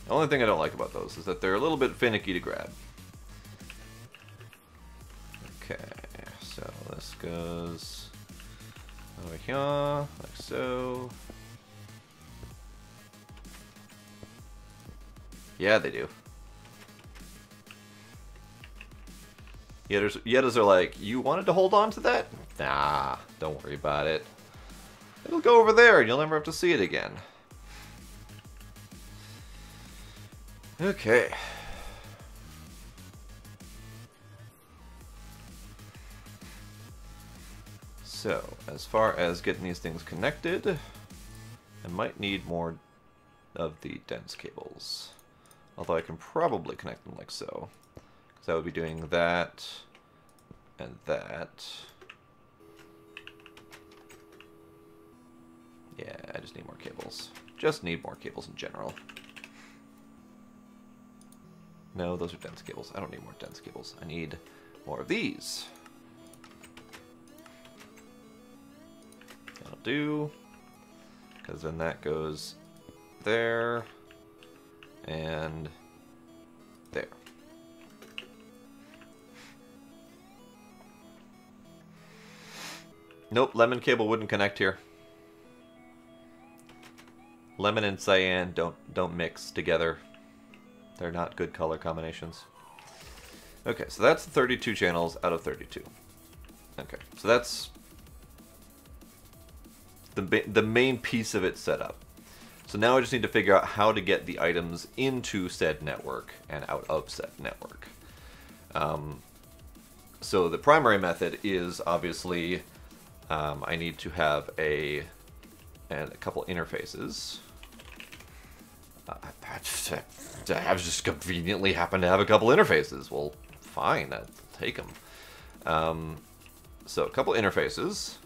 The only thing I don't like about those is that they're a little bit finicky to grab. Okay, so this goes over here, like so. Yeah, they do. Yetas are like, you wanted to hold on to that? Nah, don't worry about it. It'll go over there and you'll never have to see it again. Okay. So, as far as getting these things connected, I might need more of the dense cables. Although I can probably connect them like so. Because I would be doing that and that. Yeah, I just need more cables. Just need more cables in general. No, those are dense cables. I don't need more dense cables. I need more of these. That'll do. Because then that goes there. And there. Nope, lemon cable wouldn't connect here. Lemon and cyan don't mix together. They're not good color combinations. Okay, so that's 32 channels out of 32. Okay, so that's the main piece of it set up. So now I just need to figure out how to get the items into said network and out of said network. So the primary method is obviously I need to have a couple interfaces. I just conveniently happen to have a couple interfaces. Well, fine, I'll take them. So a couple interfaces,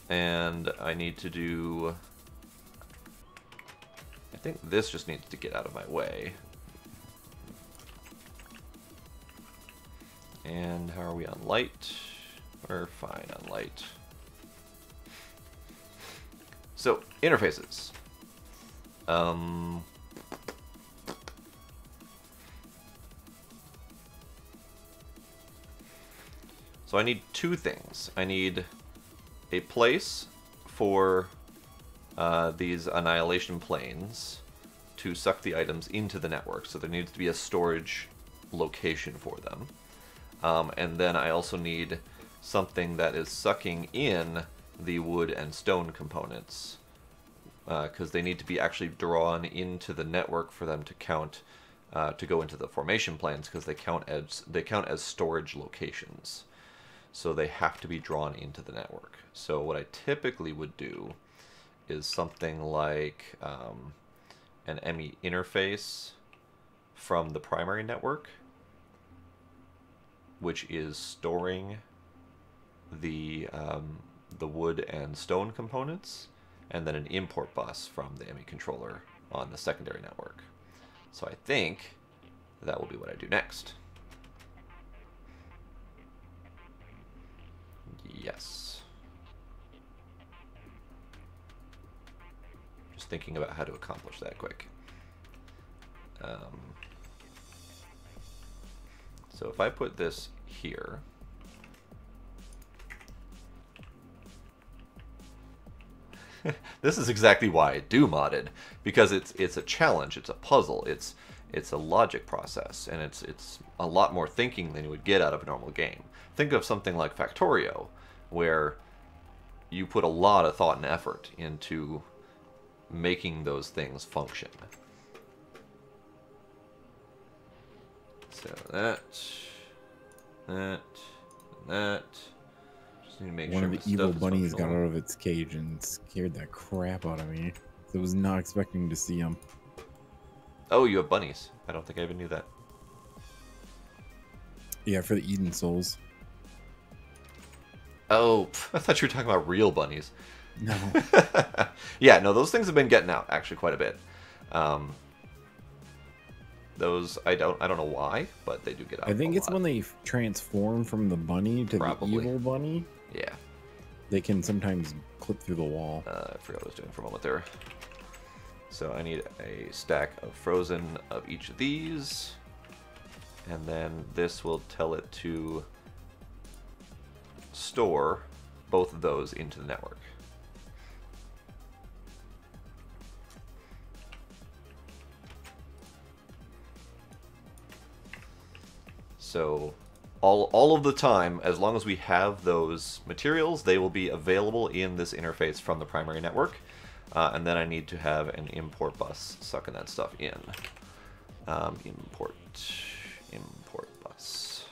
and I need to do. I think this just needs to get out of my way. And how are we on light? We're fine on light. So, interfaces. So I need two things. I need a place for these annihilation planes to suck the items into the network. So there needs to be a storage location for them. And then I also need something that is sucking in the wood and stone components, because they need to be actually drawn into the network for them to count, to go into the formation plans, because they count as storage locations. So they have to be drawn into the network. So what I typically would do is something like an ME interface from the primary network, which is storing the wood and stone components, and then an import bus from the ME controller on the secondary network. So I think that will be what I do next. Yes. Just thinking about how to accomplish that quick. So if I put this here, this is exactly why I do modded, because it's a challenge, it's a puzzle, it's a logic process, and it's a lot more thinking than you would get out of a normal game. Think of something like Factorio, where you put a lot of thought and effort into making those things function. So that. Just need to make One sure of the evil bunnies got out of its cage and scared the crap out of me. I was not expecting to see him. Oh, you have bunnies. I don't think I even knew that. Yeah, for the Eden Souls. Oh, I thought you were talking about real bunnies. No. Yeah, no, those things have been getting out actually quite a bit. Those I don't know why, but they do get out. I think it's when they transform from the bunny to the evil bunny. Yeah. They can sometimes clip through the wall. I forgot what I was doing for a moment there. So I need a stack of frozen of each of these, and then this will tell it to store both of those into the network. So all of the time, as long as we have those materials, they will be available in this interface from the primary network. And then I need to have an import bus sucking that stuff in. Import bus.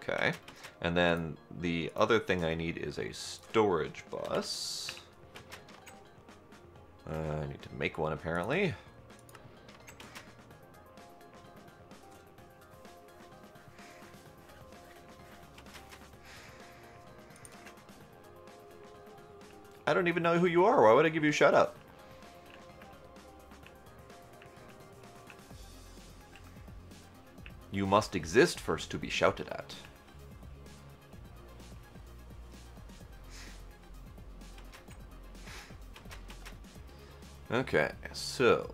Okay. And then the other thing I need is a storage bus. I need to make one apparently. I don't even know who you are. Why would I give you a shout out? You must exist first to be shouted at. Okay, so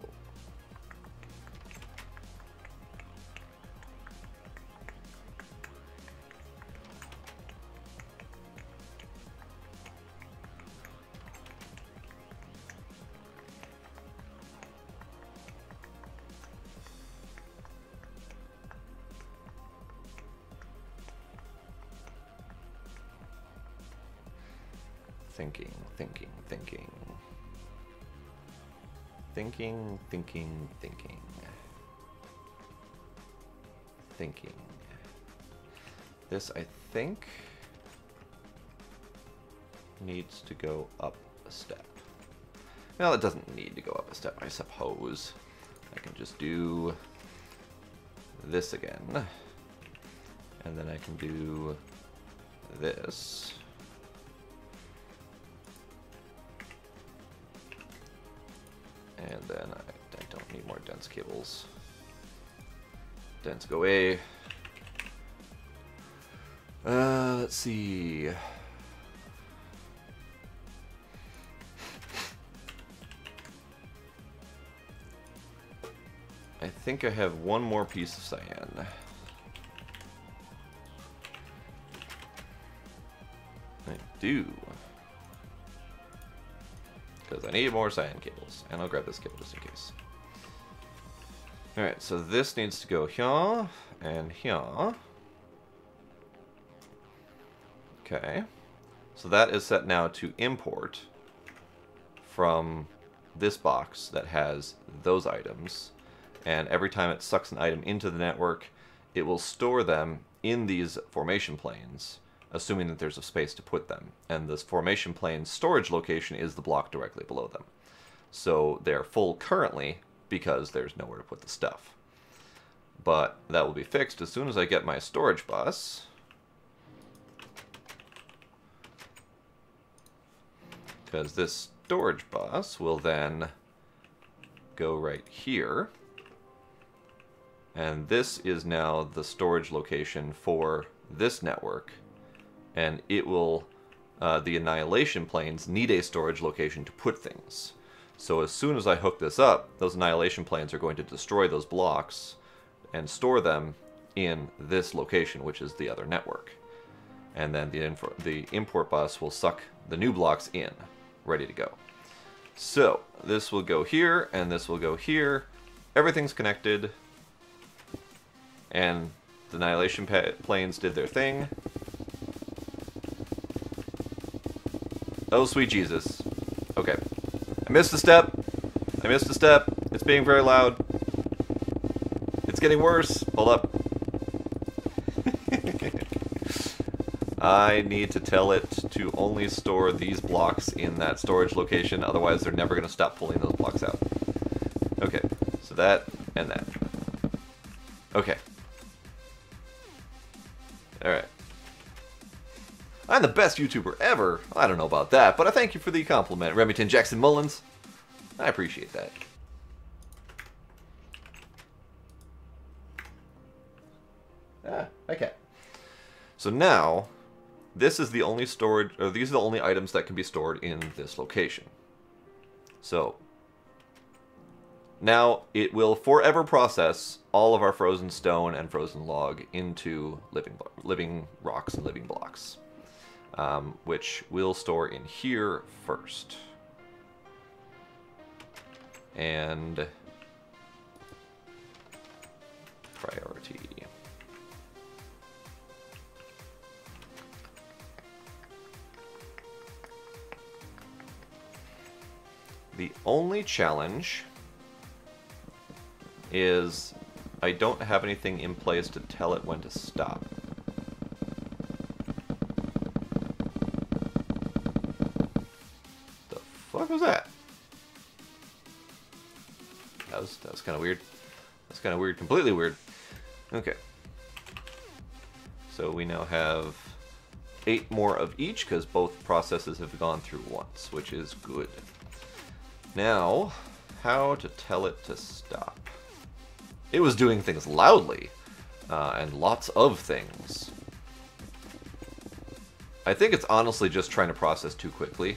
thinking. This, I think, needs to go up a step. Well, it doesn't need to go up a step, I suppose. I can just do this again. And then I can do this. And then I don't need more dense cables. Dense go away. Let's see. I think I have one more piece of cyan. I do. Because I need more cyan cables. And I'll grab this cable just in case. Alright, so this needs to go here and here. Okay. So that is set now to import from this box that has those items. And every time it sucks an item into the network, it will store them in these formation planes, assuming that there's a space to put them. And this formation plane storage location is the block directly below them. So they're full currently because there's nowhere to put the stuff. But that will be fixed as soon as I get my storage bus. Because this storage bus will then go right here. And this is now the storage location for this network, and it will, the Annihilation Planes need a storage location to put things. So as soon as I hook this up, those Annihilation Planes are going to destroy those blocks and store them in this location, which is the other network. And then the import bus will suck the new blocks in, ready to go. So this will go here, and this will go here. Everything's connected, and the Annihilation Planes did their thing. Oh, sweet Jesus. Okay. I missed a step. I missed a step. It's being very loud. It's getting worse. Hold up. I need to tell it to only store these blocks in that storage location, otherwise they're never going to stop pulling those blocks out. Okay, so that and that. Okay. Alright. I'm the best YouTuber ever. I don't know about that, but I thank you for the compliment, Remington Jackson Mullins. I appreciate that. Okay. So now, this is the only storage, or these are the only items that can be stored in this location. So, now it will forever process all of our frozen stone and frozen log into living rocks and living blocks, which we'll store in here first. And priority. The only challenge is I don't have anything in place to tell it when to stop. The fuck was that? That was kind of weird. That's kind of weird, completely weird. Okay. So we now have 8 more of each because both processes have gone through once, which is good. Now, how to tell it to stop. It was doing things loudly, and lots of things. I think it's honestly just trying to process too quickly,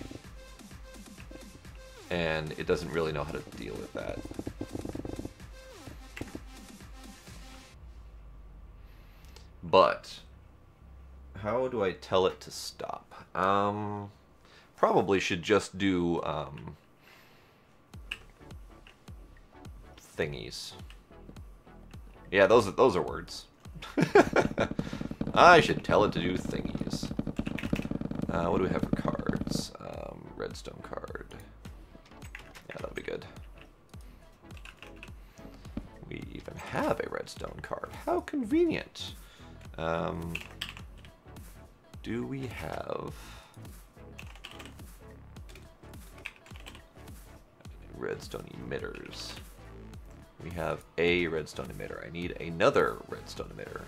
and it doesn't really know how to deal with that. But, how do I tell it to stop? Probably should just do, thingies. Yeah, those are words. I should tell it to do thingies. What do we have for cards? Redstone card. Yeah, that'll be good. We even have a redstone card. How convenient. Do we have redstone emitters? We have a redstone emitter. I need another redstone emitter.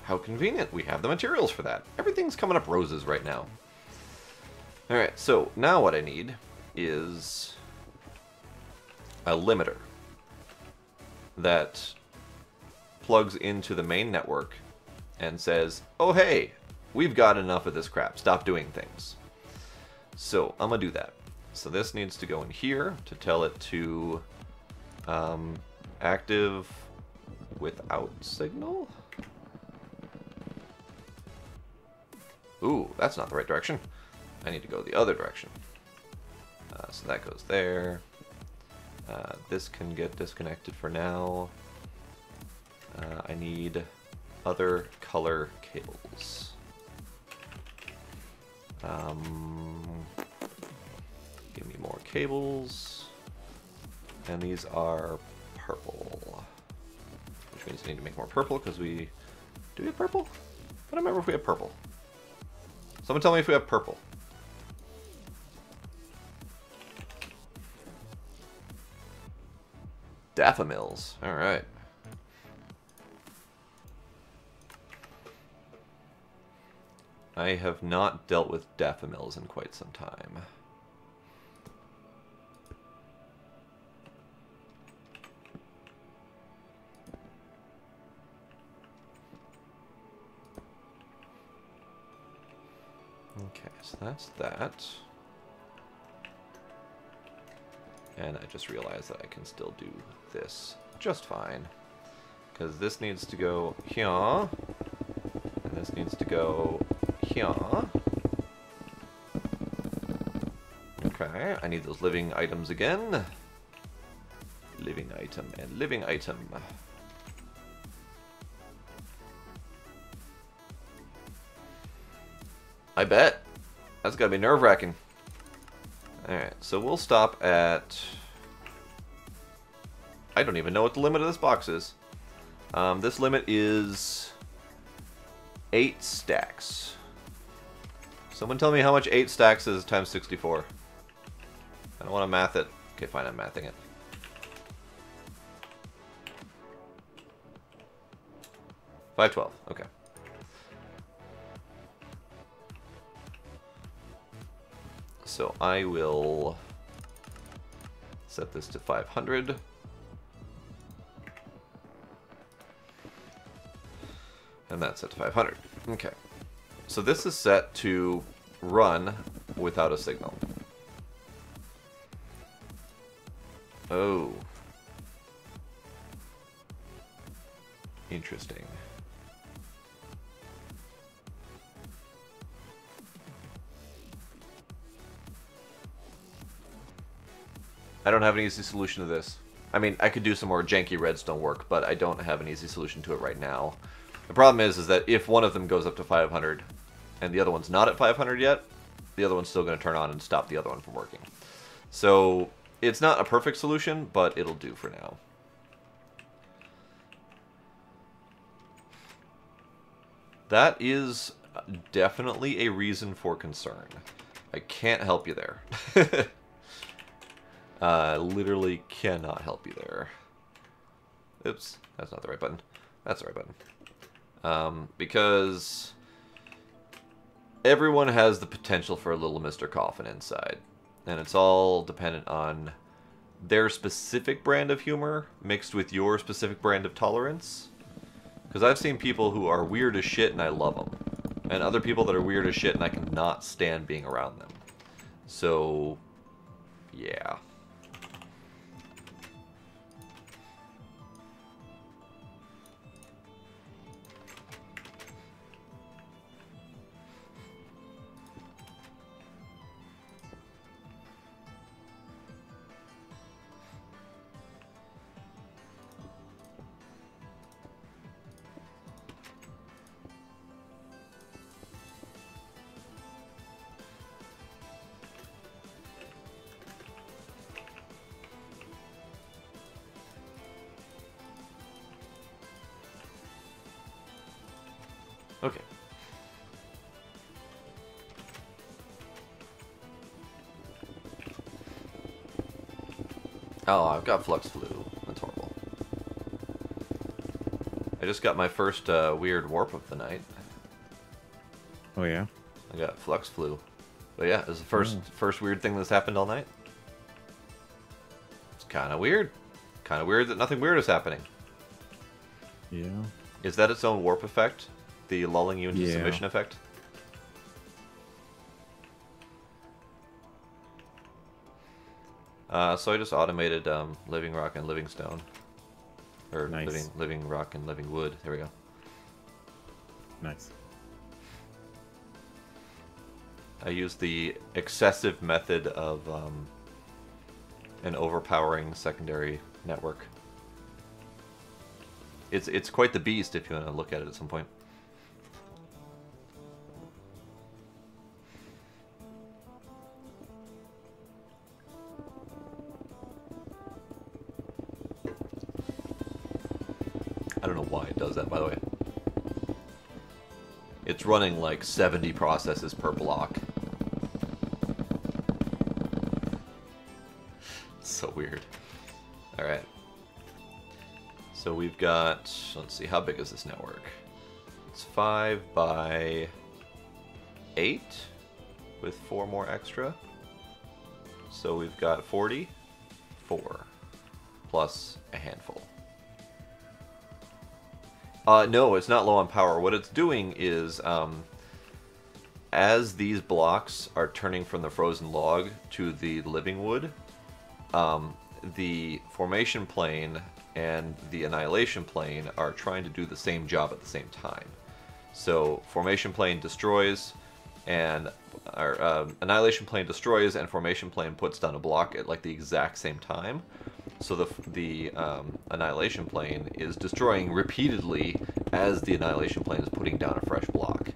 How convenient. We have the materials for that. Everything's coming up roses right now. Alright, so now what I need is a limiter that plugs into the main network and says, oh hey, we've got enough of this crap. Stop doing things. So I'm going to do that. So this needs to go in here to tell it to active without signal. Ooh, that's not the right direction. I need to go the other direction. So that goes there. This can get disconnected for now. I need other color cables. Give me more cables. And these are purple. Which means I need to make more purple because we... Do we have purple? I don't remember if we have purple. Someone tell me if we have purple. Daffamills. Alright. I have not dealt with daffamills in quite some time. Okay, so that's that. And I just realized that I can still do this just fine. Because this needs to go here. And this needs to go here. Okay, I need those living items again. Living item and living item. I bet. That's gotta be nerve-wracking. Alright, so we'll stop at... I don't even know what the limit of this box is. This limit is 8 stacks. Someone tell me how much 8 stacks is times 64. I don't want to math it. Okay, fine, I'm mathing it. $512, okay. So I will set this to 500. And that's set to 500. Okay. So this is set to run without a signal. Oh. Interesting. I don't have an easy solution to this. I mean, I could do some more janky redstone work, but I don't have an easy solution to it right now. The problem is that if one of them goes up to 500 and the other one's not at 500 yet, the other one's still going to turn on and stop the other one from working. So it's not a perfect solution, but it'll do for now. That is definitely a reason for concern. I can't help you there. Literally cannot help you there. Oops, that's not the right button. That's the right button. Because everyone has the potential for a little Mr. Coffin inside. And it's all dependent on their specific brand of humor mixed with your specific brand of tolerance. Because I've seen people who are weird as shit and I love them. And other people that are weird as shit and I cannot stand being around them. So, yeah. Okay. Oh, I've got Flux Flu. That's horrible. I just got my first weird warp of the night. Oh, yeah? I got Flux Flu. But yeah, it was the first weird thing that's happened all night. It's kind of weird. Kind of weird that nothing weird is happening. Yeah. Is that its own warp effect? The lulling you into submission effect? So I just automated Living Rock and Living Stone. Or nice. living Rock and Living Wood. There we go. Nice. I used the excessive method of an overpowering secondary network. It's quite the beast if you want to look at it at some point. I don't know why it does that, by the way. It's running like 70 processes per block. So weird. Alright. So we've got, let's see, how big is this network? It's 5 by 8 with 4 more extra. So we've got 44 plus a handful. No, it's not low on power. What it's doing is as these blocks are turning from the frozen log to the living wood, the formation plane and the annihilation plane are trying to do the same job at the same time. So formation plane destroys, and annihilation plane destroys, and formation plane puts down a block at like the exact same time. So the annihilation plane is destroying repeatedly as the annihilation plane is putting down a fresh block.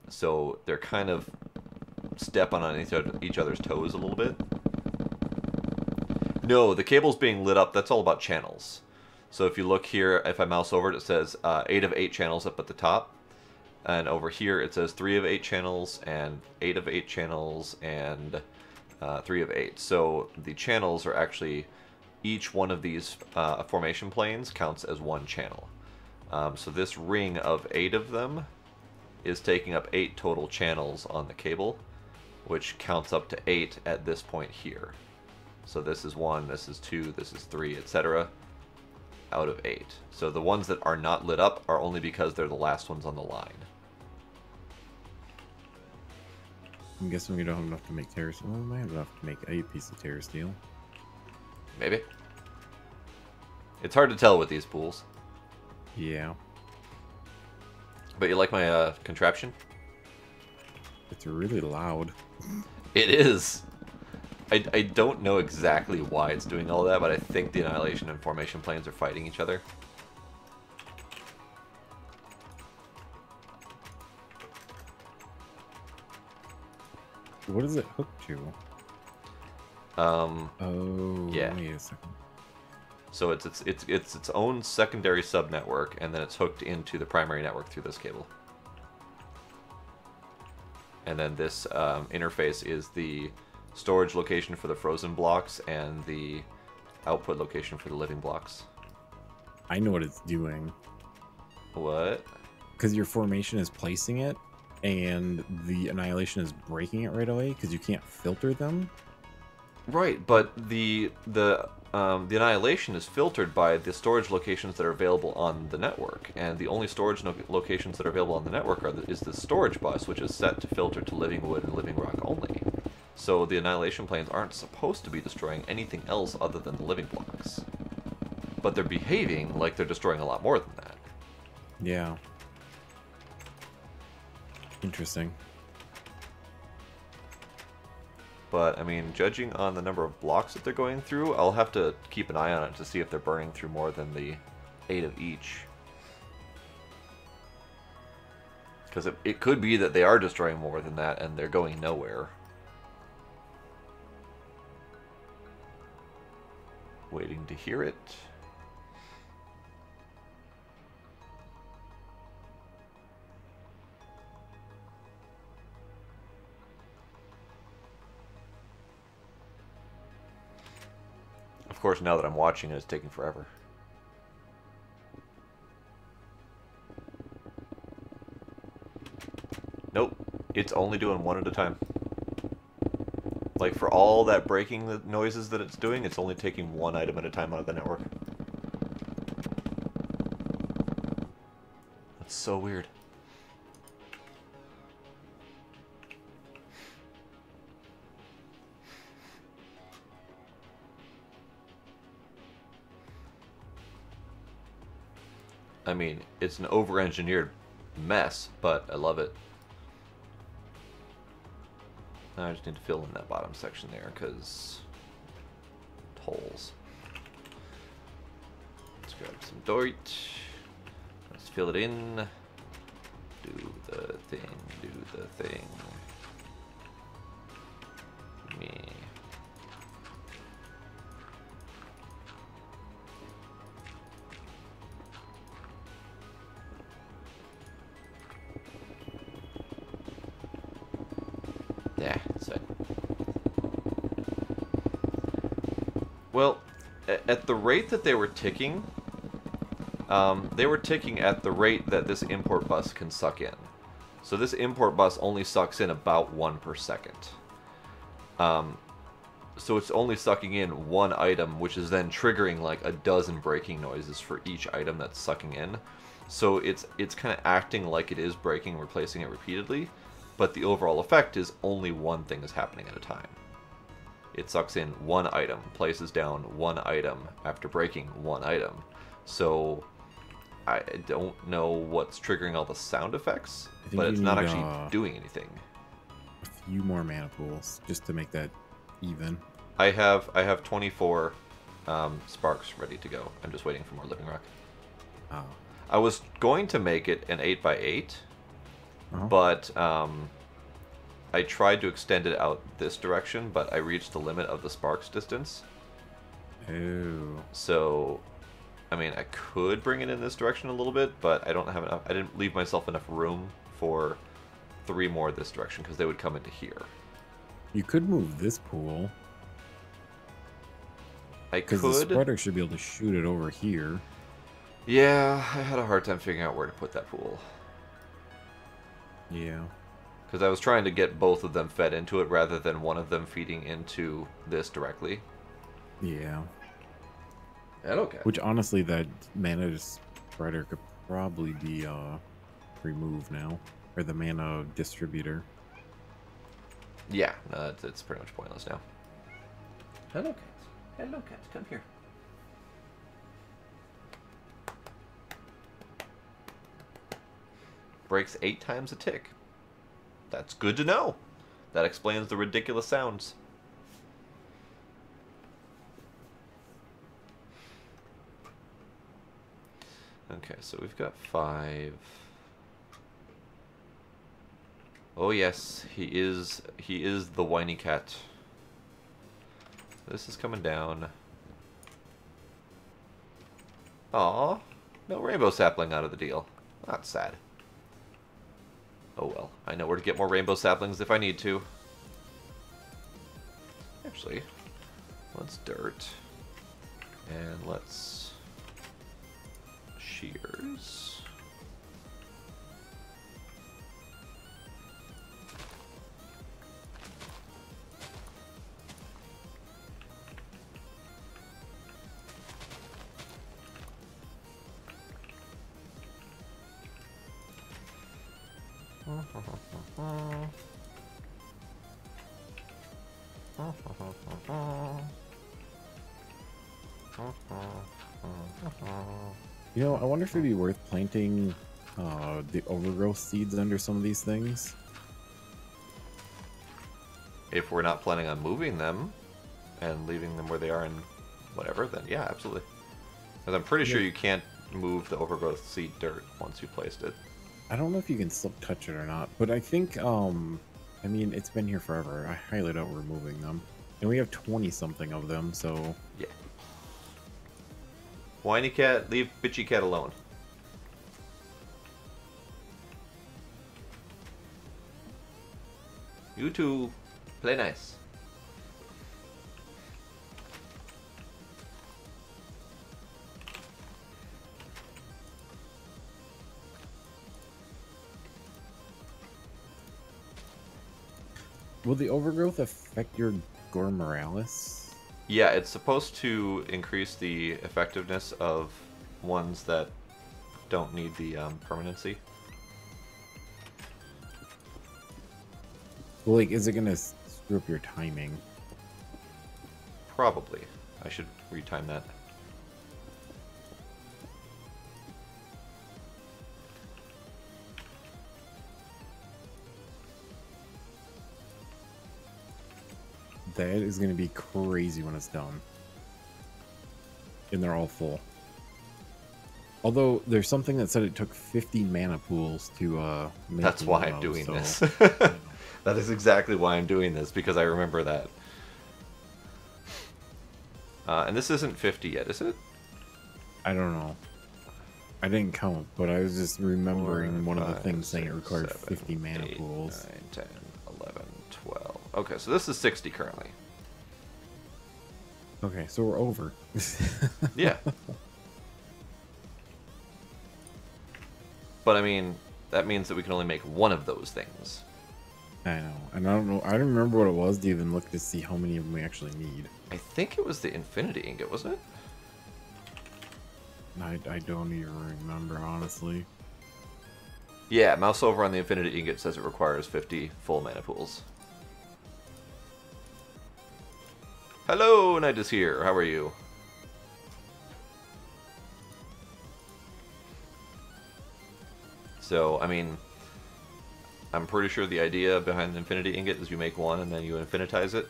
So they're kind of stepping on each other's toes a little bit. No, the cable's being lit up. That's all about channels. So if you look here, if I mouse over it, it says 8 of 8 channels up at the top. And over here it says 3 of 8 channels, and 8 of 8 channels, and 3 of 8. So the channels are actually, each one of these formation planes counts as one channel. So this ring of 8 of them is taking up 8 total channels on the cable, which counts up to 8 at this point here. So this is 1, this is 2, this is 3, etc. out of 8. So the ones that are not lit up are only because they're the last ones on the line. I'm guessing we don't have enough to make terrace. Well, we might have enough to make a piece of terrace steel. Maybe. It's hard to tell with these pools. Yeah. But you like my contraption? It's really loud. It is. I don't know exactly why it's doing all that, but I think the annihilation and formation planes are fighting each other. What is it hooked to? Oh, yeah. Wait a second. So it's its own secondary subnetwork, and then it's hooked into the primary network through this cable. And then this interface is the storage location for the frozen blocks and the output location for the living blocks. I know what it's doing. What? Because your formation is placing it, and the annihilation is breaking it right away because you can't filter them. Right, but the annihilation is filtered by the storage locations that are available on the network, and the only storage locations that are available on the network is the storage bus, which is set to filter to living wood and living rock only. So the annihilation planes aren't supposed to be destroying anything else other than the living blocks. But they're behaving like they're destroying a lot more than that. Yeah. Interesting. But, I mean, judging on the number of blocks that they're going through, I'll have to keep an eye on it to see if they're burning through more than the 8 of each. Because it could be that they are destroying more than that and they're going nowhere. Waiting to hear it. Of course, now that I'm watching it, it's taking forever. Nope. It's only doing one at a time. Like, for all that breaking noises that it's doing, it's only taking one item at a time out of the network. That's so weird. I mean, it's an over-engineered mess, but I love it. Now I just need to fill in that bottom section there, because holes. Let's grab some dirt. Let's fill it in. Do the thing, do the thing. Me. Yeah, so. Well, at the rate that they were ticking at the rate that this import bus can suck in. So this import bus only sucks in about 1 per second. So it's only sucking in one item, which is then triggering like a dozen breaking noises for each item that's sucking in. So it's kind of acting like it is breaking, replacing it repeatedly, but the overall effect is only one thing is happening at a time. It sucks in one item, places down one item after breaking one item. So I don't know what's triggering all the sound effects, but it's not actually doing anything. A few more mana pools just to make that even. I have 24 sparks ready to go. I'm just waiting for more living rock. Oh. I was going to make it an 8x8, but I tried to extend it out this direction, but I reached the limit of the sparks distance. Oh. So, I mean, I could bring it in this direction a little bit, but I don't have enough. I didn't leave myself enough room for 3 more this direction because they would come into here. You could move this pool. I could. Because the spreader should be able to shoot it over here. Yeah, I had a hard time figuring out where to put that pool. Yeah. Because I was trying to get both of them fed into it rather than one of them feeding into this directly. Yeah. Okay. Which honestly, that mana spreader could probably be removed now. Or the mana distributor. Yeah, no, it's pretty much pointless now. Hello, cats. Hello, cats. Come here. Breaks 8 times a tick. That's good to know. That explains the ridiculous sounds. Okay, so we've got 5. Oh yes, he is the whiny cat. This is coming down. Aw, no rainbow sapling out of the deal. That's sad. Oh well, I know where to get more rainbow saplings if I need to. Actually, let's dirt. And let's shears. You know, I wonder if it'd be worth planting the overgrowth seeds under some of these things. If we're not planning on moving them and leaving them where they are and whatever, then yeah, absolutely. Because I'm pretty sure you can't move the overgrowth seed dirt once you placed it. I don't know if you can still touch it or not, but I think, I mean, it's been here forever. I highly doubt we're moving them. And we have 20-something of them, so... Yeah. Whiny cat, leave bitchy cat alone. You two, play nice. Will the overgrowth affect your Gore Morales? Yeah, it's supposed to increase the effectiveness of ones that don't need the permanency. Well, like, is it gonna screw up your timing? Probably. I should retime that. That is going to be crazy when it's done. And they're all full. Although, there's something that said it took 50 mana pools to make. That's why I'm doing this. That is exactly why I'm doing this, because I remember that. And this isn't 50 yet, is it? I don't know. I didn't count, but I was just remembering one of the things saying it required 50 mana pools. 9, 10, 11, 12. Okay, so this is 60 currently. Okay, so we're over. Yeah. But I mean, that means that we can only make one of those things. I know. And I don't know. I don't remember what it was to even look to see how many of them we actually need. I think it was the Infinity Ingot, wasn't it? I don't even remember, honestly. Yeah, mouse over on the Infinity Ingot says it requires 50 full mana pools. Hello, Night is here. How are you? So, I mean, I'm pretty sure the idea behind the Infinity Ingot is you make one and then you infinitize it.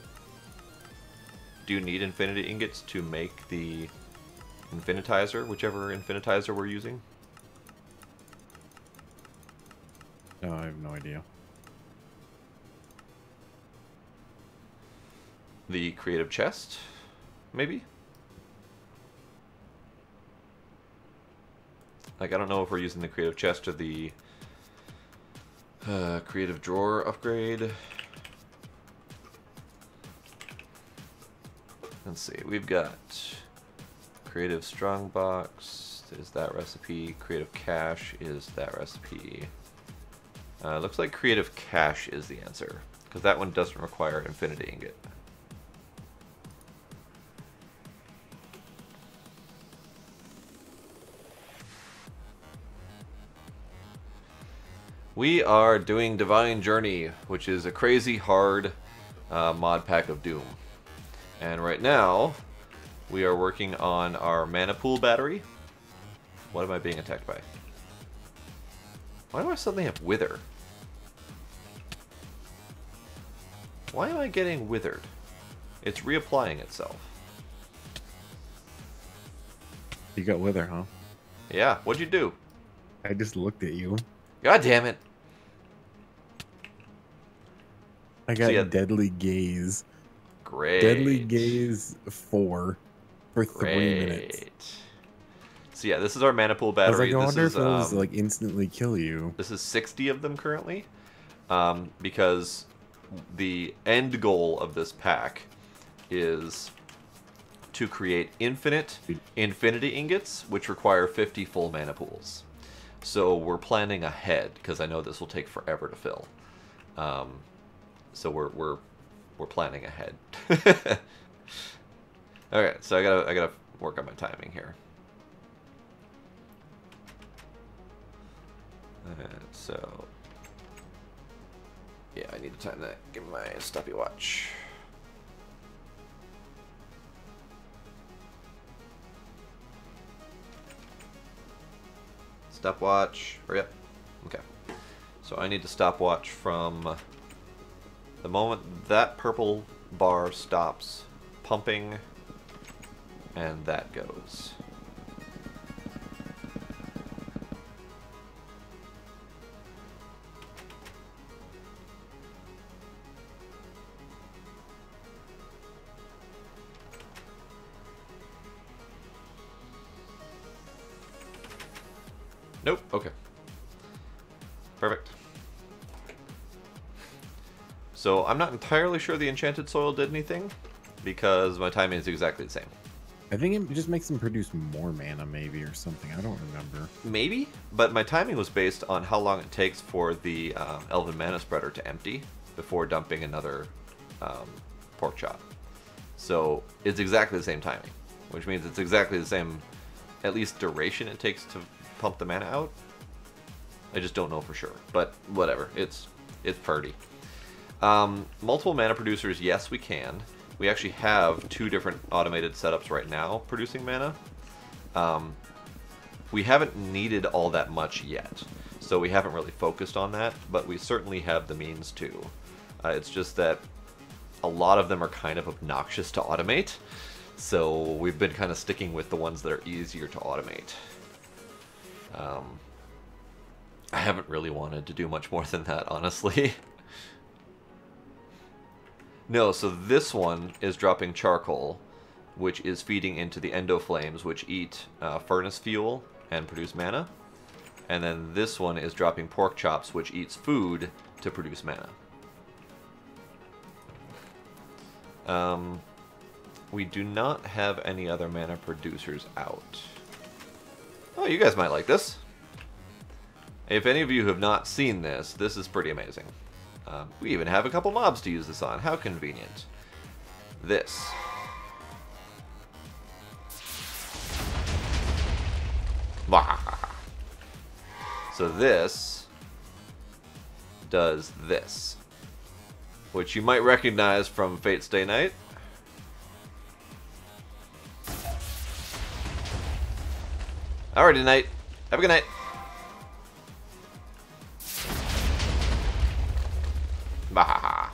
Do you need Infinity Ingots to make the Infinitizer, whichever Infinitizer we're using? No, I have no idea. The Creative Chest, maybe? Like, I don't know if we're using the Creative Chest or the Creative Drawer upgrade. Let's see, we've got Creative Strongbox is that recipe, Creative Cache is that recipe. Looks like Creative Cache is the answer, because that one doesn't require Infinity Ingot. We are doing Divine Journey, which is a crazy hard mod pack of Doom. And right now, we are working on our mana pool battery. What am I being attacked by? Why do I suddenly have Wither? Why am I getting withered? It's reapplying itself. You got Wither, huh? Yeah, what'd you do? I just looked at you. God damn it. I got Deadly Gaze. Great. Deadly Gaze 4 for 3 minutes. So yeah, this is our mana pool battery. I wonder if it was like instantly kill you. This is 60 of them currently, because the end goal of this pack is to create infinite Infinity Ingots, which require 50 full mana pools. So we're planning ahead because I know this will take forever to fill. So we're planning ahead. Okay, so I gotta work on my timing here. So yeah, I need to time that. Give me my stopwatch. Stopwatch. Hurry up. Okay. So I need to stopwatch from the moment that purple bar stops pumping, and that goes. Nope. Okay. Perfect. So I'm not entirely sure the Enchanted Soil did anything, because my timing is exactly the same. I think it just makes them produce more mana, maybe, or something. I don't remember. Maybe, but my timing was based on how long it takes for the Elven Mana Spreader to empty before dumping another pork chop. So it's exactly the same timing, which means it's exactly the same, at least duration it takes to pump the mana out. I just don't know for sure, but whatever. It's purty. Multiple mana producers, yes, we can. We actually have 2 different automated setups right now producing mana. We haven't needed all that much yet, so we haven't really focused on that, but we certainly have the means to. It's just that a lot of them are kind of obnoxious to automate, so we've been kind of sticking with the ones that are easier to automate. I haven't really wanted to do much more than that, honestly. No, so this one is dropping charcoal, which is feeding into the endo flames, which eat furnace fuel and produce mana. And then this one is dropping pork chops, which eats food to produce mana. We do not have any other mana producers out. Oh, you guys might like this. If any of you have not seen this, this is pretty amazing. We even have a couple mobs to use this on. How convenient. This. So this does this, which you might recognize from Fate Stay Night. Alrighty, Knight. Have a good night. Bahaha.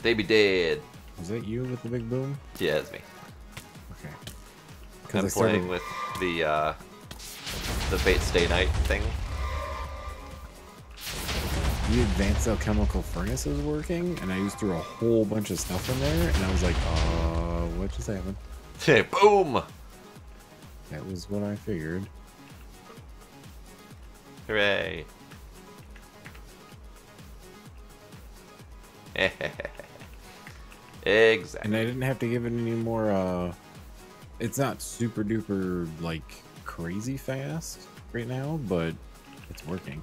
They be dead. Is that you with the big boom? Yeah, it's me. Okay. I'm playing with the Fate Stay Night thing. The advanced alchemical furnace is working, and I used through a whole bunch of stuff in there, and I was like, what just happened? Hey, boom! That was what I figured. Hooray. Exactly. And I didn't have to give it any more, it's not super duper, like, crazy fast right now, but it's working.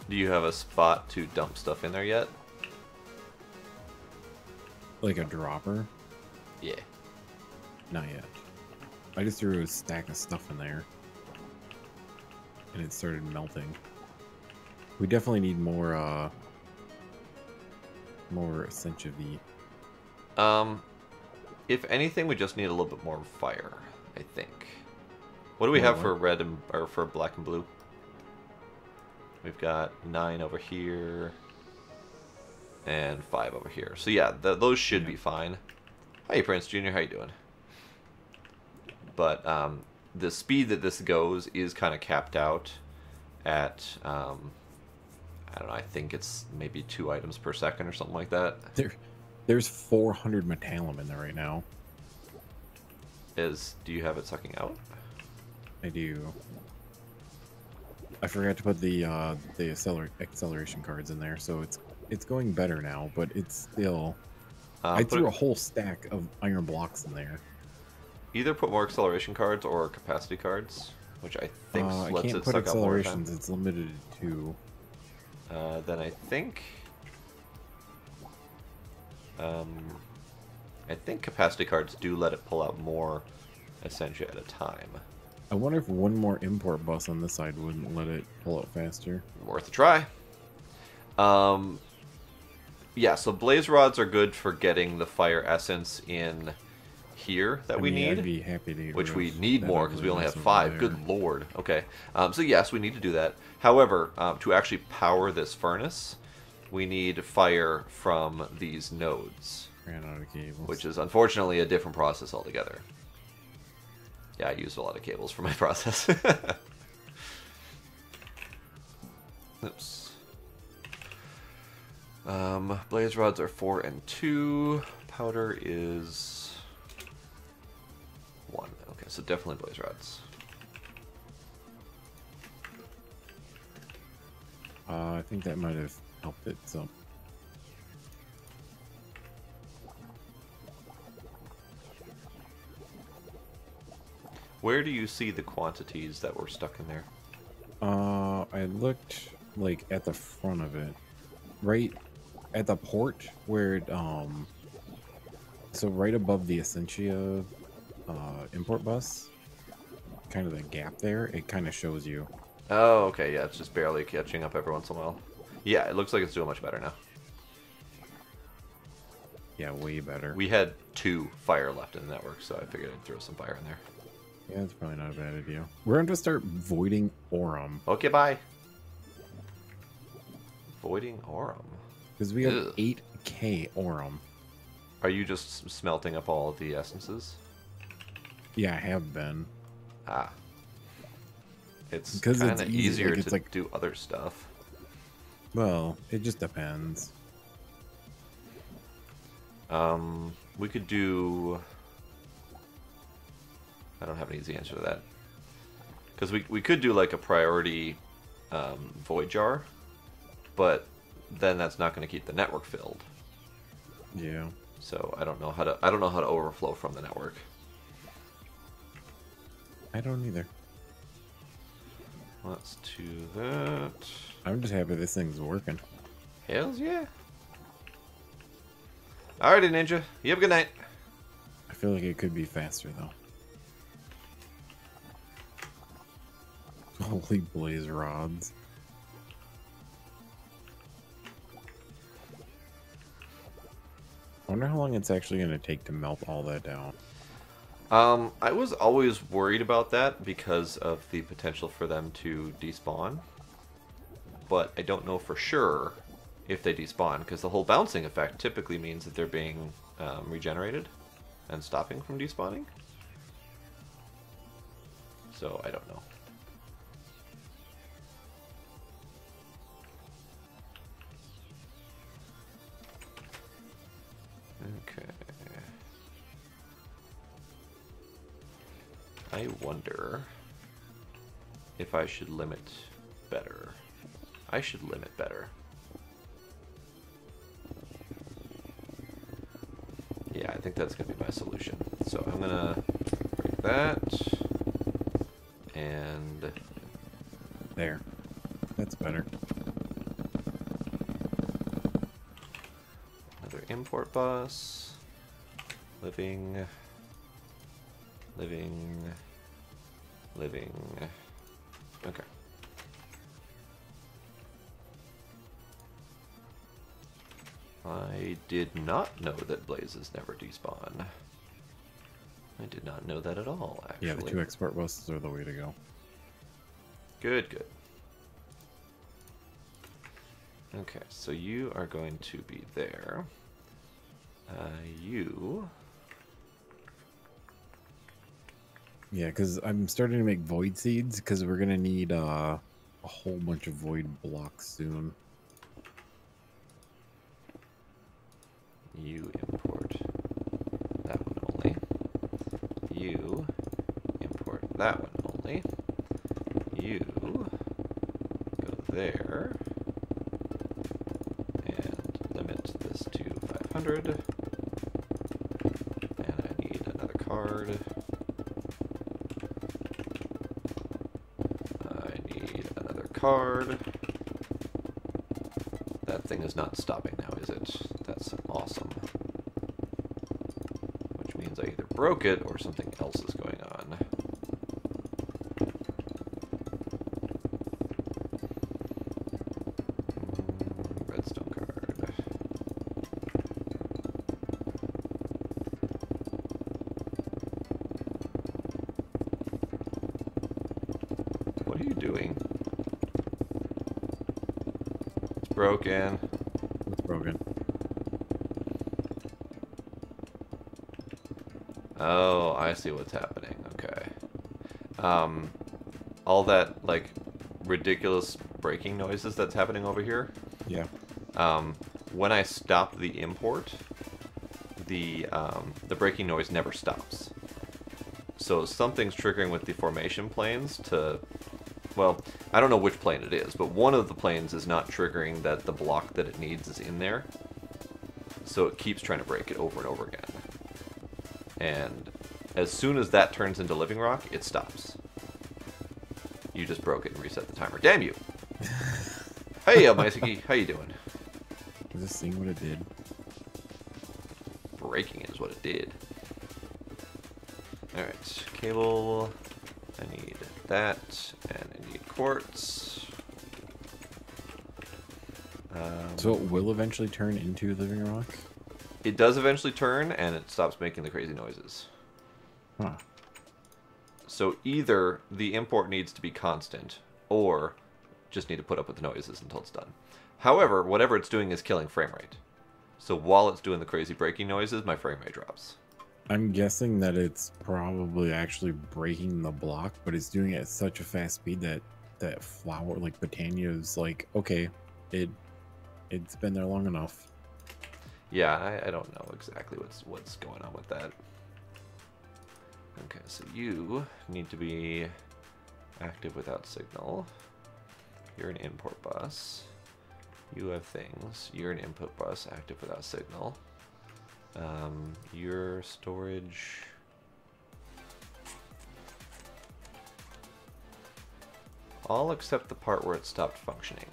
Do you have a spot to dump stuff in there yet? Like a dropper? Yeah. Not yet. I just threw a stack of stuff in there. And it started melting. We definitely need more Essentia V. If anything, we just need a little bit more fire, I think. What do we have for red and or for black and blue? We've got 9 over here and 5 over here. So yeah, those should be fine. Hey, Prince Jr., how you doing? But the speed that this goes is kind of capped out at I don't know. I think it's maybe 2 items per second or something like that. There's 400 metallum in there right now. Do you have it sucking out? I do. I forgot to put the acceleration cards in there, so it's going better now, but it's still. I threw a whole stack of iron blocks in there. Either put more acceleration cards or capacity cards, which I think lets it suck out more. I can't put accelerations; it's limited to 2. Then I think capacity cards do let it pull out more Essentia at a time. I wonder if one more import bus on this side wouldn't let it pull out faster. Worth a try. Yeah, so blaze rods are good for getting the fire essence in here that we need. I'd be happy to. Which we need more because we only have 5. Good lord. Okay. So yes, we need to do that. However, to actually power this furnace, we need fire from these nodes. Ran out of cables. Which is unfortunately a different process altogether. Yeah, I used a lot of cables for my process. Oops. Blaze rods are 4 and 2. Powder is 1. Okay, so definitely blaze rods. I think that might have helped it some. Where do you see the quantities that were stuck in there? I looked like at the front of it, right at the port where it, so right above the Essentia import bus, kind of the gap there, it kind of shows you. Oh, okay, yeah, it's just barely catching up every once in a while. Yeah, it looks like it's doing much better now. Yeah, way better. We had 2 fire left in the network, so I figured I'd throw some fire in there. Yeah, it's probably not a bad idea. We're going to start voiding Aurum. Okay, bye. Voiding Aurum? Because we have 8k Aurum. Are you just smelting up all of the essences? Yeah, I have been. Ah. It's kind of easier to do other stuff. Well, it just depends. We could do... I don't have an easy answer to that. Because we could do like a priority void jar, but then that's not going to keep the network filled. Yeah. So I don't know how to overflow from the network. I don't either. Let's do that. I'm just happy this thing's working. Hells yeah. Alrighty, Ninja. You have a good night. I feel like it could be faster though. Holy blaze rods. I wonder how long it's actually going to take to melt all that down. I was always worried about that because of the potential for them to despawn. But I don't know for sure if they despawn, because the whole bouncing effect typically means that they're being regenerated and stopping from despawning. So I don't know. Okay. I wonder if I should limit better. I should limit better. Yeah, I think that's going to be my solution. So I'm going to break that. And... there. That's better. Another import bus. Living... Okay. I did not know that blazes never despawn. I did not know that at all, actually. Yeah, the 2 export buses are the way to go. Good, good. Okay, so you are going to be there. You... Yeah, because I'm starting to make void seeds, because we're going to need a whole bunch of void blocks soon. You import that one only. You import that one only. You go there and limit this to 500. And I need another card. Card. That thing is not stopping now, is it? That's awesome. Which means I either broke it or something else is going on. Redstone card. What are you doing? Broken. It's broken. Oh, I see what's happening. Okay. All that, like, ridiculous breaking noises that's happening over here. Yeah. When I stop the import, the breaking noise never stops. So something's triggering with the formation planes to... Well, I don't know which plane it is, but one of the planes is not triggering that the block that it needs is in there. So it keeps trying to break it over and over again. And as soon as that turns into living rock, it stops. You just broke it and reset the timer. Damn you! Hey, Maiseki, how you doing? Is this seeing what it did? Breaking is what it did. Alright, cable. I need that, and I need quartz. So it will eventually turn into living rock? It does eventually turn, and it stops making the crazy noises. Huh. So either the import needs to be constant, or just need to put up with the noises until it's done. However, whatever it's doing is killing frame rate. So while it's doing the crazy breaking noises, my frame rate drops. I'm guessing that it's probably actually breaking the block, but it's doing it at such a fast speed that flower, like Botania's like, okay, it's been there long enough. Yeah, I don't know exactly what's going on with that. Okay, so you need to be active without signal. You're an import bus. You have things. You're an input bus, active without signal. Your storage... all except the part where it stopped functioning.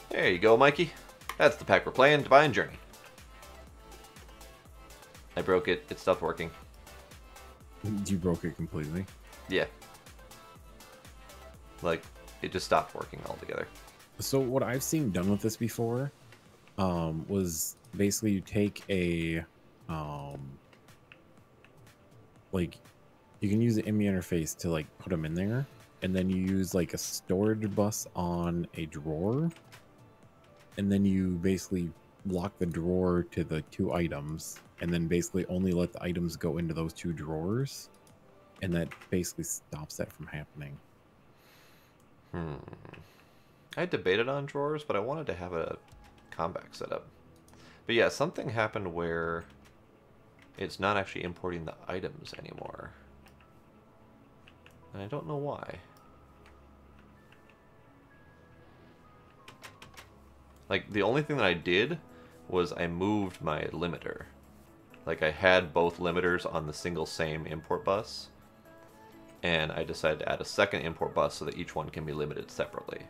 There you go, Mikey. That's the pack we're playing, Divine Journey. I broke it. It stopped working. You broke it completely? Yeah. Like, it just stopped working altogether. So what I've seen done with this before was basically you take a... like, you can use the IMI interface to, like, put them in there. And then you use, like, a storage bus on a drawer. And then you basically lock the drawer to the 2 items. And then basically only let the items go into those 2 drawers. And that basically stops that from happening. I debated on drawers, but I wanted to have a combat setup. But yeah, something happened where it's not actually importing the items anymore. And I don't know why. Like, the only thing that I did was I moved my limiter. Like, I had both limiters on the same import bus. And I decided to add a second import bus so that each one can be limited separately.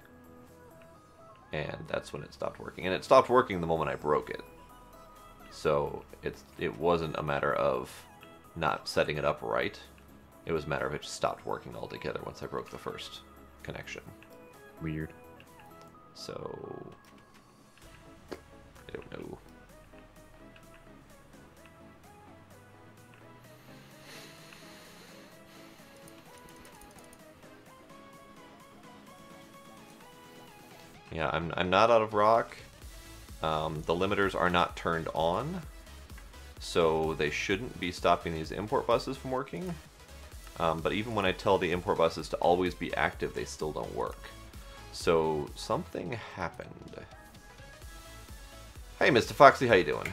And that's when it stopped working. And it stopped working the moment I broke it. So it wasn't a matter of not setting it up right. It was a matter of it just stopped working altogether once I broke the first connection. Weird. So I don't know. Yeah, I'm not out of rock. The limiters are not turned on, so they shouldn't be stopping these import buses from working. But even when I tell the import buses to always be active, they still don't work. So something happened. Hey, Mr. Foxy, how you doing?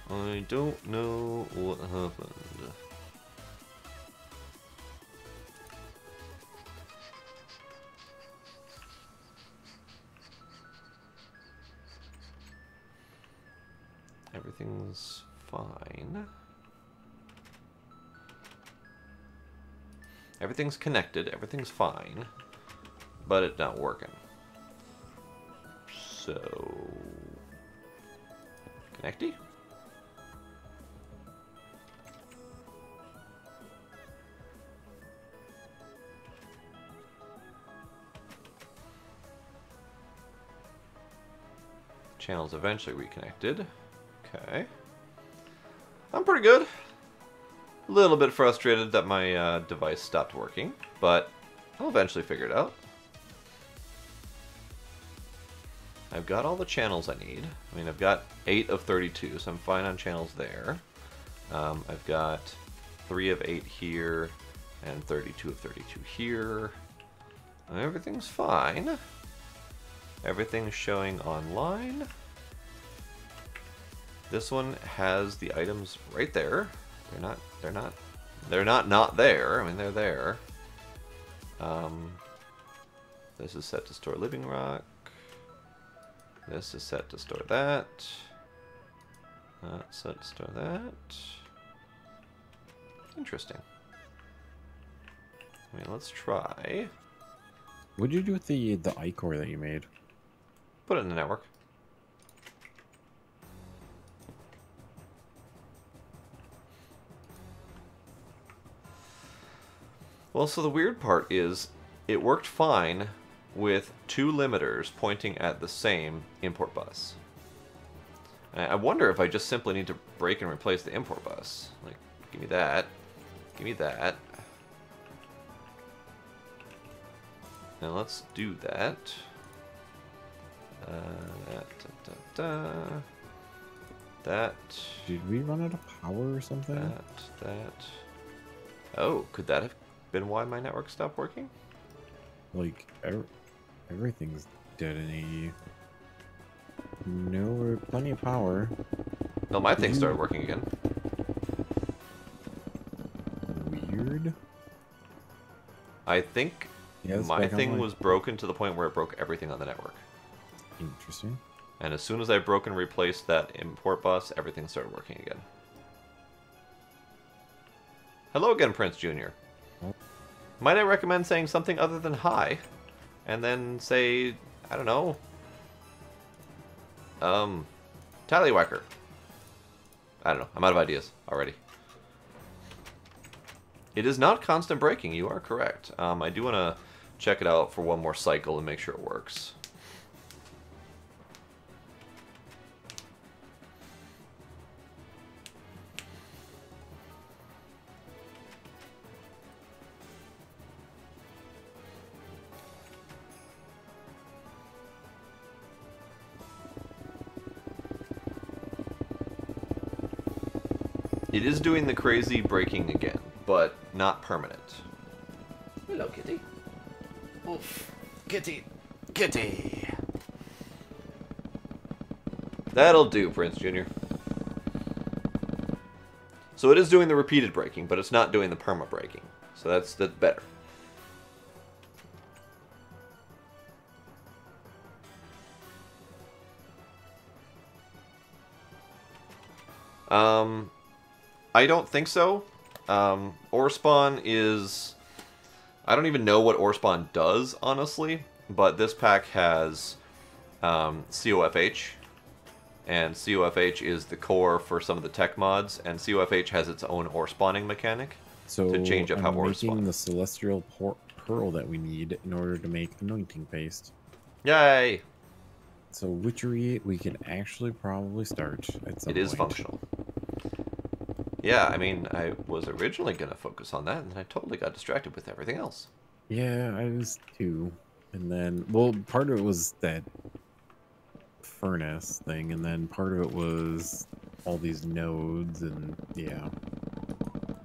I don't know what happened. Everything's fine. Everything's connected, everything's fine, but it's not working. So, connecty? Channels eventually reconnected. Okay. I'm pretty good. A little bit frustrated that my device stopped working, but I'll eventually figure it out. I've got all the channels I need. I mean, I've got 8 of 32, so I'm fine on channels there. I've got 3 of 8 here, and 32 of 32 here. Everything's fine. Everything's showing online. This one has the items right there. They're not there. I mean, they're there. This is set to store living rock. This is set to store that. That's set to store that. Interesting. I mean, let's try. What did you do with the iCore that you made? Put it in the network. Well, so the weird part is it worked fine with 2 limiters pointing at the same import bus. And I wonder if I just simply need to break and replace the import bus. Like, give me that. Give me that. Now let's do that. That. Did we run out of power or something? That. Oh, could that have been why my network stopped working? Like, everything's dead in AE. No, we're plenty of power. No, my thing started working again. Weird. I think my thing was broken to the point where it broke everything on the network. Interesting. And as soon as I broke and replaced that import bus, everything started working again. Hello again, Prince Jr. Might I recommend saying something other than hi? and then say, I don't know, Tallywhacker. I don't know. I'm out of ideas already. It is not constant braking. You are correct. I do want to check it out for one more cycle and make sure it works. It is doing the crazy braking again, but not permanent. Hello, kitty. Oof. Kitty. Kitty. That'll do, Prince Jr. So it is doing the repeated braking, but it's not doing the perma braking. So that's better. I don't think so. Ore spawn is... I don't even know what ore spawn does, honestly. But this pack has COFH. And COFH is the core for some of the tech mods. And COFH has its own ore spawning mechanic to change up how ores spawn. Making the celestial pearl that we need in order to make anointing paste. Yay! So witchery, we can actually probably start at some point. It is functional. Yeah, I mean, I was originally going to focus on that, and then I totally got distracted with everything else. Yeah, I was too. And then, well, part of it was that furnace thing, and then part of it was all these nodes, and yeah.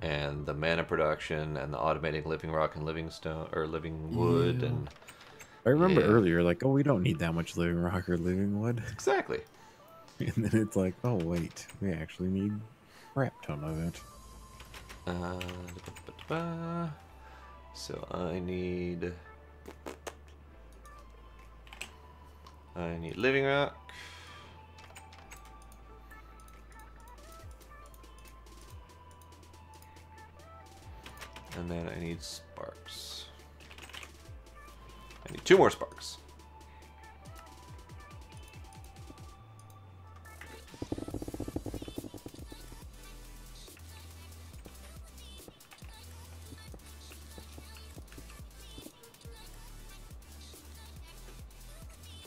And the mana production, and the automating living rock and living stone, or living wood, yeah. and... I remember earlier, like, oh, we don't need that much living rock or living wood. Exactly. And then it's like, oh, wait, we actually need a crap ton of it. So I need living rock. And then I need sparks. I need 2 more sparks.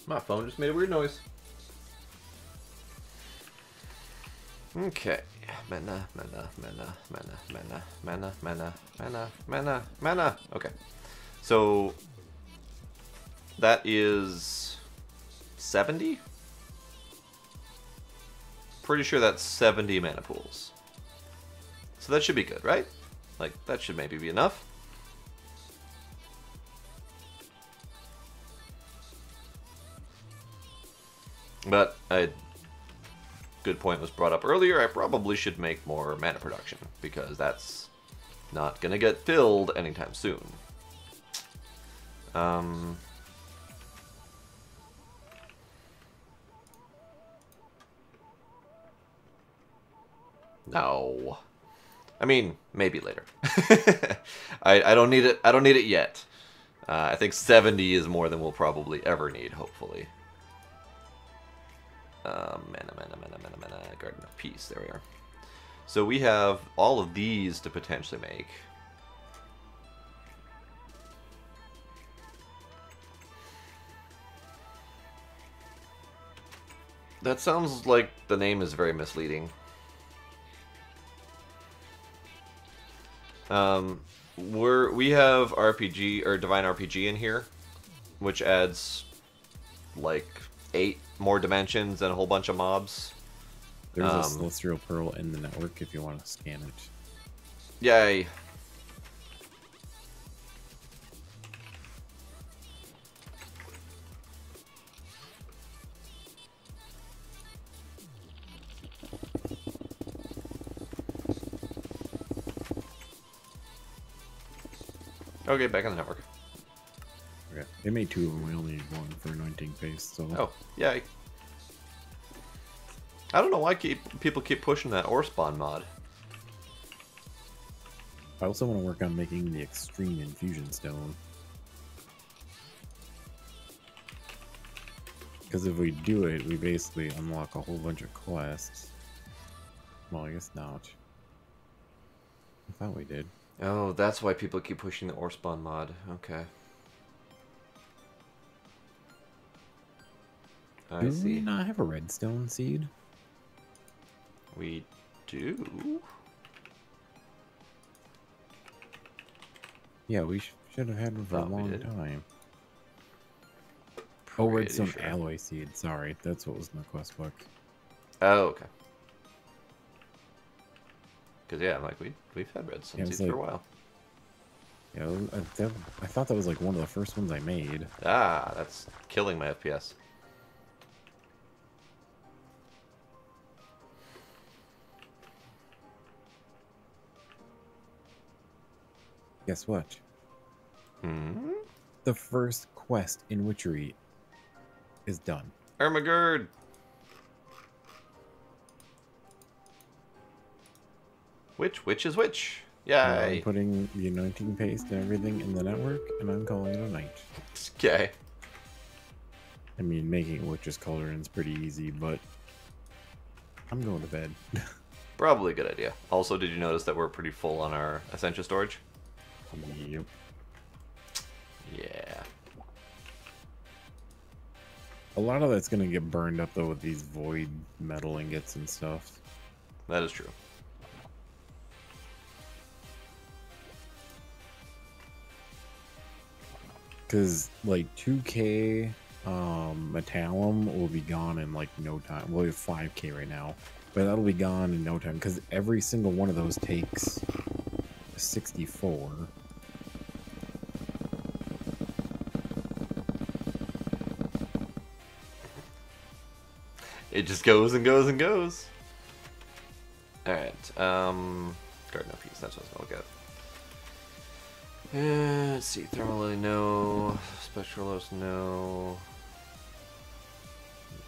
My phone just made a weird noise. Okay. Mana. Okay. So that is 70? Pretty sure that's 70 mana pools. So that should be good, right? Like, that should maybe be enough. But a good point was brought up earlier. I probably should make more mana production, because that's not going to get filled anytime soon. No. I mean, maybe later. I don't need it. I don't need it yet. I think 70 is more than we'll probably ever need, hopefully. Mana, Garden of Peace, there we are. So we have all of these to potentially make. That sounds like the name is very misleading. We have RPG, or Divine RPG in here, which adds like 8 more dimensions and a whole bunch of mobs. There's a Celestial Pearl in the network if you want to scan it. Yay. Okay, back on the network. Okay. They made 2 of them. We only need 1 for anointing paste. So. Oh, yay. I don't know why people keep pushing that ore spawn mod. I also want to work on making the extreme infusion stone. Because if we do it, we basically unlock a whole bunch of quests. Well, I guess not. I thought we did. Oh, that's why people keep pushing the ore spawn mod. Okay. I do see. We not have a redstone seed? We do? Yeah, we should have had it for a long time. Pretty Oh, redstone sure. alloy seed. Sorry, that's what was in the quest book. Oh, okay. Because, yeah, like, we've had redstone seeds for a while. Yeah, I thought that was like one of the first ones I made. Ah, that's killing my FPS. Guess what? Hmm? The first quest in Witchery is done. Ermagerd! Which is which? Yay! I'm putting the anointing paste and everything in the network, and I'm calling it a night. Okay. I mean, making Witch's Cauldron is pretty easy, but I'm going to bed. Probably a good idea. Also, did you notice that we're pretty full on our Essentia storage? Yep. Yeah. A lot of that's going to get burned up, though, with these void metal ingots and stuff. That is true. Because, like, 2K Metallum will be gone in, like, no time. Well, we have 5K right now. But that'll be gone in no time, because every single one of those takes 64. It just goes and goes and goes. Alright, Garden of Peace, that's what I was gonna look at. Let's see, Thermal no. Spectralos, no.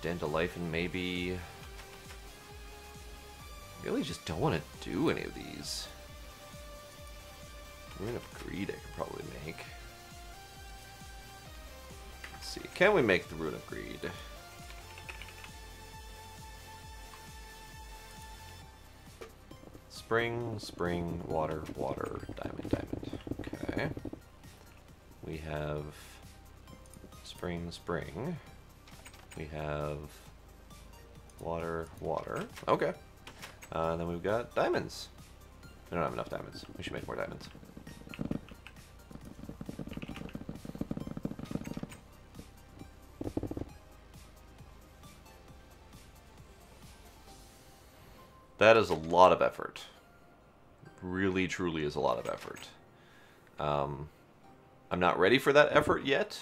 Dandelion, maybe. Really just don't want to do any of these. Rune of Greed I could probably make. Let's see, can we make the Rune of Greed? Spring, spring, water, water, diamond, diamond. Okay. We have spring, spring. We have water, water. Okay. Then we've got diamonds. We don't have enough diamonds. We should make more diamonds. That is a lot of effort. Really, truly is a lot of effort. I'm not ready for that effort yet,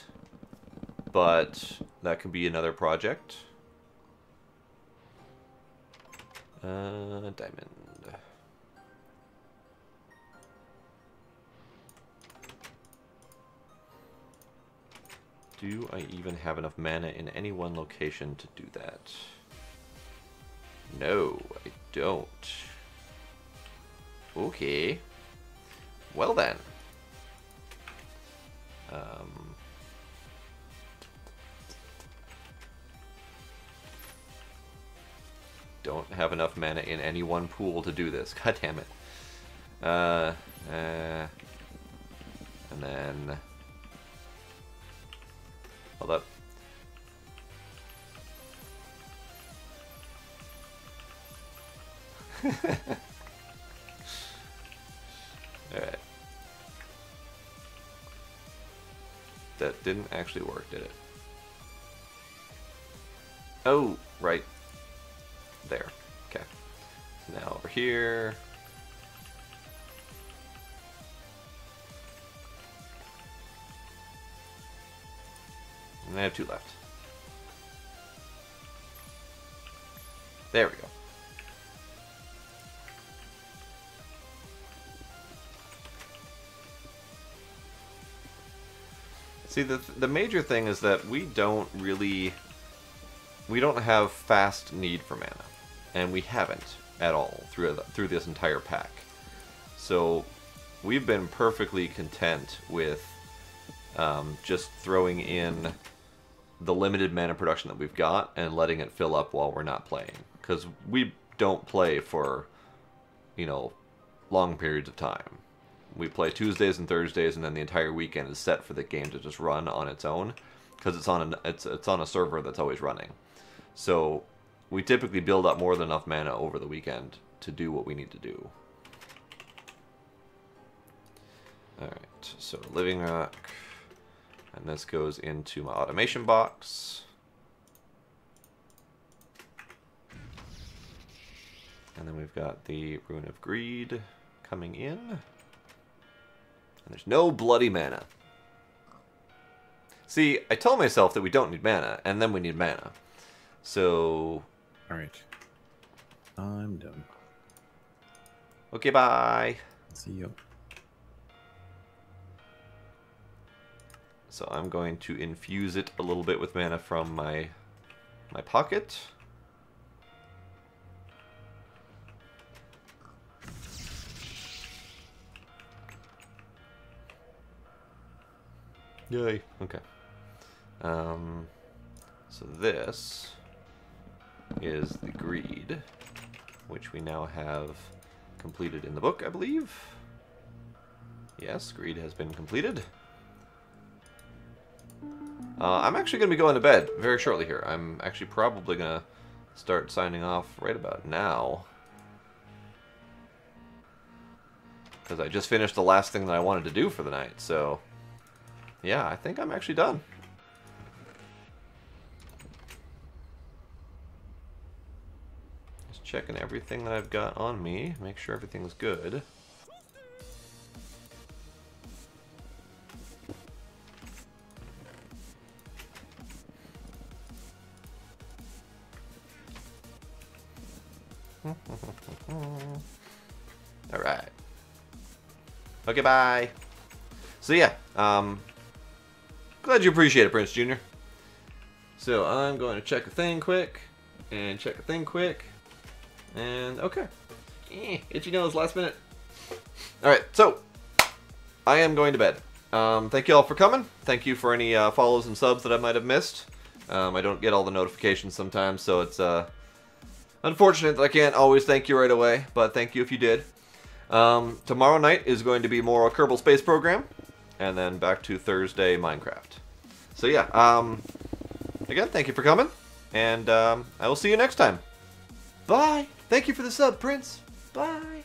but that could be another project. Diamond. Do I even have enough mana in any one location to do that? No, I don't. Okay. Well then. Don't have enough mana in any one pool to do this. God damn it. And then... Hold up. Alright. That didn't actually work, did it? Oh, right. There. Okay. So now over here. And I have 2 left. There we go. See, the major thing is that we don't have fast need for mana, and we haven't at all through this entire pack. So we've been perfectly content with just throwing in the limited mana production that we've got and letting it fill up while we're not playing. Because we don't play for, you know, long periods of time. We play Tuesdays and Thursdays, and then the entire weekend is set for the game to just run on its own, because it's on a server that's always running. So we typically build up more than enough mana over the weekend to do what we need to do. Alright, so Living Rock, and this goes into my automation box. And then we've got the Rune of Greed coming in. And there's no bloody mana. See, I tell myself that we don't need mana, and then we need mana. So... Alright. I'm done. Okay, bye. See you. So I'm going to infuse it a little bit with mana from my pocket. Yay. Okay. So this is the Greed, which we now have completed in the book, I believe. Yes, Greed has been completed. I'm actually going to be going to bed very shortly here. I'm actually probably going to start signing off right about now. Because I just finished the last thing that I wanted to do for the night, so... yeah, I think I'm actually done. Just checking everything that I've got on me, make sure everything's good. Alright. Okay, bye. So yeah, glad you appreciate it, Prince Jr. So I'm going to check a thing quick, and check a thing quick, and okay. Itchy nose, last minute. Alright, so, I am going to bed. Thank you all for coming. Thank you for any follows and subs that I might have missed. I don't get all the notifications sometimes, so it's unfortunate that I can't always thank you right away, but thank you if you did. Tomorrow night is going to be more Kerbal Space Program, and then back to Thursday Minecraft. So yeah, again, thank you for coming, and I will see you next time. Bye! Thank you for the sub, Prince. Bye!